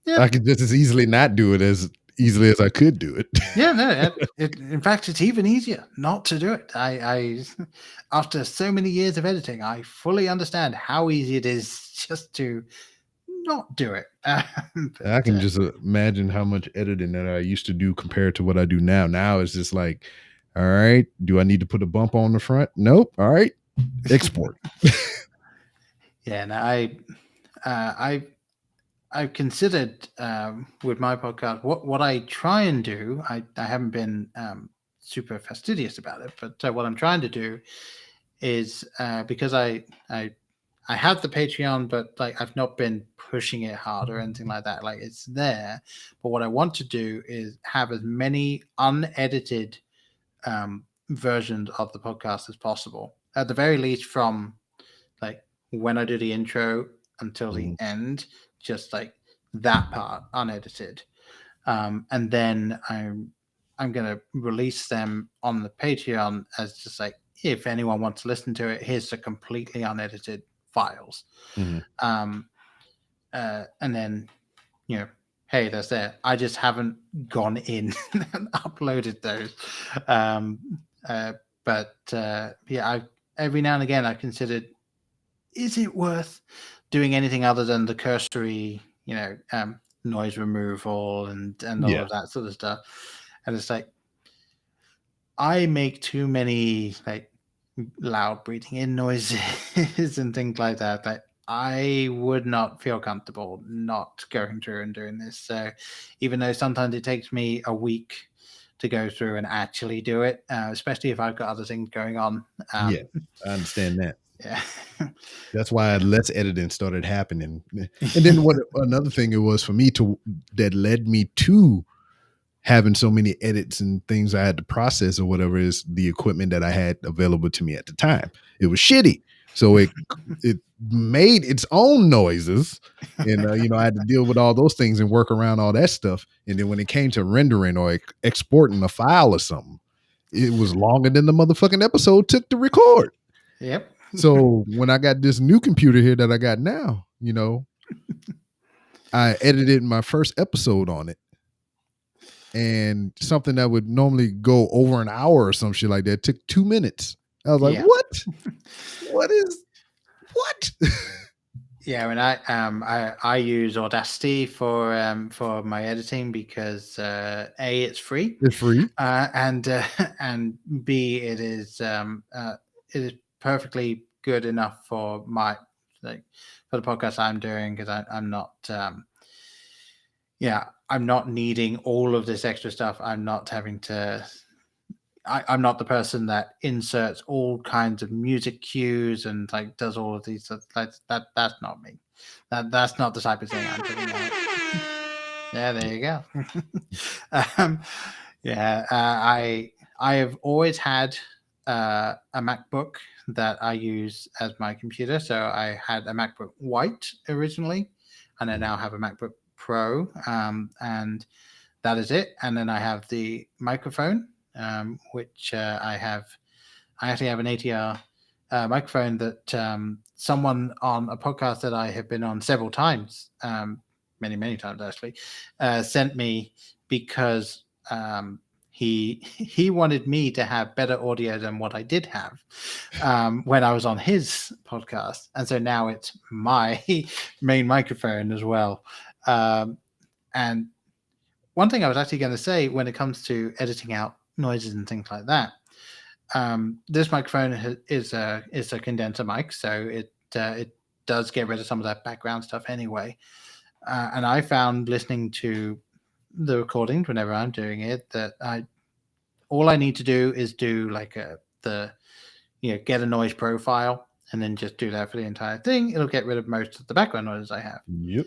Yeah. I could just as easily not do it as easily as I could do it. Yeah, no. In fact, it's even easier not to do it. I after so many years of editing, I fully understand how easy it is just to not do it. I can just imagine how much editing that I used to do compared to what I do now. Now it's just like, all right, do I need to put a bump on the front? Nope. All right, export. Yeah, no, I've considered with my podcast what I try and do. I haven't been super fastidious about it, but what I'm trying to do is because I have the Patreon, but like I've not been pushing it hard or anything like that. Like it's there, but what I want to do is have as many unedited versions of the podcast as possible. At the very least, from like when I do the intro until the end, just like that part unedited, and then I'm gonna release them on the Patreon as just like if anyone wants to listen to it, here's the completely unedited files, and then hey, that's there. I just haven't gone in and uploaded those, but yeah, every now and again I considered, is it worth doing anything other than the cursory, noise removal and all of that sort of stuff? And it's like, I make too many like loud breathing in noises and things like that that I would not feel comfortable not going through and doing this. So even though sometimes it takes me a week to go through and actually do it, especially if I've got other things going on. Yeah, I understand that. Yeah. That's why less editing started happening. And then what another thing it was for me that led me to having so many edits and things I had to process or whatever is the equipment that I had available to me at the time. It was shitty. So it made its own noises. And, I had to deal with all those things and work around all that stuff. And then when it came to rendering or exporting a file or something, it was longer than the motherfucking episode took to record. Yep. So when I got this new computer here that I got now, I edited my first episode on it. And something that would normally go over an hour or some shit like that took 2 minutes. I was like, what? What? Yeah, and I use Audacity for my editing because A, it's free, It's free. and and B, it is perfectly good enough for my for the podcast I'm doing, because I'm not I'm not needing all of this extra stuff. I'm not having to. I'm not the person that inserts all kinds of music cues and like does all of these. That's not me. That's not the type of thing I'm putting out. Yeah, there you go. um, I have always had a MacBook that I use as my computer. So I had a MacBook White originally, and I now have a MacBook Pro, and that is it. And then I have the microphone, which I actually have an ATR microphone that someone on a podcast that I have been on several times, many times actually, sent me because he wanted me to have better audio than what I did have when I was on his podcast, and so now it's my main microphone as well. And one thing I was actually going to say when it comes to editing out noises and things like that, this microphone is a condenser mic, so it does get rid of some of that background stuff anyway. And I found listening to the recordings whenever I'm doing it that all I need to do is do like get a noise profile and then just do that for the entire thing. It'll get rid of most of the background noises I have. Yep.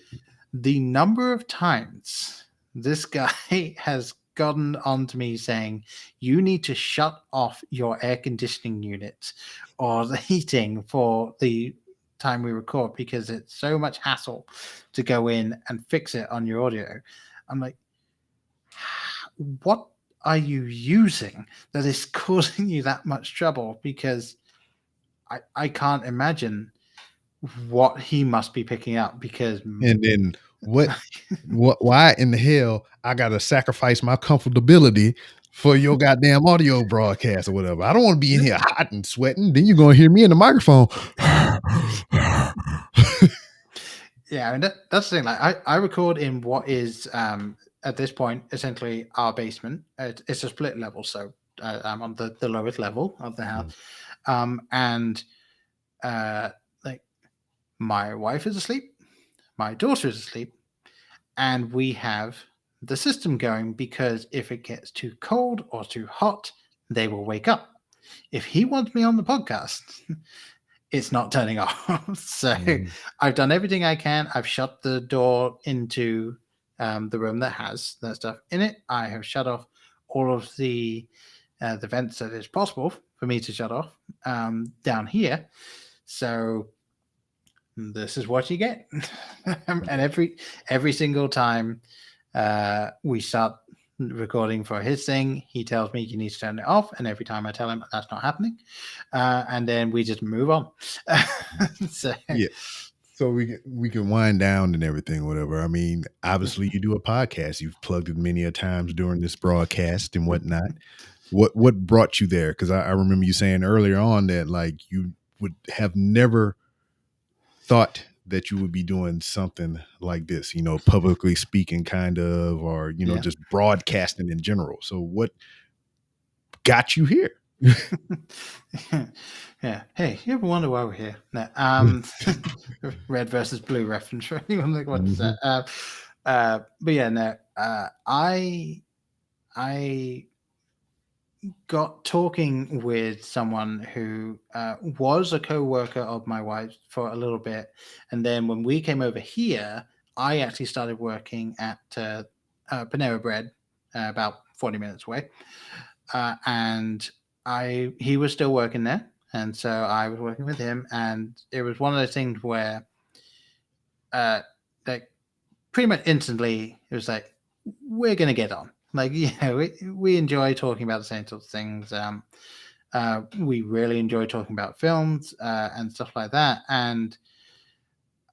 The number of times this guy has gotten onto me saying, you need to shut off your air conditioning unit or the heating for the time we record because it's so much hassle to go in and fix it on your audio. I'm like, what are you using that is causing you that much trouble? Because I can't imagine what he must be picking up, because And then why in the hell I gotta sacrifice my comfortability for your goddamn audio broadcast or whatever? I don't want to be in here hot and sweating. Then you're gonna hear me in the microphone. Yeah, and that's the thing. Like I record in what is at this point essentially our basement. It's a split level, so I'm on the lowest level of the house, and like my wife is asleep, my daughter is asleep, and we have the system going because if it gets too cold or too hot, they will wake up. If he wants me on the podcast, it's not turning off. So I've done everything I can. I've shut the door into the room that has that stuff in it. I have shut off all of the vents that is possible for me to shut off down here. So this is what you get. And every single time we start recording for his thing, he tells me you need to turn it off, and every time I tell him that's not happening, and then we just move on. So yeah, so we can wind down and everything, whatever. I mean, obviously you do a podcast. You've plugged it many a times during this broadcast and whatnot. What brought you there? Because I remember you saying earlier on that like you would have never thought that you would be doing something like this, publicly speaking kind of, or, just broadcasting in general. So what got you here? Yeah. Hey, you ever wonder why we're here? No, red versus blue reference for anyone that wants that. But yeah, no, I got talking with someone who was a co-worker of my wife for a little bit, and then when we came over here, I actually started working at Panera Bread, about 40 minutes away, and he was still working there, and so I was working with him, and it was one of those things where like pretty much instantly it was like, we're gonna get on. Like, we enjoy talking about the same sorts of things. We really enjoy talking about films and stuff like that. And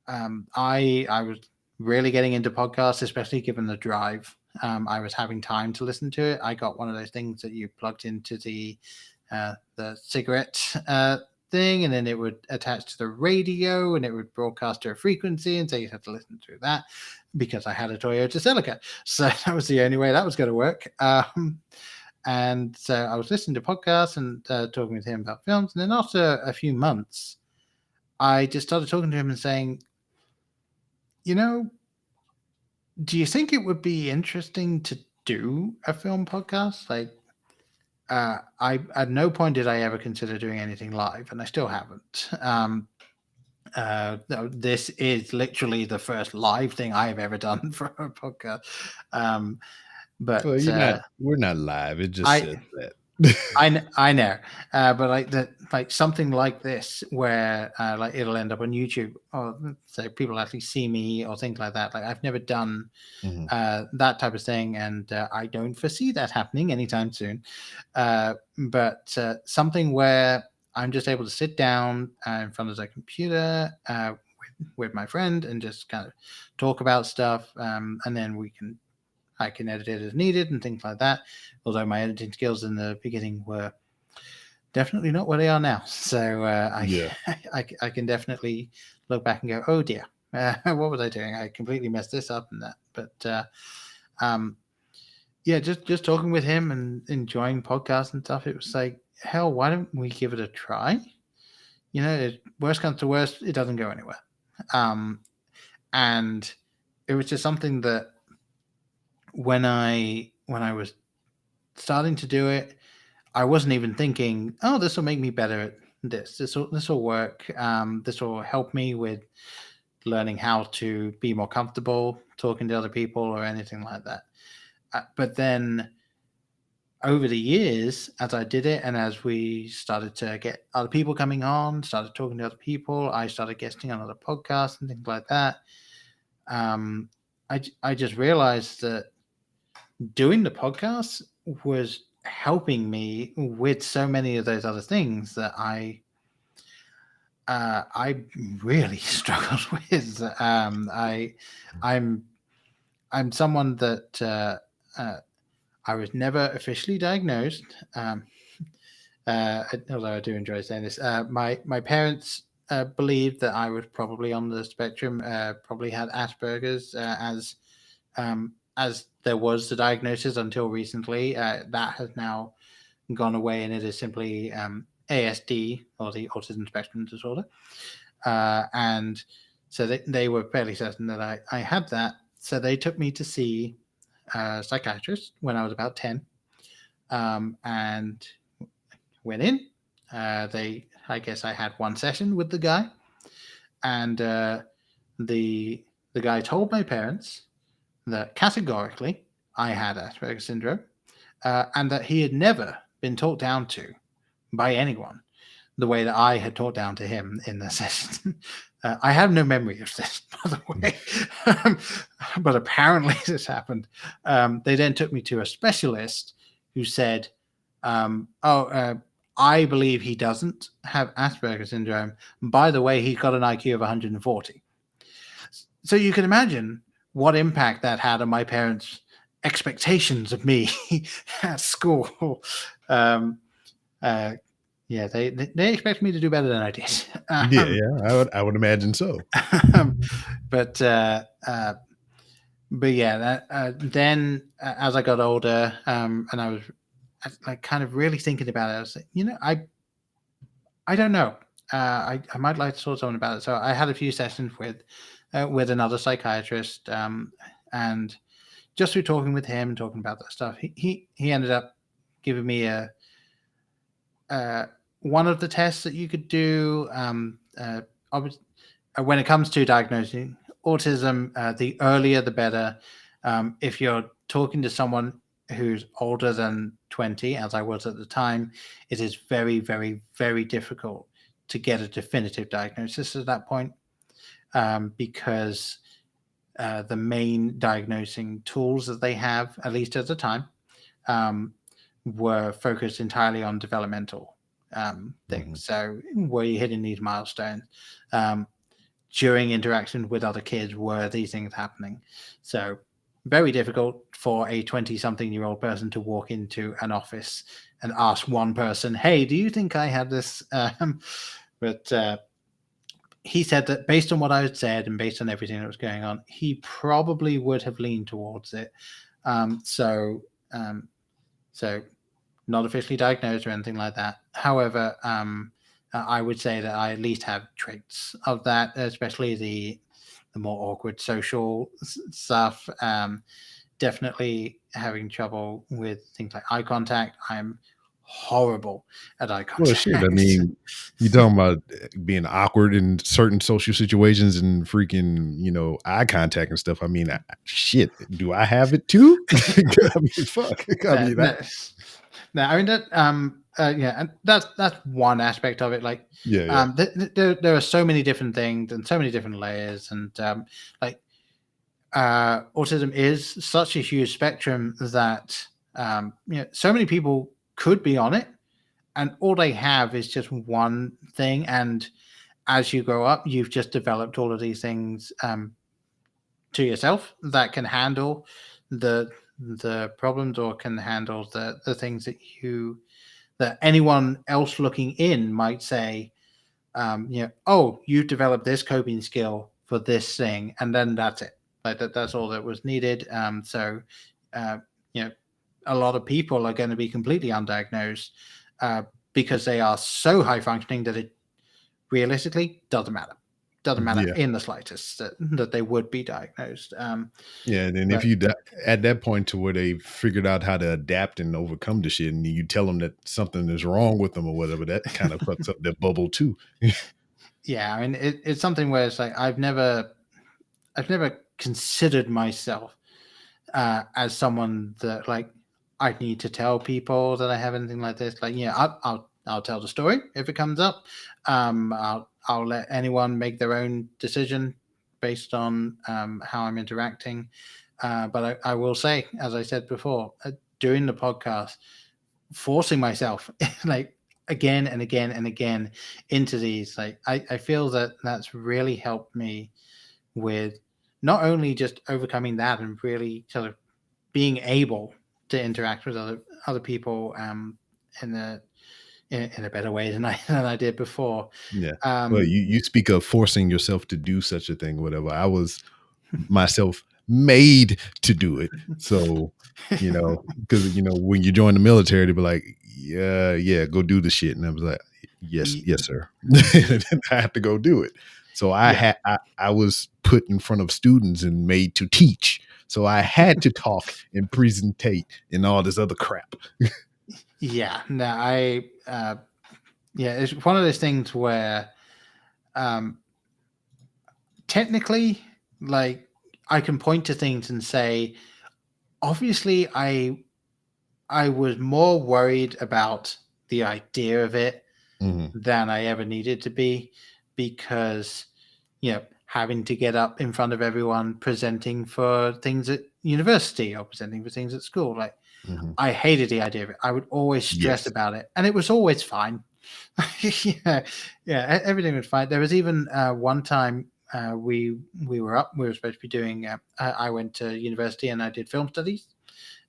I was really getting into podcasts, especially given the drive. I was having time to listen to it. I got one of those things that you plugged into the cigarette thing, and then it would attach to the radio, and it would broadcast to a frequency, and so you'd have to listen through that because I had a Toyota Celica. So that was the only way that was going to work. And so I was listening to podcasts and talking with him about films. And then after a few months, I just started talking to him and saying, do you think it would be interesting to do a film podcast? Like, I at no point did I ever consider doing anything live, and I still haven't. This is literally the first live thing I have ever done for a podcast. But well, we're not live. It just says that. I know, but like something like this, where like it'll end up on YouTube, or so people actually see me, or things like that. Like I've never done that type of thing, and I don't foresee that happening anytime soon. But something where I'm just able to sit down in front of the computer with my friend and just kind of talk about stuff, and then I can edit it as needed and things like that. Although my editing skills in the beginning were definitely not where they are now. So I can definitely look back and go, oh dear, what was I doing? I completely messed this up and that. But just talking with him and enjoying podcasts and stuff, it was like, hell, why don't we give it a try? Worst comes to worst, it doesn't go anywhere. And it was just something that when I was starting to do it, I wasn't even thinking, oh, this will make me better at this. This will work. This will help me with learning how to be more comfortable talking to other people or anything like that. But then over the years, as I did it, and as we started to get other people coming on, started talking to other people, I started guesting on other podcasts and things like that. I just realized that doing the podcast was helping me with so many of those other things that I really struggled with. I'm someone that I was never officially diagnosed. Although I do enjoy saying this, my parents believed that I was probably on the spectrum, probably had Asperger's, as there was the diagnosis until recently. That has now gone away, and it is simply ASD, or the autism spectrum disorder. And so they were fairly certain that I had that. So they took me to see a psychiatrist when I was about 10, and went in. I guess I had one session with the guy, and the guy told my parents that categorically I had Asperger's syndrome, and that he had never been talked down to by anyone the way that I had talked down to him in the session. I have no memory of this, by the way, but apparently this happened. They then took me to a specialist who said, I believe he doesn't have Asperger's syndrome. By the way, he's got an IQ of 140. So you can imagine what impact that had on my parents' expectations of me at school. They expect me to do better than I did. I would imagine so. But yeah, then as I got older, and I was like kind of really thinking about it, I was like, I don't know. I might like to talk to someone about it. So I had a few sessions with another psychiatrist, and just through talking with him and talking about that stuff, he ended up giving me one of the tests that you could do. When it comes to diagnosing autism, the earlier the better. If you're talking to someone who's older than 20, as I was at the time, it is very, very, very difficult to get a definitive diagnosis at that point, because the main diagnosing tools that they have, at least at the time, were focused entirely on developmental things. So were you hitting these milestones? During interaction with other kids, were these things happening? So very difficult for a 20-something-year-old person to walk into an office and ask one person, "Hey, do you think I have this?" But he said that based on what I had said and based on everything that was going on, he probably would have leaned towards it. So not officially diagnosed or anything like that. However, I would say that I at least have traits of that, especially the more awkward social stuff. Definitely having trouble with things like eye contact. I'm horrible at eye contact. Well, shit. I mean, you talking about being awkward in certain social situations and freaking, eye contact and stuff. I mean, shit. Do I have it too? I mean, fuck. I mean, no, I mean that. Yeah, and that's one aspect of it. Like, yeah. There are so many different things and so many different layers, and autism is such a huge spectrum that so many people could be on it, and all they have is just one thing. And as you grow up, you've just developed all of these things to yourself that can handle the problems or can handle the things that anyone else looking in might say, oh, you developed this coping skill for this thing, and then that's it. Like that's all that was needed. So a lot of people are going to be completely undiagnosed because they are so high functioning that it realistically doesn't matter in the slightest that they would be diagnosed. And then if you at that point to where they figured out how to adapt and overcome the shit, and you tell them that something is wrong with them or whatever, that kind of fucks up their bubble too. Yeah, I mean, it's something where it's like I've never considered myself as someone that like I need to tell people that I have anything like this. Like, I'll tell the story if it comes up. I'll let anyone make their own decision based on how I'm interacting. But I will say, as I said before, during the podcast, forcing myself like again and again and again into these, like I feel that that's really helped me with not only just overcoming that and really sort of being able to interact with other people in a better way than I did before. Yeah. Well, you speak of forcing yourself to do such a thing, whatever. I was myself made to do it. So, because when you join the military, they be like, yeah, go do the shit. And I was like, yes, sir. I have to go do it. So I was put in front of students and made to teach. So I had to talk and presentate and all this other crap. Yeah. No, it's one of those things where technically, like, I can point to things and say, obviously, I was more worried about the idea of it than I ever needed to be, because having to get up in front of everyone presenting for things at university or presenting for things at school, like I hated the idea of it. I would always stress about it, and it was always fine. Everything was fine. There was even one time we were supposed to be doing I went to university and I did film studies.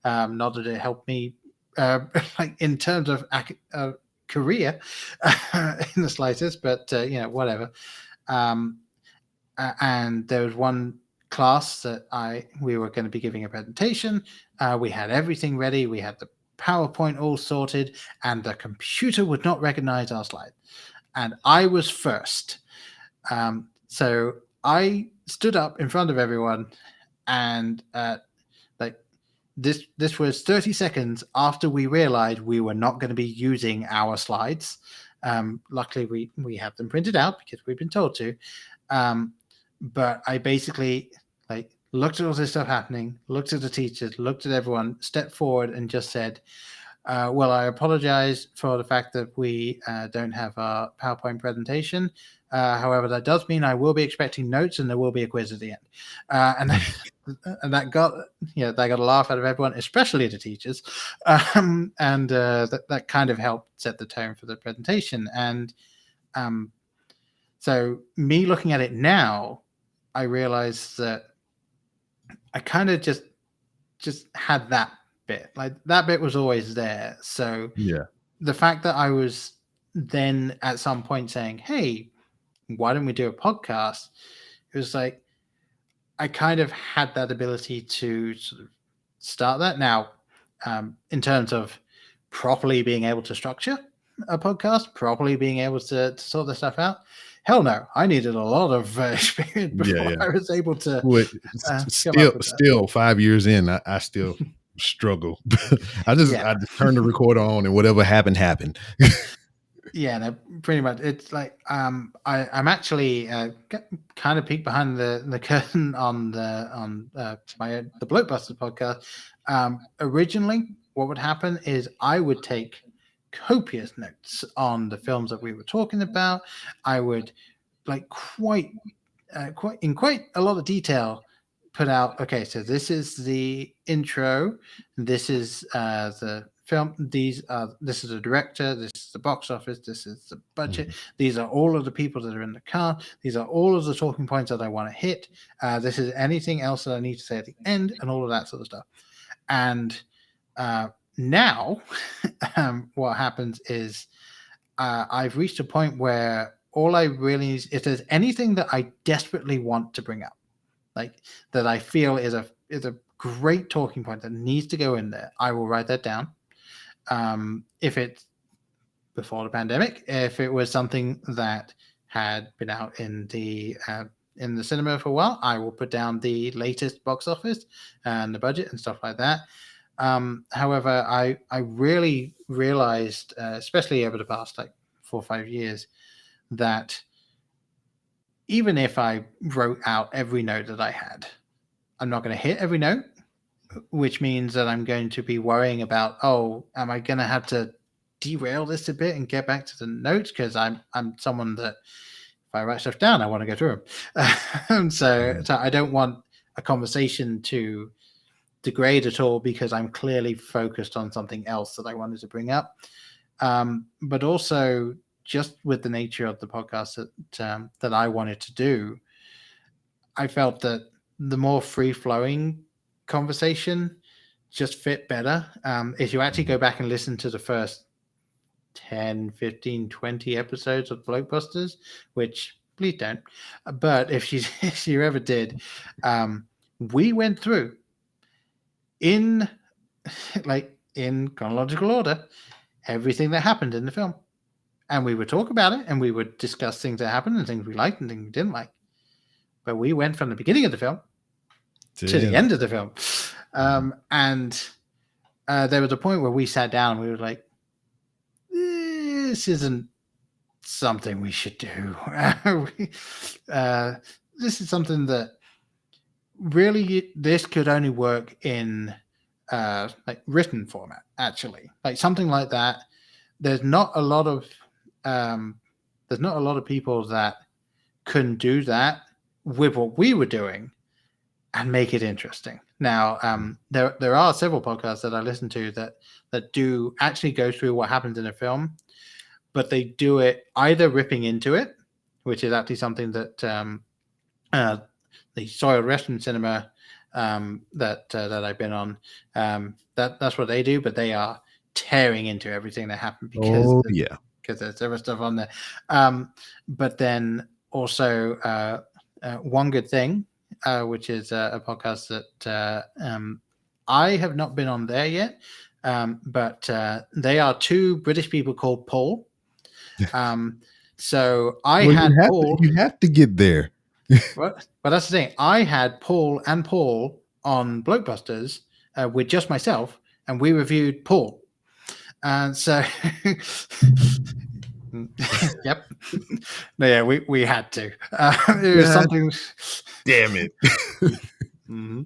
Not that it helped me like in terms of career in the slightest, but whatever. And there was one class that we were going to be giving a presentation. We had everything ready. We had the PowerPoint all sorted, and the computer would not recognize our slide. And I was first. So I stood up in front of everyone, and this was 30 seconds after we realized we were not going to be using our slides. Luckily, we have them printed out because we've been told to. But I basically looked at all this stuff happening, looked at the teachers, looked at everyone, stepped forward and just said, well, I apologize for the fact that we don't have a PowerPoint presentation. However, that does mean I will be expecting notes and there will be a quiz at the end. And that got a laugh out of everyone, especially the teachers. That kind of helped set the tone for the presentation. And so me looking at it now, I realized that I kind of just just had that bit. Like that bit was always there. So Yeah. the fact that I was then at some point saying, "Hey, why don't we do a podcast?" It was like I kind of had that ability to sort of start that. Now, in terms of properly being able to structure a podcast, properly being able to sort this stuff out, hell no, I needed a lot of experience before I was able to Well, come up with that. still 5 years in, I still struggle. I just turn the recorder on and whatever happened. Yeah, no, pretty much. It's like I'm actually kind of peek behind the curtain on the Blokebusters podcast. Originally, what would happen is I would take copious notes on the films that we were talking about. I would like quite in quite a lot of detail put out, okay, so this is the intro, this is the film, this is the director, this is the box office, this is the budget, these are all of the people that are in the car, these are all of the talking points that I want to hit, this is anything else that I need to say at the end, and all of that sort of stuff. And now what happens is I've reached a point where all I really need, if there's anything that I desperately want to bring up, like that I feel is a great talking point that needs to go in there, I will write that down. If it's before the pandemic, if it was something that had been out in the cinema for a while, I will put down the latest box office and the budget and stuff like that. However, I really realized, especially over the past like 4 or 5 years, that even if I wrote out every note that I had, I'm not going to hit every note, which means that I'm going to be worrying about, oh, am I going to have to derail this a bit and get back to the notes? Because I'm someone that if I write stuff down, I want to go through them. So I don't want a conversation to degrade at all because I'm clearly focused on something else that I wanted to bring up. But also just with the nature of the podcast that I wanted to do, I felt that the more free-flowing conversation just fit better. If you actually go back and listen to the first 10, 15, 20 episodes of Blokebusters, which please don't, but if you ever did, we went through in chronological order everything that happened in the film, and we would talk about it and we would discuss things that happened and things we liked and things we didn't like. But we went from the beginning of the film to the end of the film. And there was a point where we sat down and we were like, this isn't something we should do. This is something that really, this could only work in like written format, actually. Like something like that. There's not a lot of people that can do that with what we were doing and make it interesting. Now, there are several podcasts that I listen to that do actually go through what happens in a film, but they do it either ripping into it, which is actually something that the Soiled Western Cinema that I've been on, that's what they do, but they are tearing into everything that happened because there's other stuff on there. But then also One Good Thing, which is a podcast that I have not been on there yet, but they are two British people called Paul. So you have to get there. But that's the thing. I had Paul and Paul on Blokebusters with just myself, and we reviewed Paul. And so, yep. No, yeah, we had to. It was something. Damn it. Mm-hmm.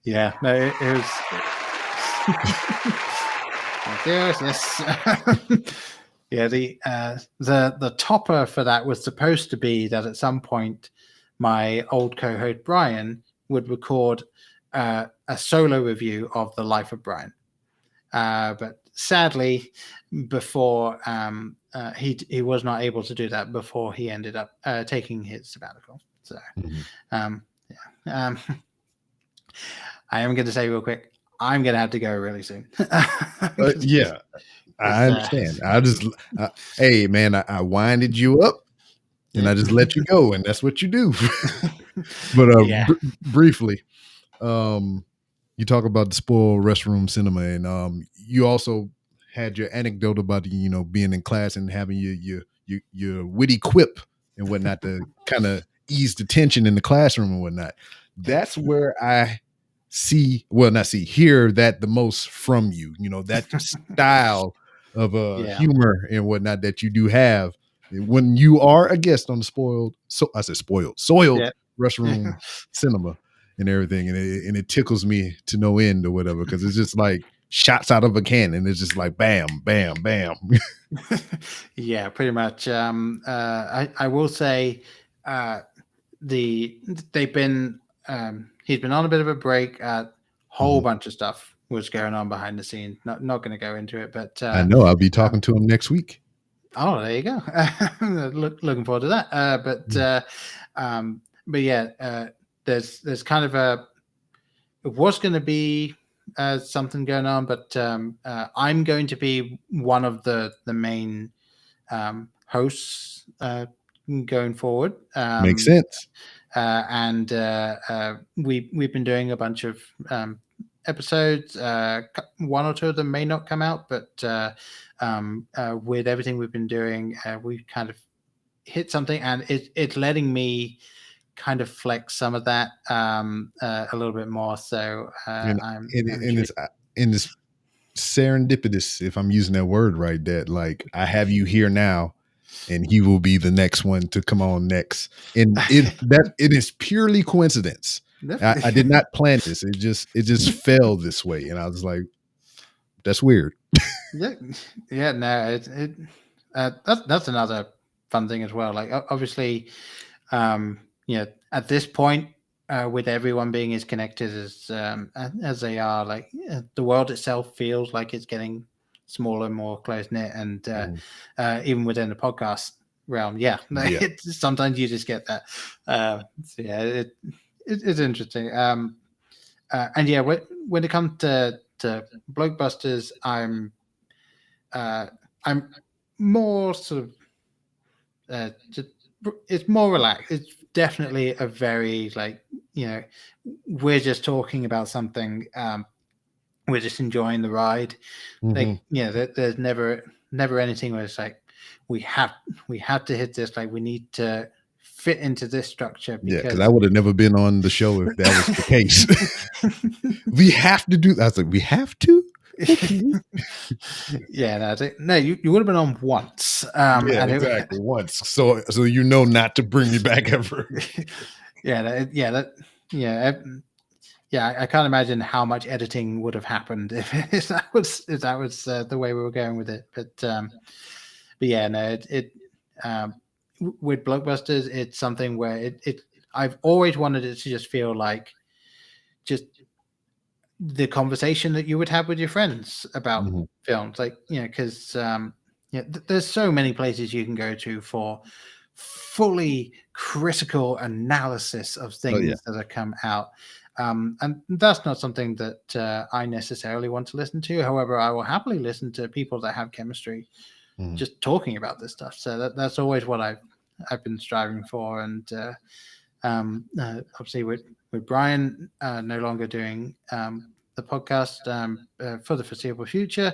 Yeah, no, it was. Yes. Yeah, the topper for that was supposed to be that at some point my old co-host Brian would record a solo review of The Life of Brian. But sadly, before he was not able to do that before he ended up taking his sabbatical. So, I am going to say real quick, I'm gonna have to go really soon. Yeah, I understand. Hey man, I winded you up and I just let you go, and that's what you do. But Yeah. briefly, you talk about the spoiled restroom cinema, and you also had your anecdote about being in class and having your witty quip and whatnot to kind of ease the tension in the classroom and whatnot. That's where I hear that the most from you. That style of humor and whatnot that you do have when you are a guest on the soiled restroom cinema and everything, and it tickles me to no end or whatever, because it's just like shots out of a cannon. It's just like bam, bam, bam. Yeah, pretty much. I will say, they've been he's been on a bit of a break. Whole bunch of stuff was going on behind the scenes. Not going to go into it, but I know I'll be talking to him next week. Oh, there you go. Looking forward to that. But yeah, there's kind of it was going to be something going on, but I'm going to be one of the main hosts going forward. Makes sense. And we've been doing a bunch of episodes. One or two of them may not come out, but with everything we've been doing, we kind of hit something, and it's letting me kind of flex some of that a little bit more. So it's serendipitous, if I'm using that word right, that like I have you here now and he will be the next one to come on next, and it is purely coincidence. I did not plan this. It just fell this way, and I was like, that's weird. Yeah, no, that's another fun thing as well. Like obviously, at this point, with everyone being as connected as they are, like the world itself feels like it's getting smaller and more close knit, and even within the podcast realm, sometimes you just get that. So yeah, it's interesting. And yeah, when it comes to Blokebusters, I'm more sort of it's more relaxed. It's definitely a very we're just talking about something. We're just enjoying the ride. Like there's never anything where it's like we have to hit this. Like we need to fit into this structure. Because I would have never been on the show if that was the case. We have to do that. I was like, we have to. Okay. Yeah, no, you would have been on once. Exactly, once. So not to bring me back ever. I can't imagine how much editing would have happened if that was the way we were going with it. But yeah, no, with Blokebusters, it's something where I've always wanted it to just feel like just the conversation that you would have with your friends about films, like because there's so many places you can go to for fully critical analysis of things that have come out, and that's not something that I necessarily want to listen to. However, I will happily listen to people that have chemistry just talking about this stuff. So that's always what I've been striving for, and obviously with Brian no longer doing the podcast for the foreseeable future,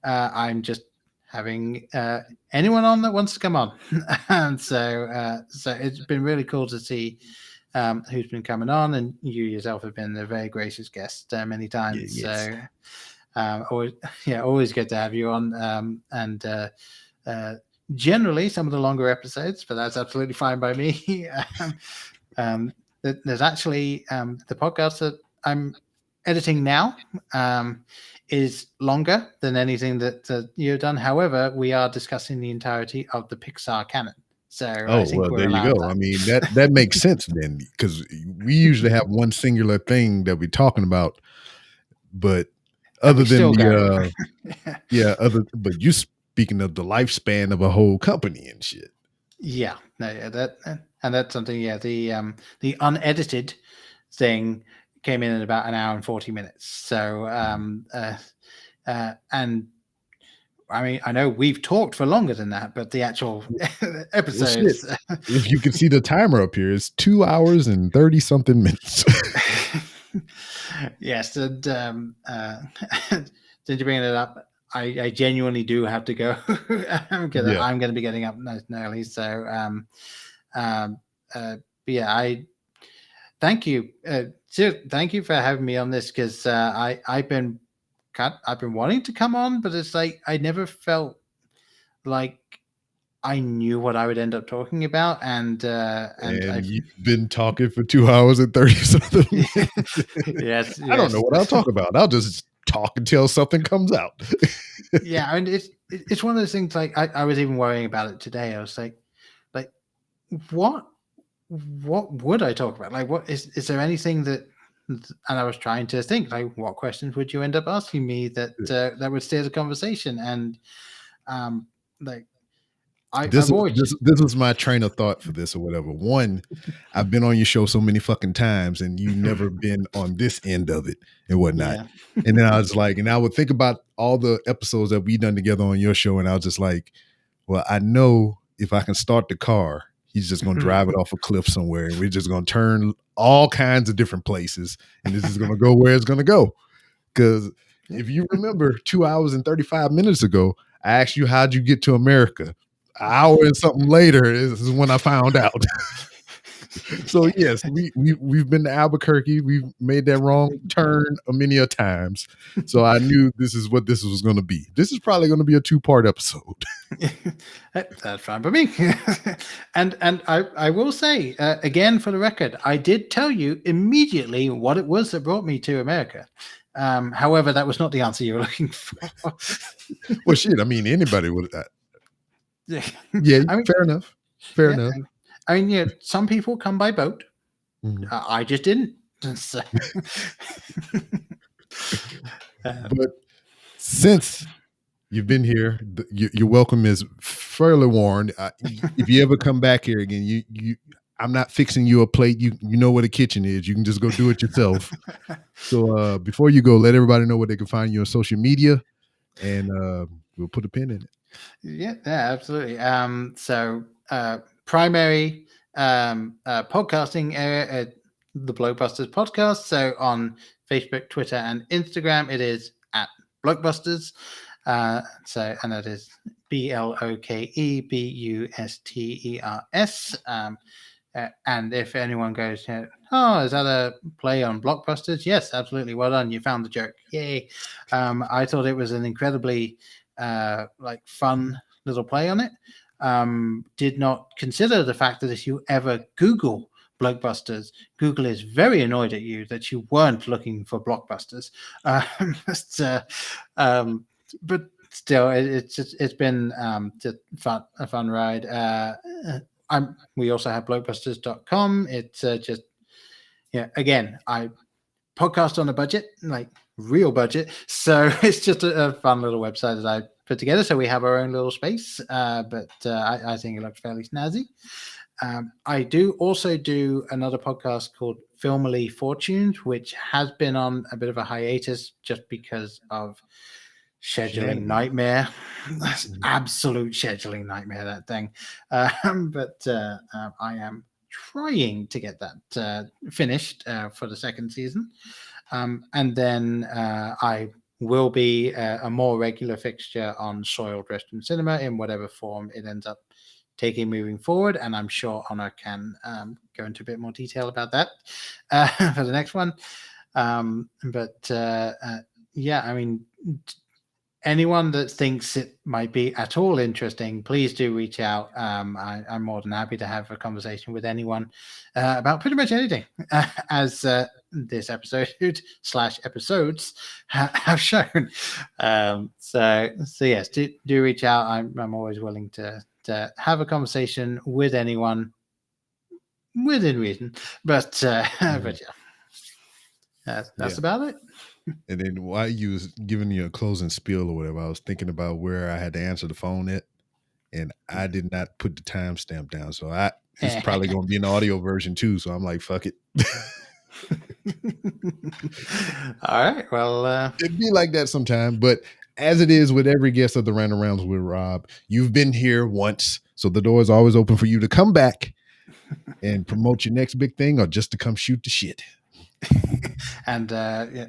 I'm just having anyone on that wants to come on. And so it's been really cool to see who's been coming on, and you yourself have been a very gracious guest many times. Yes. So always good to have you on, and generally some of the longer episodes, but that's absolutely fine by me. There's actually the podcast that I'm editing now is longer than anything that you've done. However, we are discussing the entirety of the Pixar canon. So I think there you go. That. I mean, that makes sense then, because we usually have one singular thing that we're talking about, but other than but you speaking of the lifespan of a whole company and shit. Yeah, no, that's something. Yeah, the unedited thing came in at about an hour and 40 minutes. So, and I mean, I know we've talked for longer than that, but the actual episodes. Well, if you can see the timer up here, it's 2 hours and 30 something minutes. Yes, and since you bring it up, I genuinely do have to go because I'm going to be getting up nice and early. So, yeah, I thank you. Thank you for having me on this because I've been wanting to come on, but it's like I never felt like I knew what I would end up talking about, and you've been talking for 2 hours and 30 something minutes. Yes, I don't know what I'll talk about. I'll just talk until something comes out. Yeah, I mean, it's one of those things. Like I was even worrying about it today. I was like, what would I talk about? Like, what is there anything that? And I was trying to think, like, what questions would you end up asking me that that would steer the conversation? And like, This was my train of thought for this or whatever. One, I've been on your show so many fucking times and you never been on this end of it and whatnot. Yeah. And then I was like, and I would think about all the episodes that we done together on your show. And I was just like, well, I know if I can start the car, he's just going to drive it off a cliff somewhere. And we're just going to turn all kinds of different places. And this is going to go where it's going to go. Because if you remember 2 hours and 35 minutes ago, I asked you, how'd you get to America? An hour and something later is when I found out. So yes, we've been to Albuquerque. We've made that wrong turn many a times. So I knew this is what this was going to be. This is probably going to be a 2-part episode. That's fine by me. and I will say again for the record, I did tell you immediately what it was that brought me to America. However, that was not the answer you were looking for. Well, shit. I mean, anybody would. Yeah, I mean, fair enough. Fair enough. I mean, yeah, some people come by boat. Mm-hmm. I just didn't. So. But since you've been here, your welcome is fairly warned. If you ever come back here again, I'm not fixing you a plate. You know where the kitchen is. You can just go do it yourself. So before you go, let everybody know where they can find you on social media, and we'll put a pin in it. Yeah, absolutely. So primary podcasting area at the Blokebusters podcast. So on Facebook, Twitter, and Instagram, it is at Blokebusters. So and that is BLOKEBUSTERS. And if anyone goes, oh, is that a play on Blokebusters? Yes, absolutely. Well done. You found the joke. Yay. I thought it was an incredibly fun little play on it. Did not consider the fact that if you ever Google Blokebusters, Google is very annoyed at you that you weren't looking for Blokebusters. But still, it's been just a fun ride. We also have blokebusters.com. It's again, I podcast on a budget, like real budget. So it's just a fun little website that I put together. So we have our own little space, but I think it looks fairly snazzy. I do also do another podcast called Filmily Fortunes, which has been on a bit of a hiatus just because of scheduling nightmare. That's absolute scheduling nightmare, that thing. But I am trying to get that finished for the second season. And then I will be a more regular fixture on Soiled Western Cinema in whatever form it ends up taking moving forward. And I'm sure Honor can go into a bit more detail about that for the next one. Yeah, I mean, anyone that thinks it might be at all interesting, please do reach out. I'm more than happy to have a conversation with anyone about pretty much anything, as this episode/episodes have shown. So yes, do reach out. I'm always willing to have a conversation with anyone within reason. But yeah, that's about it. And then while you was giving you a closing spiel or whatever, I was thinking about where I had to answer the phone at, and I did not put the timestamp down. So it's probably going to be an audio version too. So I'm like, fuck it. All right. Well, It'd be like that sometime, but as it is with every guest of the Random Rounds with Rob, you've been here once, so the door is always open for you to come back and promote your next big thing or just to come shoot the shit. and yeah,